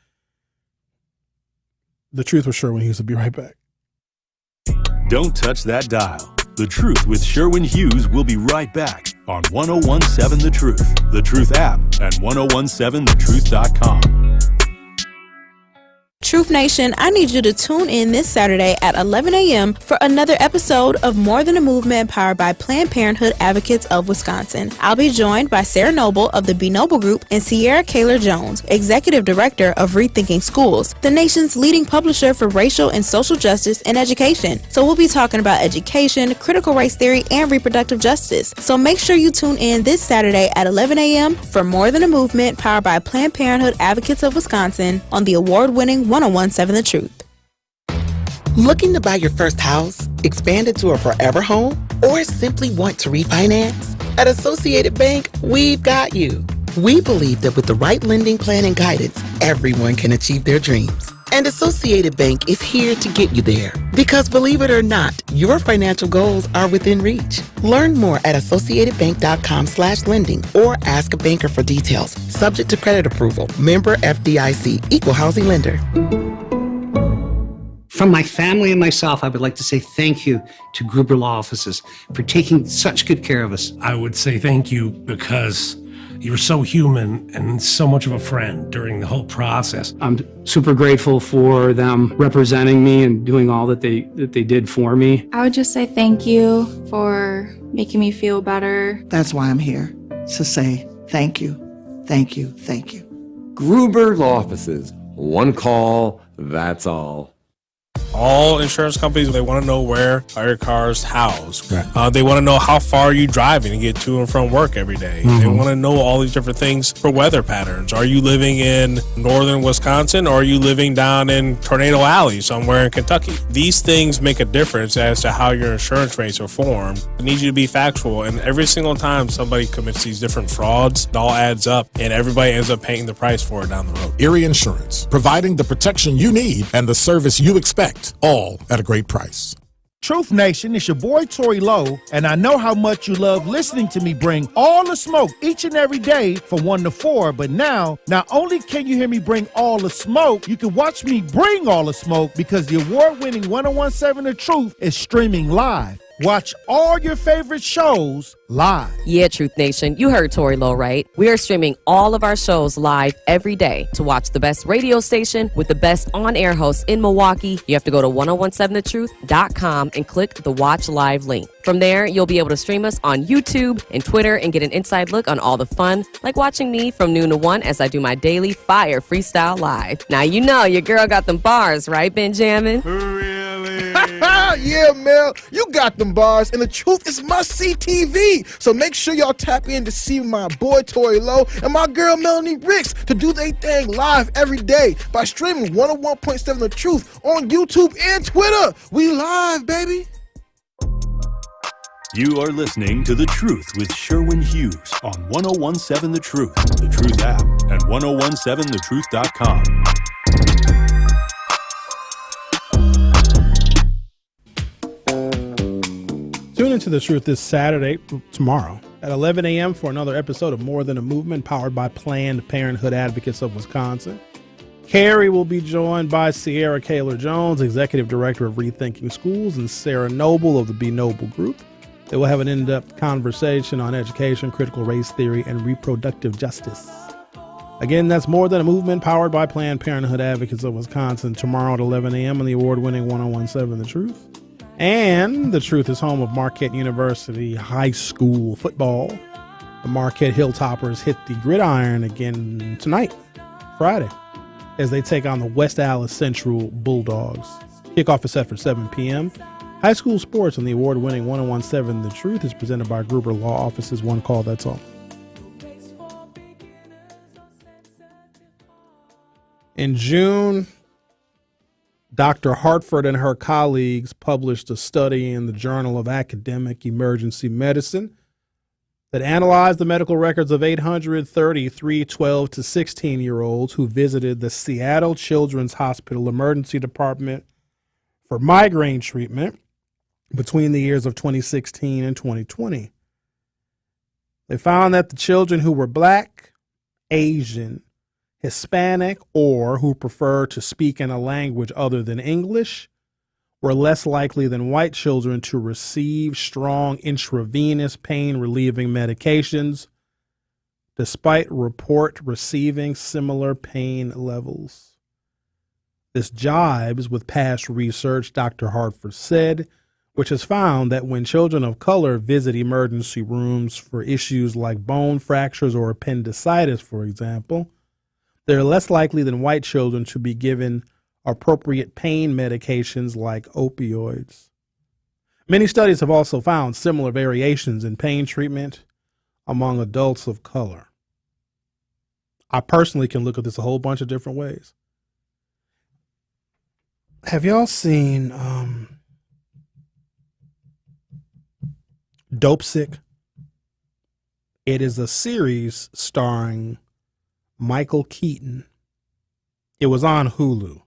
The Truth with Sherwin Hughes will be right back. Don't touch that dial. The Truth with Sherwin Hughes will be right back on 1017 The Truth, The Truth app, and 1017thetruth.com. Truth Nation, I need you to tune in this Saturday at 11 a.m. for another episode of More Than a Movement powered by Planned Parenthood Advocates of Wisconsin. I'll be joined by Sarah Noble of the Be Noble Group and Sierra Kaler-Jones, Executive Director of Rethinking Schools, the nation's leading publisher for racial and social justice and education. So we'll be talking about education, critical race theory, and reproductive justice. So make sure you tune in this Saturday at 11 a.m. for More Than a Movement powered by Planned Parenthood Advocates of Wisconsin on the award-winning 1017 The Truth. Looking to buy your first house, expand it to a forever home, or simply want to refinance? At Associated Bank, we've got you. We believe that with the right lending plan and guidance, everyone can achieve their dreams. And Associated Bank is here to get you there. Because believe it or not, your financial goals are within reach. Learn more at associatedbank.com/lending or ask a banker for details. Subject to credit approval. Member FDIC. Equal housing lender. From my family and myself, I would like to say thank you to Gruber Law Offices for taking such good care of us. I would say thank you because you're so human and so much of a friend during the whole process. I'm super grateful for them representing me and doing all that they did for me. I would just say thank you for making me feel better. That's why I'm here, to say thank you, thank you, thank you. Gruber Law Offices. One call, that's all. All insurance companies, they want to know where are your cars housed. Right. They want to know how far you driving to get to and from work every day. Mm-hmm. They want to know all these different things for weather patterns. Are you living in northern Wisconsin or are you living down in Tornado Alley somewhere in Kentucky? These things make a difference as to how your insurance rates are formed. I need you to be factual. And every single time somebody commits these different frauds, it all adds up and everybody ends up paying the price for it down the road. Erie Insurance, providing the protection you need and the service you expect, all at a great price. Truth Nation, it's your boy Tory Lowe, and I know how much you love listening to me bring all the smoke each and every day from 1 to 4, but now, not only can you hear me bring all the smoke, you can watch me bring all the smoke because the award-winning 1017 The Truth is streaming live. Watch all your favorite shows live. Yeah, Truth Nation, you heard Tory Lowe right. We are streaming all of our shows live every day. To watch the best radio station with the best on-air hosts in Milwaukee, you have to go to 1017thetruth.com and click the Watch Live link. From there, you'll be able to stream us on YouTube and Twitter and get an inside look on all the fun, like watching me from noon to 1 as I do my daily fire freestyle live. Now you know your girl got them bars, right, Benjamin? Yeah, Mel, you got them bars, and the truth is must-see TV. So make sure y'all tap in to see my boy Tory Lowe and my girl Melanie Ricks to do their thing live every day by streaming 101.7 The Truth on YouTube and Twitter. We live, baby. You are listening to The Truth with Sherwin Hughes on 1017 The Truth, The Truth app, and 1017thetruth.com. Tune into The Truth this Saturday, tomorrow, at 11 a.m. for another episode of More Than a Movement, powered by Planned Parenthood Advocates of Wisconsin. Carrie will be joined by Sierra Kaler-Jones, Executive Director of Rethinking Schools, and Sarah Noble of the Be Noble Group. They will have an in-depth conversation on education, critical race theory, and reproductive justice. Again, that's More Than a Movement, powered by Planned Parenthood Advocates of Wisconsin, tomorrow at 11 a.m. on the award-winning 1017 The Truth. And The Truth is home of Marquette University High School football. The Marquette Hilltoppers hit the gridiron again tonight, Friday, as they take on the West Allis Central Bulldogs. Kickoff is set for 7 p.m. High school sports on the award-winning 1017 The Truth is presented by Gruber Law Offices. One call, that's all. In June, Dr. Hartford and her colleagues published a study in the Journal of Academic Emergency Medicine that analyzed the medical records of 833 12 to 16-year-olds who visited the Seattle Children's Hospital Emergency Department for migraine treatment between the years of 2016 and 2020. They found that the children who were Black, Asian, Hispanic, or who prefer to speak in a language other than English were less likely than white children to receive strong intravenous pain relieving medications, despite report receiving similar pain levels. This jibes with past research, Dr. Hartford said, which has found that when children of color visit emergency rooms for issues like bone fractures or appendicitis, for example, they're less likely than white children to be given appropriate pain medications like opioids. Many studies have also found similar variations in pain treatment among adults of color. I personally can look at this a whole bunch of different ways. Have y'all seen Dope Sick? It is a series starring Michael Keaton. It was on Hulu.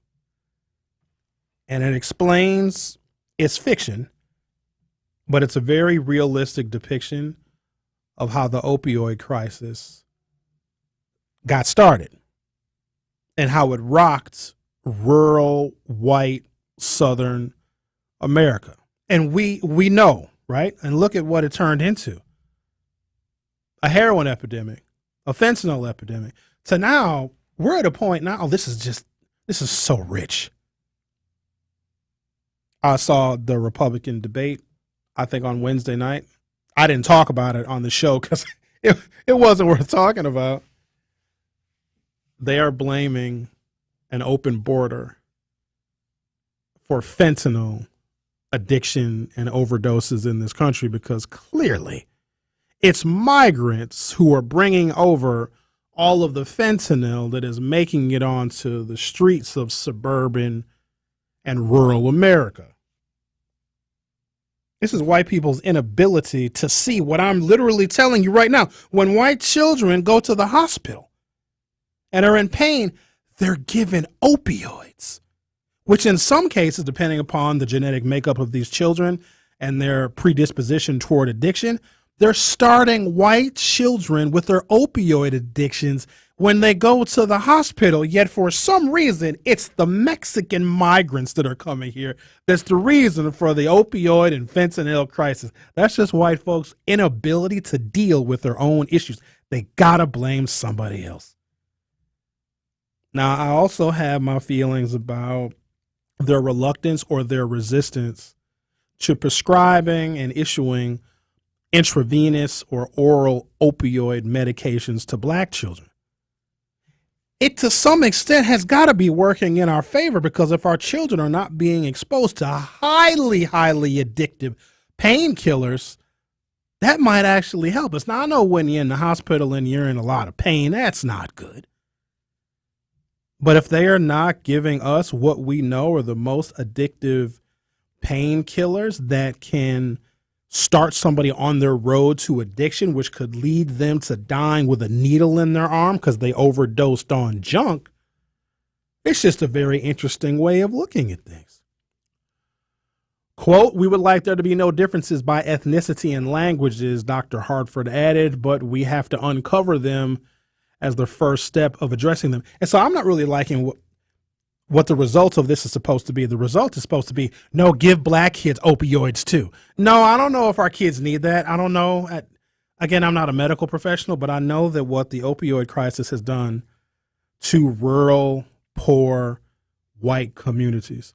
And it explains, it's fiction, but it's a very realistic depiction of how the opioid crisis got started and how it rocked rural, white, Southern America. And we know, right? And look at what it turned into. A heroin epidemic, a fentanyl epidemic. So now we're at a point now, this is so rich. I saw the Republican debate, I think on Wednesday night. I didn't talk about it on the show because it wasn't worth talking about. They are blaming an open border for fentanyl addiction and overdoses in this country because clearly it's migrants who are bringing over all of the fentanyl that is making it onto the streets of suburban and rural America. This is white people's inability to see what I'm literally telling you right now. When white children go to the hospital and are in pain, they're given opioids, which in some cases, depending upon the genetic makeup of these children and their predisposition toward addiction, they're starting white children with their opioid addictions when they go to the hospital. Yet for some reason, it's the Mexican migrants that are coming here that's the reason for the opioid and fentanyl crisis. That's just white folks' inability to deal with their own issues. They gotta blame somebody else. Now, I also have my feelings about their reluctance or their resistance to prescribing and issuing intravenous or oral opioid medications to black children. It, to some extent, has got to be working in our favor because if our children are not being exposed to highly, highly addictive painkillers, that might actually help us. Now, I know when you're in the hospital and you're in a lot of pain, that's not good. But if they are not giving us what we know are the most addictive painkillers that can start somebody on their road to addiction, which could lead them to dying with a needle in their arm because they overdosed on junk, it's just a very interesting way of looking at things. Quote, "We would like there to be no differences by ethnicity and languages," Dr. Hartford added, "but we have to uncover them as the first step of addressing them." And so I'm not really liking what the result of this is supposed to be. The result is supposed to be, no, give black kids opioids too. No, I don't know if our kids need that. I don't know. Again, I'm not a medical professional, but I know that what the opioid crisis has done to rural, poor, white communities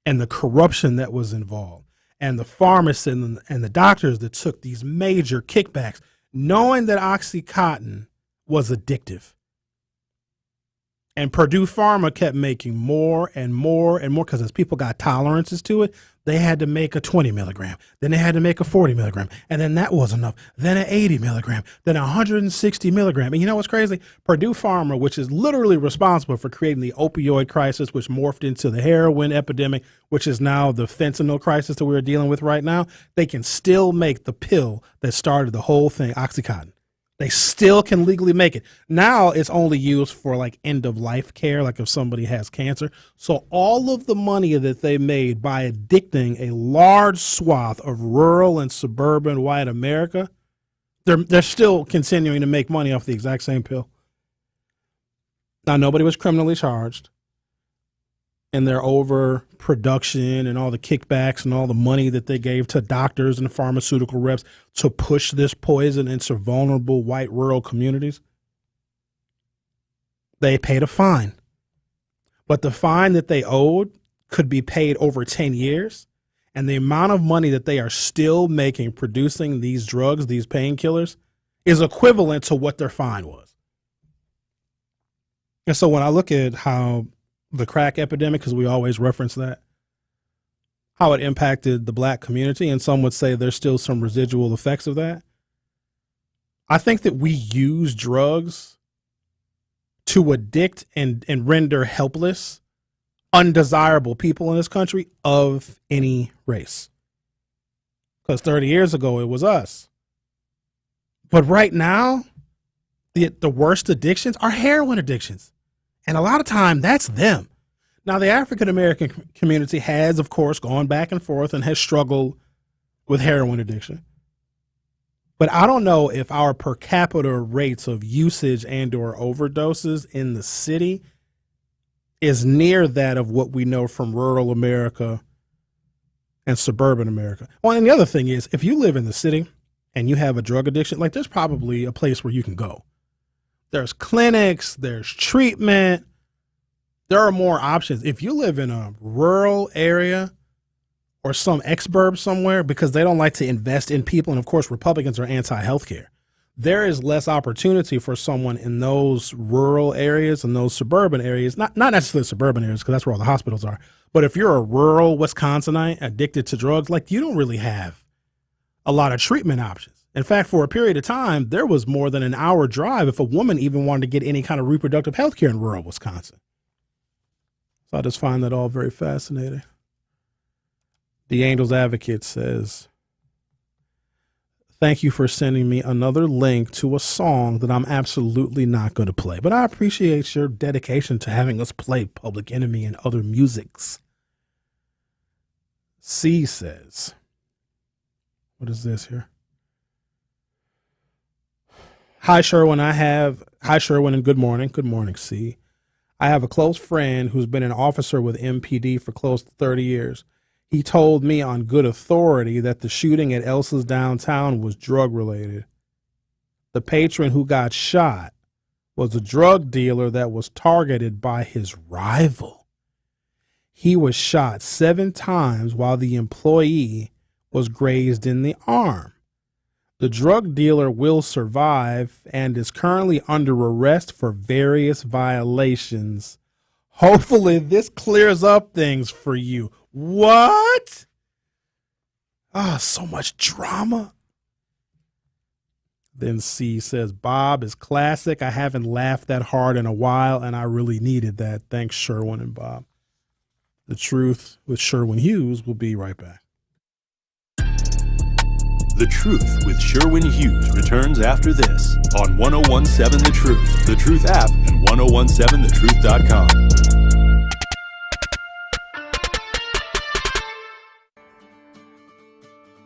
and the corruption that was involved and the pharmacists and the doctors that took these major kickbacks, knowing that OxyContin was addictive. And Purdue Pharma kept making more and more and more because as people got tolerances to it, they had to make a 20 milligram. Then they had to make a 40 milligram. And then that was enough. Then an 80 milligram. Then 160 milligram. And you know what's crazy? Purdue Pharma, which is literally responsible for creating the opioid crisis, which morphed into the heroin epidemic, which is now the fentanyl crisis that we're dealing with right now, they can still make the pill that started the whole thing, OxyContin. They still can legally make it. Now it's only used for like end of life care, like if somebody has cancer. So all of the money that they made by addicting a large swath of rural and suburban white America, they're still continuing to make money off the exact same pill. Now, nobody was criminally charged. and their overproduction and all the kickbacks and all the money that they gave to doctors and pharmaceutical reps to push this poison into vulnerable white rural communities, they paid a fine. But the fine that they owed could be paid over 10 years. And the amount of money that they are still making producing these drugs, these painkillers, is equivalent to what their fine was. And so when I look at how the crack epidemic, because we always reference that, how it impacted the black community, and some would say there's still some residual effects of that. I think that we use drugs to addict and render helpless undesirable people in this country of any race. Because 30 years ago, it was us. But right now, the worst addictions are heroin addictions. And a lot of time, that's them. Now, the African-American community has, of course, gone back and forth and has struggled with heroin addiction. But I don't know if our per capita rates of usage and or overdoses in the city is near that of what we know from rural America and suburban America. Well, and the other thing is, if you live in the city and you have a drug addiction, like there's probably a place where you can go. There's clinics, there's treatment, there are more options. If you live in a rural area or some exurb somewhere, because they don't like to invest in people, and of course Republicans are anti-healthcare, there is less opportunity for someone in those rural areas and those suburban areas, not necessarily suburban areas because that's where all the hospitals are, but if you're a rural Wisconsinite addicted to drugs, like you don't really have a lot of treatment options. In fact, for a period of time, there was more than an hour drive if a woman even wanted to get any kind of reproductive health care in rural Wisconsin. So I just find that all very fascinating. The Angel's Advocate says, thank you for sending me another link to a song that I'm absolutely not going to play. But I appreciate your dedication to having us play Public Enemy and other musics. C says, what is this here? Hi, Sherwin. Hi, Sherwin, and good morning. Good morning, C. I have a close friend who's been an officer with MPD for close to 30 years. He told me on good authority that the shooting at Elsa's downtown was drug-related. The patron who got shot was a drug dealer that was targeted by his rival. He was shot 7 times while the employee was grazed in the arm. The drug dealer will survive and is currently under arrest for various violations. Hopefully this clears up things for you. What? Ah, so much drama. Then C says, Bob is classic. I haven't laughed that hard in a while, and I really needed that. Thanks, Sherwin and Bob. The Truth with Sherwin Hughes will be right back. The Truth with Sherwin Hughes returns after this on 1017 The Truth, The Truth app, and 1017thetruth.com.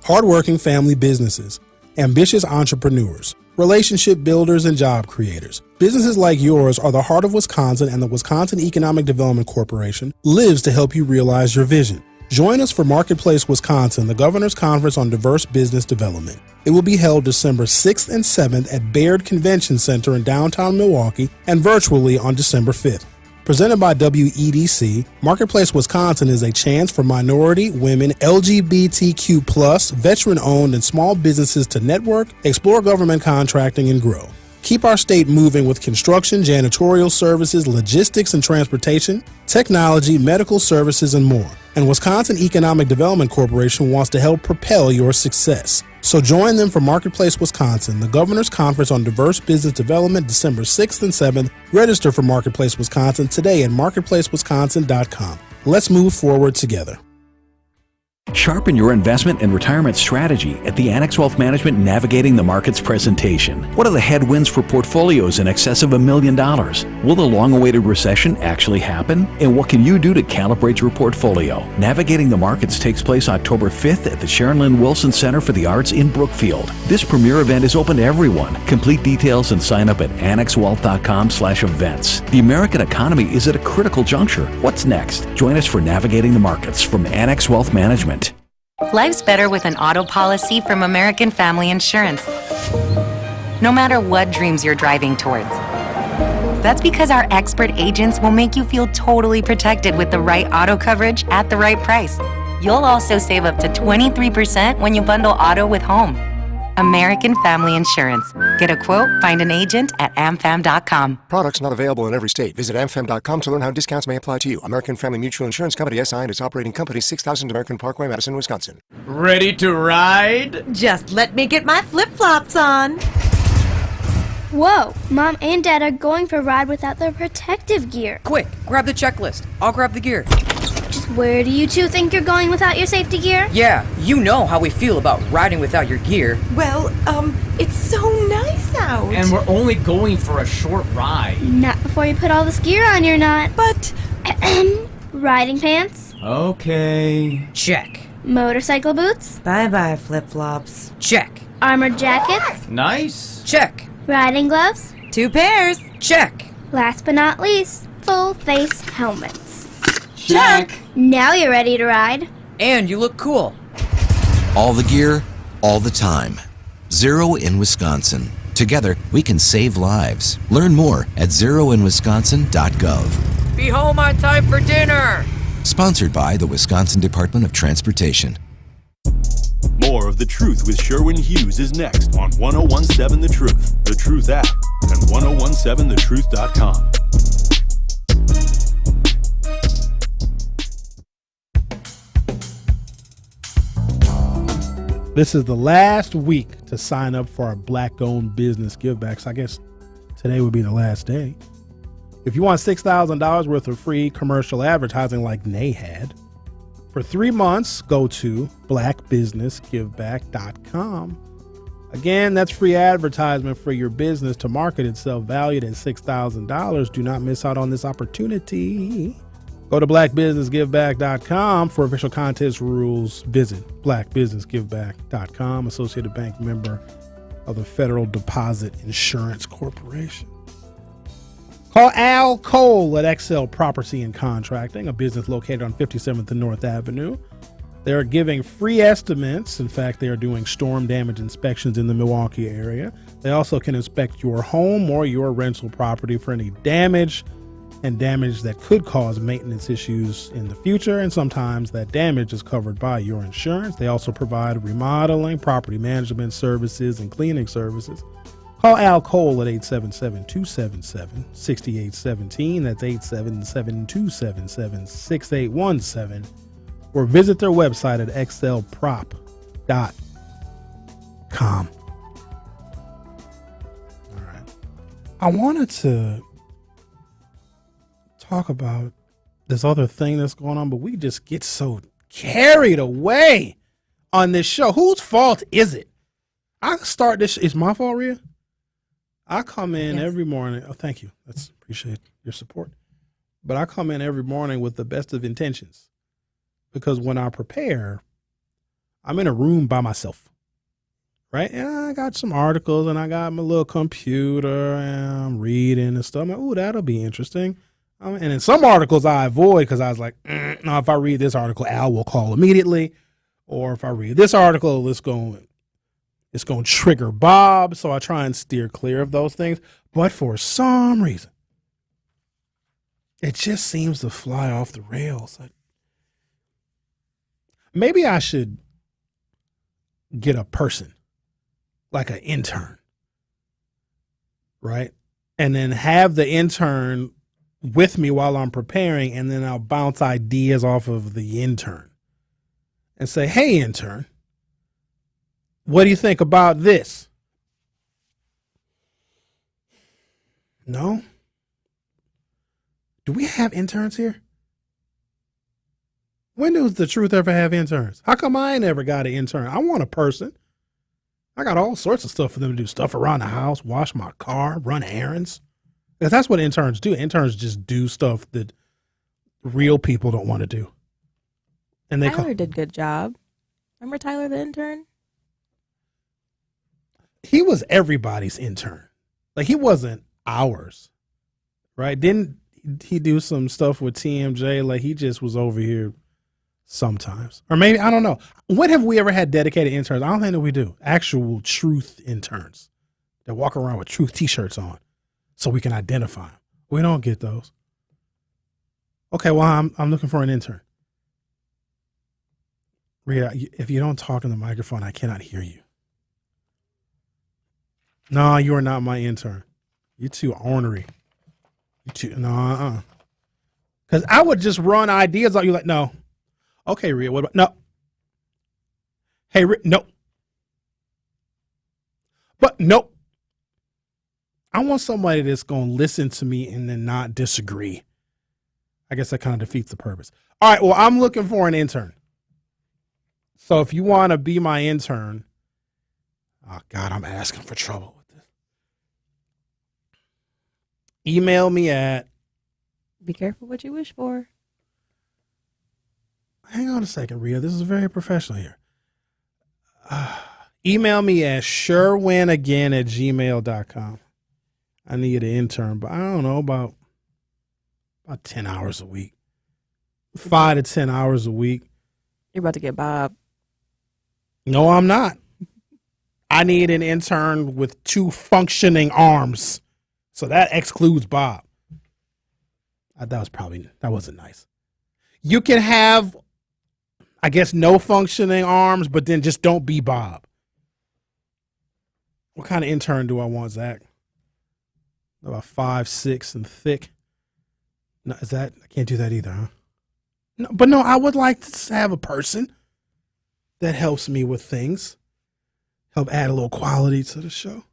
Hardworking family businesses, ambitious entrepreneurs, relationship builders, and job creators. Businesses like yours are the heart of Wisconsin, and the Wisconsin Economic Development Corporation lives to help you realize your vision. Join us for Marketplace Wisconsin, the Governor's Conference on Diverse Business Development. It will be held December 6th and 7th at Baird Convention Center in downtown Milwaukee and virtually on December 5th. Presented by WEDC, Marketplace Wisconsin is a chance for minority, women, LGBTQ+, veteran-owned, and small businesses to network, explore government contracting, and grow. Keep our state moving with construction, janitorial services, logistics and transportation, technology, medical services, and more. And Wisconsin Economic Development Corporation wants to help propel your success. So join them for Marketplace Wisconsin, the Governor's Conference on Diverse Business Development, December 6th and 7th. Register for Marketplace Wisconsin today at marketplacewisconsin.com. Let's move forward together. Sharpen your investment and retirement strategy at the Annex Wealth Management Navigating the Markets presentation. What are the headwinds for portfolios in excess of $1 million? Will the long-awaited recession actually happen? And what can you do to calibrate your portfolio? Navigating the Markets takes place October 5th at the Sharon Lynn Wilson Center for the Arts in Brookfield. This premier event is open to everyone. Complete details and sign up at annexwealth.com/events. The American economy is at a critical juncture. What's next? Join us for Navigating the Markets from Annex Wealth Management. Life's better with an auto policy from American Family Insurance. No matter what dreams you're driving towards. That's because our expert agents will make you feel totally protected with the right auto coverage at the right price. You'll also save up to 23% when you bundle auto with home. American Family Insurance. Get a quote, find an agent at amfam.com. Products not available in every state. Visit amfam.com to learn how discounts may apply to you. American Family Mutual Insurance Company, SI, and its operating company, 6000 American Parkway, Madison, Wisconsin. Ready to ride? Just let me get my flip-flops on. Whoa, Mom and Dad are going for a ride without their protective gear. Quick, grab the checklist. I'll grab the gear. Just where do you two think you're going without your safety gear? Yeah, you know how we feel about riding without your gear. Well, it's so nice out. And we're only going for a short ride. Not before you put all this gear on your knot. But... riding pants? Okay. Check. Motorcycle boots? Bye-bye, flip-flops. Check. Armored jackets? Nice. Check. Riding gloves? 2 pairs. Check. Last but not least, full face helmets. Check. Now you're ready to ride. And you look cool. All the gear, all the time. Zero in Wisconsin. Together, we can save lives. Learn more at zeroinwisconsin.gov. Be home on time for dinner. Sponsored by the Wisconsin Department of Transportation. More of The Truth with Sherwin Hughes is next on 1017 The Truth, The Truth app, and 1017thetruth.com. This is the last week to sign up for our Black-owned business givebacks. I guess today would be the last day. If you want $6,000 worth of free commercial advertising like Nay had, for 3 months, go to blackbusinessgiveback.com. Again, that's free advertisement for your business to market itself valued at $6,000. Do not miss out on this opportunity. Go to blackbusinessgiveback.com for official contest rules. Visit blackbusinessgiveback.com, Associated Bank member of the Federal Deposit Insurance Corporation. Call Al Cole at Excel Property and Contracting, a business located on 57th and North Avenue. They are giving free estimates. In fact, they are doing storm damage inspections in the Milwaukee area. They also can inspect your home or your rental property for any damage and damage that could cause maintenance issues in the future, and sometimes that damage is covered by your insurance. They also provide remodeling, property management services, and cleaning services. Call Al Cole at 877-277-6817. That's 877-277-6817. Or visit their website at excelprop.com. All right. I wanted to talk about this other thing that's going on, but we just get so carried away on this show. Whose fault is it? I start this. It's my fault, Rhea? I come in every morning. Oh, thank you. Appreciate your support. But I come in every morning with the best of intentions, because when I prepare, I'm in a room by myself, right? And I got some articles and I got my little computer and I'm reading and stuff. I'm like, ooh, that'll be interesting. And in some articles I avoid because I was like, no, if I read this article, Al will call immediately. Or if I read this article, it's going to trigger Bob. So I try and steer clear of those things. But for some reason, it just seems to fly off the rails. Maybe I should get a person, like an intern, right? And then have the intern with me while I'm preparing, and then I'll bounce ideas off of the intern and say, hey, intern, what do you think about this? No? Do we have interns here? When does the truth ever have interns? How come I ain't ever got an intern? I want a person. I got all sorts of stuff for them to do. Stuff around the house, wash my car, run errands. Because that's what interns do. Interns just do stuff that real people don't want to do. And Tyler did a good job. Remember Tyler the intern? He was everybody's intern. Like, he wasn't ours, right? Didn't he do some stuff with TMJ? Like, he just was over here sometimes. Or maybe, I don't know. When have we ever had dedicated interns? I don't think that we do. Actual truth interns that walk around with truth t-shirts on so we can identify them. We don't get those. Okay, well, I'm looking for an intern. Rhea, if you don't talk in the microphone, I cannot hear you. No, you are not my intern. You're too ornery. No. Because I would just run ideas on you like, no. Okay, Rhea, what about, no. Hey, no. But no. I want somebody that's going to listen to me and then not disagree. I guess that kind of defeats the purpose. All right, well, I'm looking for an intern. So if you want to be my intern, oh, God, I'm asking for trouble with this. Email me at. Be careful what you wish for. Hang on a second, Rhea. This is very professional here. Email me at sherwinagain@gmail.com. I need an intern, but I don't know, about 10 hours a week. 5 to 10 hours a week. You're about to get Bob. No, I'm not. I need an intern with 2 functioning arms. So that excludes Bob. That wasn't nice. You can have, I guess, no functioning arms, but then just don't be Bob. What kind of intern do I want, Zach? About 5'6" and thick. No, I can't do that either, huh? No, but no, I would like to have a person that helps me with things. Help add a little quality to the show.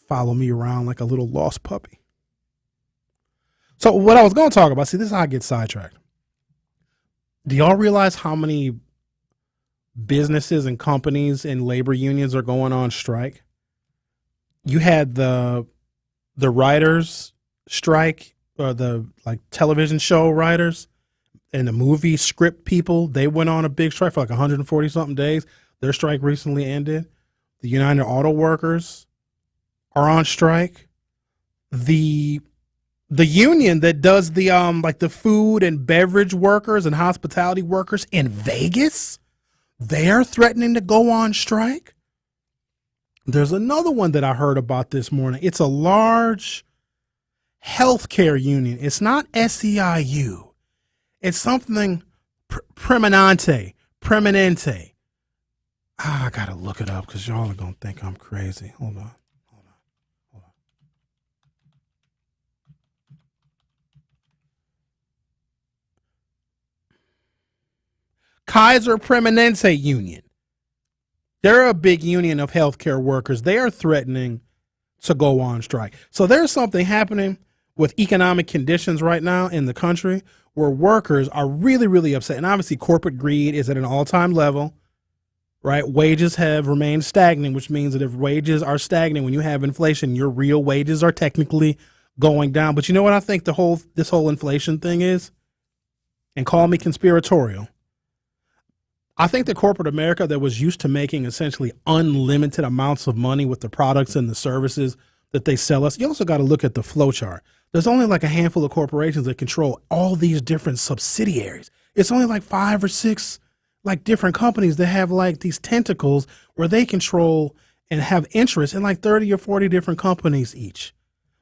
Follow me around like a little lost puppy. So what I was going to talk about, see, this is how I get sidetracked. Do y'all realize how many businesses and companies and labor unions are going on strike? You had the writers strike, or the television show writers and the movie script people. They went on a big strike for 140 something days. Their strike recently ended. The United Auto Workers are on strike. The union that does the the food and beverage workers and hospitality workers in Vegas, they are threatening to go on strike. There's another one that I heard about this morning. It's a large healthcare union. It's not SEIU. It's something Preminente. I gotta look it up because y'all are gonna think I'm crazy. Hold on. Kaiser Preminente Union. They're a big union of healthcare workers. They are threatening to go on strike. So there's something happening with economic conditions right now in the country where workers are really, really upset. And obviously corporate greed is at an all-time level, right? Wages have remained stagnant, which means that if wages are stagnant, when you have inflation, your real wages are technically going down. But you know what I think this whole inflation thing is? And call me conspiratorial. I think that corporate America that was used to making essentially unlimited amounts of money with the products and the services that they sell us, you also got to look at the flow chart. There's only like a handful of corporations that control all these different subsidiaries. It's only like 5 or 6 like different companies that have like these tentacles where they control and have interest in like 30 or 40 different companies each.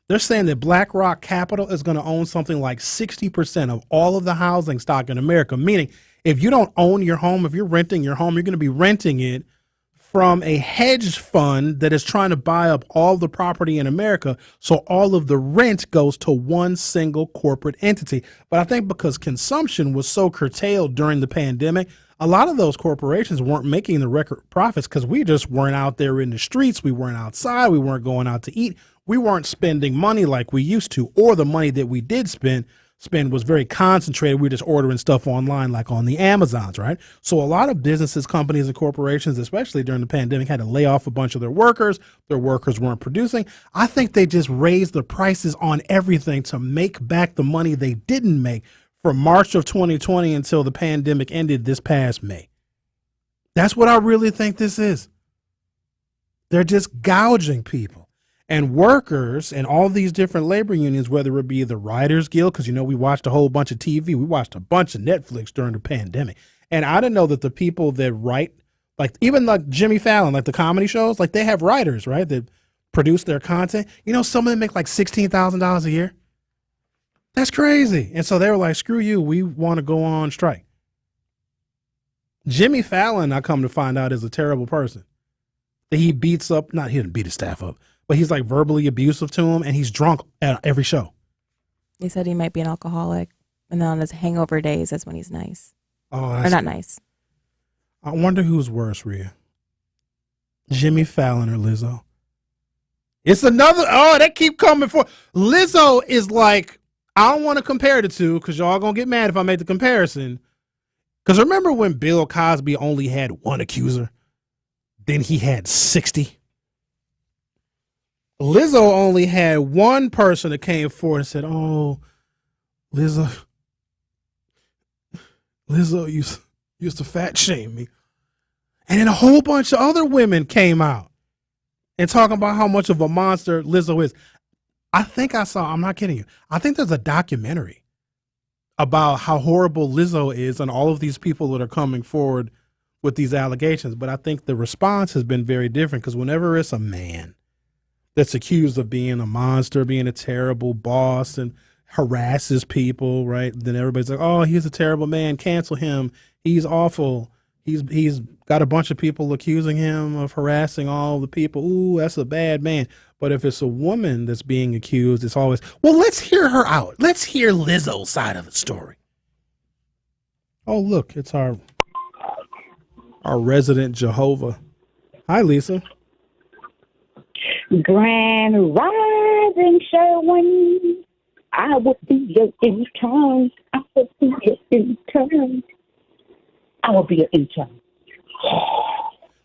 They're saying that BlackRock Capital is going to own something like 60% of all of the housing stock in America, meaning if you don't own your home, if you're renting your home, you're going to be renting it from a hedge fund that is trying to buy up all the property in America. So all of the rent goes to one single corporate entity. But I think because consumption was so curtailed during the pandemic, a lot of those corporations weren't making the record profits because we just weren't out there in the streets. We weren't outside. We weren't going out to eat. We weren't spending money like we used to, or the money that we did spend. spend was very concentrated. We're just ordering stuff online, like on the Amazons, right? So a lot of businesses, companies, and corporations, especially during the pandemic, had to lay off a bunch of their workers. Their workers weren't producing. I think they just raised the prices on everything to make back the money they didn't make from March of 2020 until the pandemic ended this past May. That's what I really think this is. They're just gouging people. And workers and all these different labor unions, whether it be the Writers Guild, because, we watched a whole bunch of TV. We watched a bunch of Netflix during the pandemic. And I didn't know that the people that write, like even like Jimmy Fallon, like the comedy shows, like they have writers, right, that produce their content. Some of them make like $16,000 a year. That's crazy. And so they were like, screw you. We want to go on strike. Jimmy Fallon, I come to find out, is a terrible person. That he beats up, he didn't beat his staff up, but he's like verbally abusive to him, and he's drunk at every show. He said he might be an alcoholic, and then on his hangover days, that's when he's nice. Oh, or not nice. I wonder who's worse, Rhea. Jimmy Fallon or Lizzo? It's another, they keep coming for. Lizzo is like, I don't want to compare the two because y'all going to get mad if I make the comparison. Because remember when Bill Cosby only had one accuser? Then he had 60. Lizzo only had one person that came forward and said, oh, Lizzo used to fat shame me. And then a whole bunch of other women came out and talking about how much of a monster Lizzo is. I'm not kidding you, I think there's a documentary about how horrible Lizzo is and all of these people that are coming forward with these allegations. But I think the response has been very different because whenever it's a man that's accused of being a monster, being a terrible boss and harasses people, right? Then everybody's like, oh, he's a terrible man. Cancel him. He's awful. He's got a bunch of people accusing him of harassing all the people. Ooh, that's a bad man. But if it's a woman that's being accused, it's always, well, let's hear her out. Let's hear Lizzo's side of the story. Oh, look, it's our resident Jehovah. Hi, Lisa. Grand Rising Sherwin, I will be your intern. I will be your intern. I will be your intern.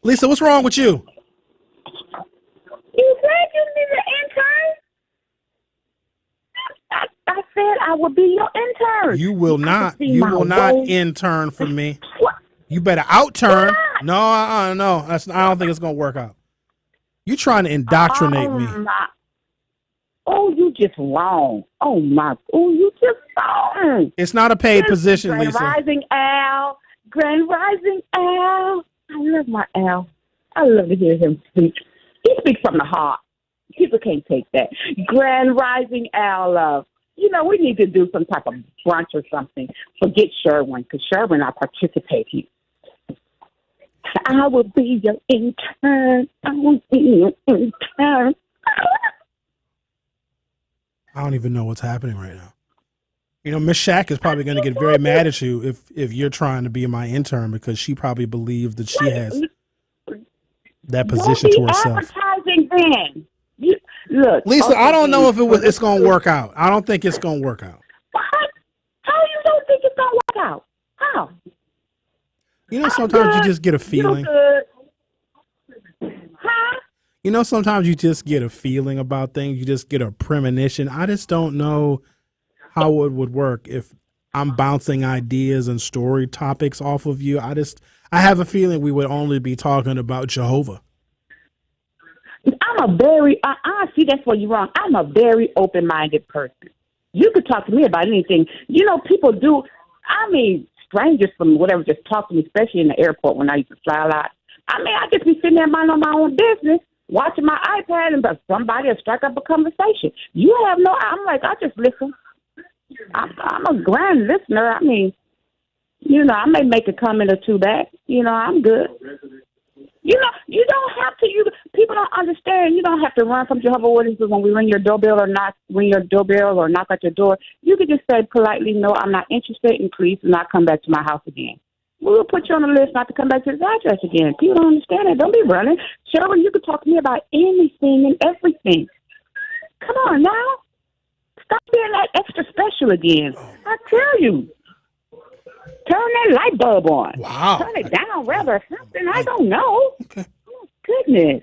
Lisa, what's wrong with you? You said you need an intern? I said I will be your intern. You will not. You will not intern for me. What? You better outturn. No, no. I don't think it's gonna work out. You trying to indoctrinate me. Oh, you just wrong. Oh, you just wrong. It's not a paid position, Grand Lisa. Rising Al. Grand Rising Al. I love my Al. I love to hear him speak. He speaks from the heart. People can't take that. Grand Rising Al, love. We need to do some type of brunch or something. Forget Sherwin, because Sherwin not participating. I will be your intern. I will be your intern. I don't even know what's happening right now. Miss Shack is probably going to get very mad at you if you're trying to be my intern because she probably believes that she has that position to herself. Advertising then. Look, Lisa, I don't know if it's going to work out. I don't think it's going to work out. What? How you don't think it's going to work out? How? Sometimes you just get a feeling. Huh? Sometimes you just get a feeling about things. You just get a premonition. I just don't know how it would work if I'm bouncing ideas and story topics off of you. I have a feeling we would only be talking about Jehovah. See, that's where you're wrong. I'm a very open-minded person. You could talk to me about anything. People do. Strangers from whatever just talk to me, especially in the airport when I used to fly a lot. I just be sitting there minding my own business, watching my iPad, and somebody will strike up a conversation. I'm like, I just listen. I'm a grand listener. I may make a comment or two back. I'm good. You don't have to. People don't understand. You don't have to run from Jehovah's Witnesses when we ring your doorbell or knock at your door. You could just say politely, no, I'm not interested, and please do not come back to my house again. We'll put you on the list not to come back to this address again. People don't understand it. Don't be running. Sherwin, you could talk to me about anything and everything. Come on now. Stop being that extra special again. I tell you. Turn that light bulb on. Wow. Turn it down, rather, or something. I don't know. Okay. Oh, goodness.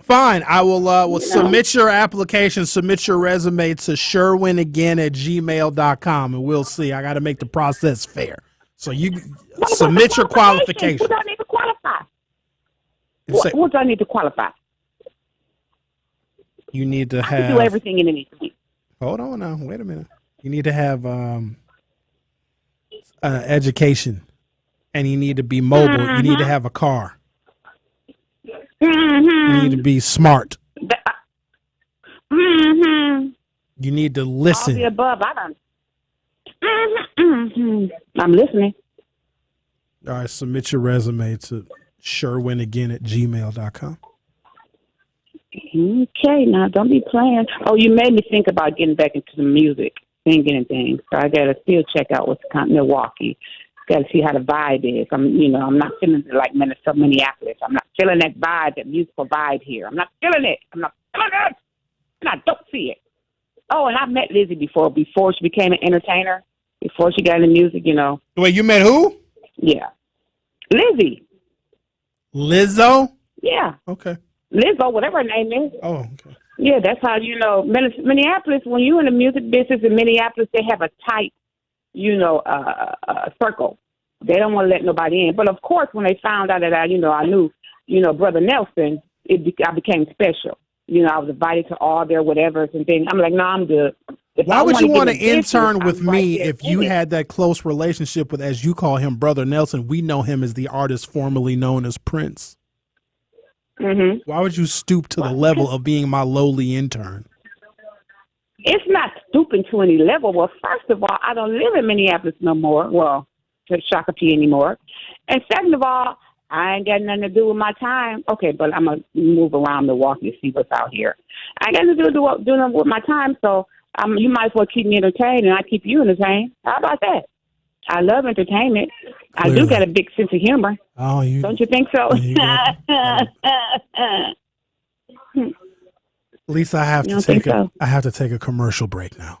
Fine. I will submit your application, submit your resume to sherwinagain@gmail.com, and we'll see. I got to make the process fair. So you submit your qualification. What do I need to qualify? What do I need to qualify? You need to I have. can do everything in anything. Hold on now. Wait a minute. You need to have education, and you need to be mobile. Mm-hmm. You need to have a car. Mm-hmm. You need to be smart. Mm-hmm. You need to listen. All the above. I don't. Mm-hmm. I'm listening. All right, submit your resume to sherwinagain@gmail.com. Okay, now don't be playing. Oh, you made me think about getting back into the music, singing and things. So I gotta still check out what's Milwaukee. Got to see how the vibe is. I'm not feeling it like Minneapolis. I'm not feeling that vibe, that musical vibe here. I'm not feeling it. I'm not feeling it. And I don't see it. Oh, and I've met Lizzie before she became an entertainer, before she got into music, Wait, you met who? Yeah. Lizzie. Lizzo? Yeah. Okay. Lizzo, whatever her name is. Oh, okay. Yeah, that's how, Minneapolis, when you're in the music business in Minneapolis, they have a tight, circle. They don't want to let nobody in. But, of course, when they found out that I knew, Brother Nelson, I became special. I was invited to all their whatevers and things. I'm like, no, I'm good. Why would you want to intern with me if you had that close relationship with, as you call him, Brother Nelson? We know him as the artist formerly known as Prince. Mm-hmm. Why would you stoop to the level of being my lowly intern? It's not stooping to any level. Well, first of all, I don't live in Minneapolis no more. Well, to Shakopee anymore. And second of all, I ain't got nothing to do with my time. Okay, but I'm going to move around Milwaukee to see what's out here. I ain't got nothing to do with my time, so you might as well keep me entertained, and I keep you entertained. How about that? I love entertainment. Clearly. I do got a big sense of humor. Oh, don't you think so? Lisa, I have to take a commercial break now.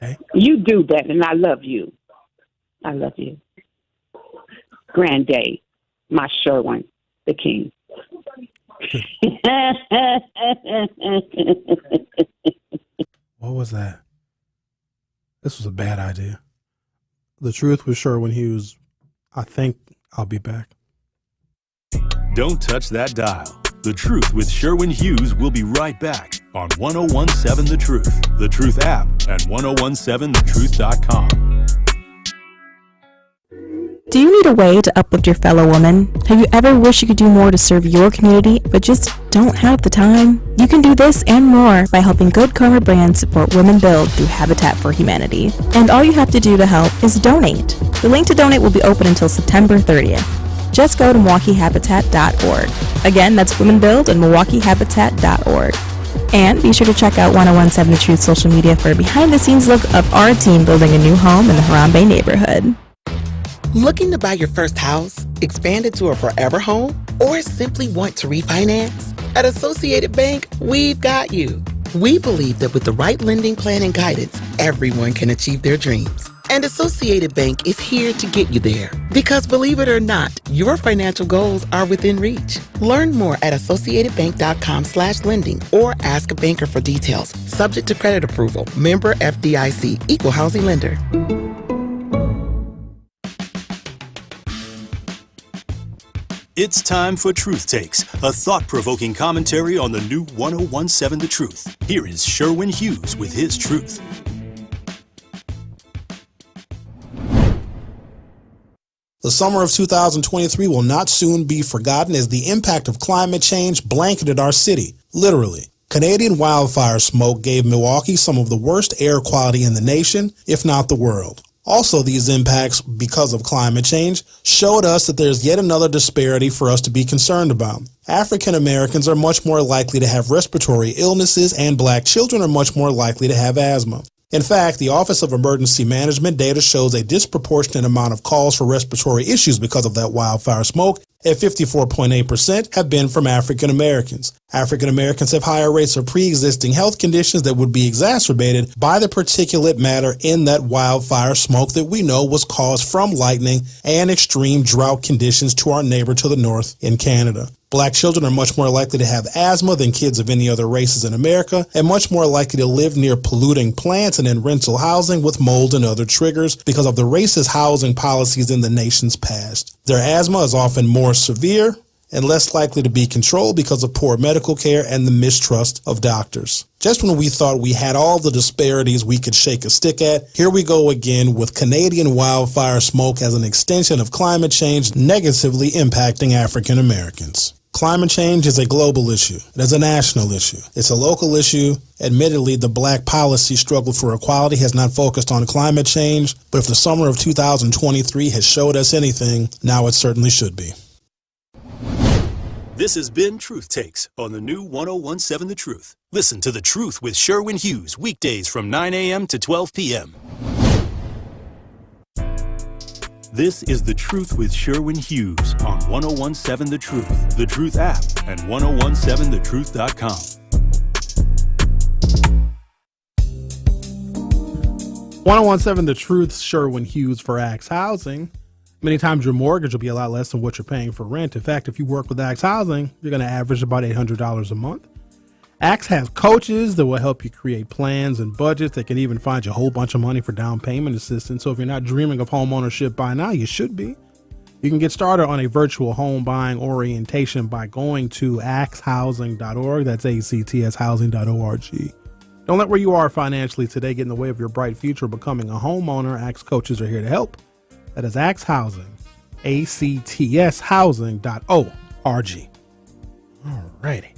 Okay. You do that, and I love you. I love you. Grand day, my Sherwin, the king. What was that? This was a bad idea. The Truth with Sherwin Hughes. I think I'll be back. Don't touch that dial. The Truth with Sherwin Hughes will be right back on 1017 The Truth, The Truth app, and 1017thetruth.com. Do you need a way to uplift your fellow woman? Have you ever wished you could do more to serve your community, but just don't have the time? You can do this and more by helping Good Karma Brands support Women Build through Habitat for Humanity. And all you have to do to help is donate. The link to donate will be open until September 30th. Just go to MilwaukeeHabitat.org. Again, that's Women Build and MilwaukeeHabitat.org. And be sure to check out 1017 The Truth social media for a behind-the-scenes look of our team building a new home in the Harambe neighborhood. Looking to buy your first house, expand it to a forever home, or simply want to refinance? At Associated Bank, we've got you. We believe that with the right lending plan and guidance, everyone can achieve their dreams. And Associated Bank is here to get you there. Because believe it or not, your financial goals are within reach. Learn more at associatedbank.com/lending or ask a banker for details. Subject to credit approval. Member FDIC. Equal housing lender. It's time for Truth Takes, a thought-provoking commentary on the new 1017 The Truth. Here is Sherwin Hughes with his truth. The summer of 2023 will not soon be forgotten as the impact of climate change blanketed our city, literally. Canadian wildfire smoke gave Milwaukee some of the worst air quality in the nation, if not the world. Also, these impacts, because of climate change, showed us that there's yet another disparity for us to be concerned about. African Americans are much more likely to have respiratory illnesses, and Black children are much more likely to have asthma. In fact, the Office of Emergency Management data shows a disproportionate amount of calls for respiratory issues because of that wildfire smoke, and 54.8% have been from African Americans. African Americans have higher rates of pre-existing health conditions that would be exacerbated by the particulate matter in that wildfire smoke that we know was caused from lightning and extreme drought conditions to our neighbor to the north in Canada. Black children are much more likely to have asthma than kids of any other races in America, and much more likely to live near polluting plants and in rental housing with mold and other triggers because of the racist housing policies in the nation's past. Their asthma is often more severe and less likely to be controlled because of poor medical care and the mistrust of doctors. Just when we thought we had all the disparities we could shake a stick at, here we go again with Canadian wildfire smoke as an extension of climate change negatively impacting African Americans. Climate change is a global issue. It is a national issue. It's a local issue. Admittedly, the black policy struggle for equality has not focused on climate change, but if the summer of 2023 has showed us anything, now it certainly should be. This has been Truth Takes on the new 1017 The Truth. Listen to The Truth with Sherwin Hughes weekdays from 9 a.m. to 12 p.m. This is The Truth with Sherwin Hughes on 1017 The Truth, The Truth app, and 1017thetruth.com. The Truth, Sherwin Hughes for Axe Housing. Many times your mortgage will be a lot less than what you're paying for rent. In fact, if you work with Axe Housing, you're going to average about $800 a month. Axe has coaches that will help you create plans and budgets. They can even find you a whole bunch of money for down payment assistance. So if you're not dreaming of home ownership by now, you should be. You can get started on a virtual home buying orientation by going to axhousing.org. That's ACTShousing.org. Don't let where you are financially today get in the way of your bright future becoming a homeowner. Axe coaches are here to help. That is Axe Housing, ACTShousing.org. All righty.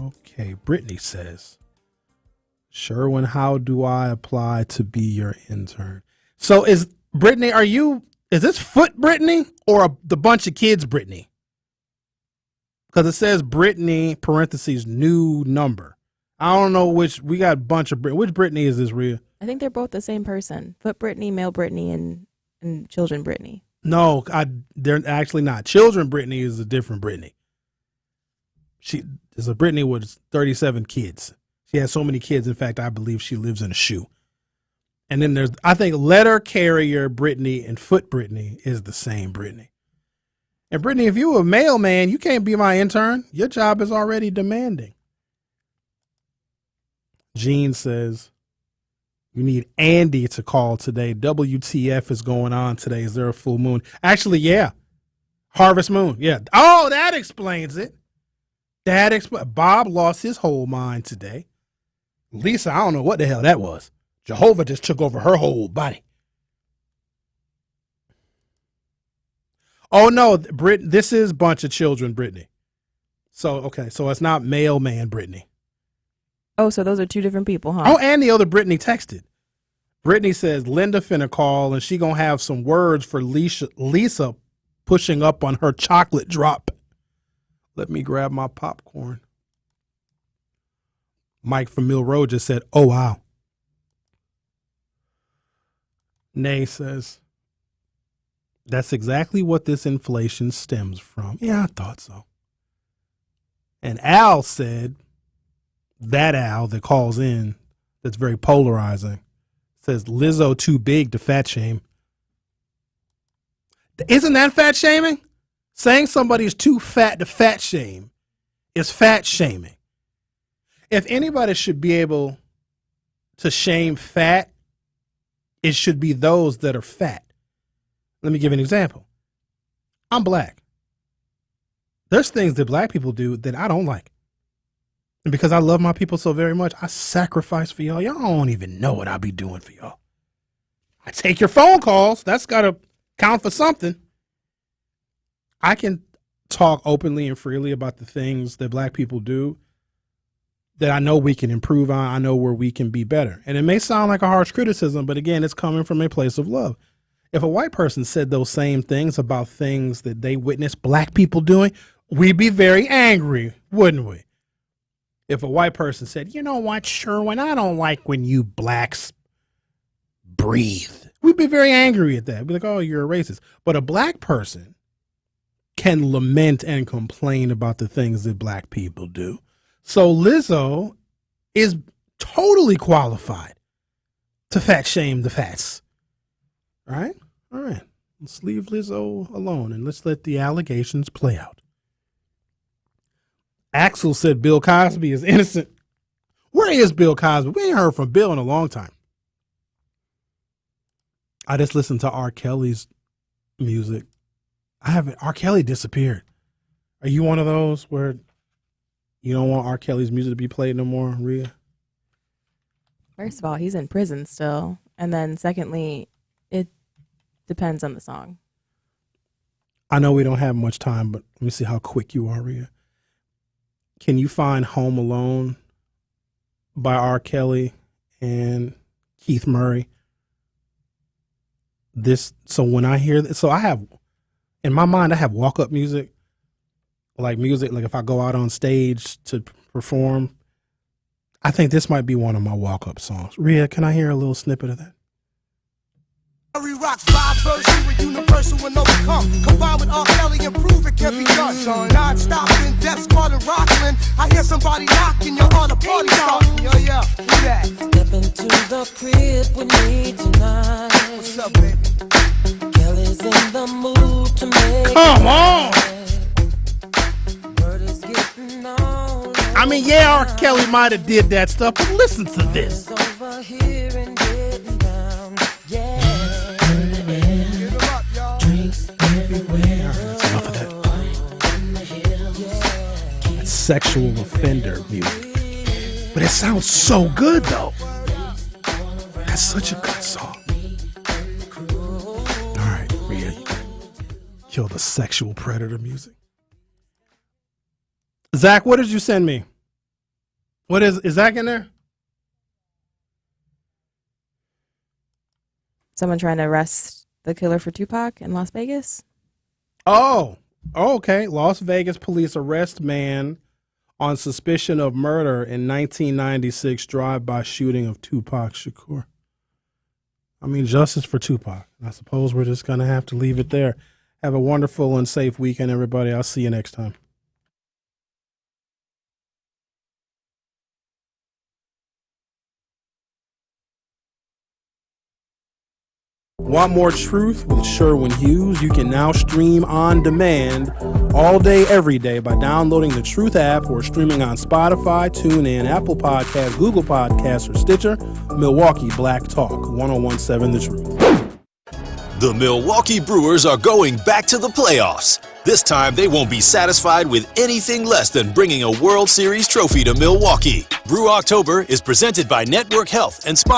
Okay, Brittany says, Sherwin, how do I apply to be your intern? So is Brittany, is this Foot Brittany or the bunch of kids Brittany? Because it says Brittany, parentheses, new number. I don't know which, we got a bunch of, which Brittany is this real? I think they're both the same person. Foot Brittany, male Brittany, and children Brittany. No, they're actually not. Children Brittany is a different Brittany. There's a Brittany with 37 kids. She has so many kids. In fact, I believe she lives in a shoe. And then there's, I think, letter carrier Brittany and Foot Brittany is the same Brittany. And Brittany, if you were a mailman, you can't be my intern. Your job is already demanding. Jean says, you need Andy to call today. WTF is going on today. Is there a full moon? Actually, yeah. Harvest moon. Yeah. Oh, that explains it. Bob lost his whole mind today. Lisa, I don't know what the hell that was. Jehovah just took over her whole body. Oh, no, this is bunch of children, Brittany. So, okay, so it's not mailman Brittany. Oh, so those are two different people, huh? Oh, and the other Brittany texted. Brittany says Linda finna call and she gonna have some words for Lisa pushing up on her chocolate drop. Let me grab my popcorn. Mike from Mill Road just said, oh, wow. Nay says, that's exactly what this inflation stems from. Yeah, I thought so. And Al said, that Al that calls in, that's very polarizing, says Lizzo too big to fat shame. Isn't that fat shaming? Saying somebody is too fat to fat shame is fat shaming. If anybody should be able to shame fat, it should be those that are fat. Let me give an example. I'm black. There's things that black people do that I don't like. And because I love my people so very much, I sacrifice for y'all. Y'all don't even know what I be doing for y'all. I take your phone calls. That's got to count for something. I can talk openly and freely about the things that black people do that I know we can improve on. I know where we can be better. And it may sound like a harsh criticism, but again, it's coming from a place of love. If a white person said those same things about things that they witnessed black people doing, we'd be very angry, wouldn't we? If a white person said, you know what, Sherwin, I don't like when you blacks breathe, we'd be very angry at that. We'd be like, oh, you're a racist. But a black person can lament and complain about the things that black people do. So Lizzo is totally qualified to fat shame the fats. All right? All right. Let's leave Lizzo alone and let's let the allegations play out. Axel said Bill Cosby is innocent. Where is Bill Cosby? We ain't heard from Bill in a long time. I just listened to R. Kelly's music. R. Kelly disappeared. Are you one of those where you don't want R. Kelly's music to be played no more, Rhea? First of all, he's in prison still. And then secondly, it depends on the song. I know we don't have much time, but let me see how quick you are, Rhea. Can you find Home Alone by R. Kelly and Keith Murray? So when I hear this, so I have, in my mind, I have walk-up music, like if I go out on stage to perform. I think this might be one of my walk-up songs. Rhea, can I hear a little snippet of that? Rock vibe version with universal and overcome. Combine with R. Kelly and prove it can be done. Non-stop in Death Squad and Rockland. I hear somebody knocking, you're on a party starting. Yo, yeah, who that? Step into the crib with me tonight. What's up, baby? Kelly's in the mood to make. Come on! I mean, yeah, R. Kelly might have did that stuff, but listen to this. Over here and getting down. Yeah. Drinks everywhere. Enough of that. That's sexual offender music. But it sounds so good, though. That's such a good song. All right, Rhea, kill the sexual predator music. Zach, what did you send me? What is Zach in there? Someone trying to arrest the killer for Tupac in Las Vegas? Oh, okay. Las Vegas police arrest man on suspicion of murder in 1996 drive-by shooting of Tupac Shakur. I mean, justice for Tupac. I suppose we're just going to have to leave it there. Have a wonderful and safe weekend, everybody. I'll see you next time. Want more truth with Sherwin Hughes? You can now stream on demand all day, every day by downloading the Truth app or streaming on Spotify, TuneIn, Apple Podcasts, Google Podcasts, or Stitcher. Milwaukee Black Talk, 1017 The Truth. The Milwaukee Brewers are going back to the playoffs. This time, they won't be satisfied with anything less than bringing a World Series trophy to Milwaukee. Brew October is presented by Network Health and sponsored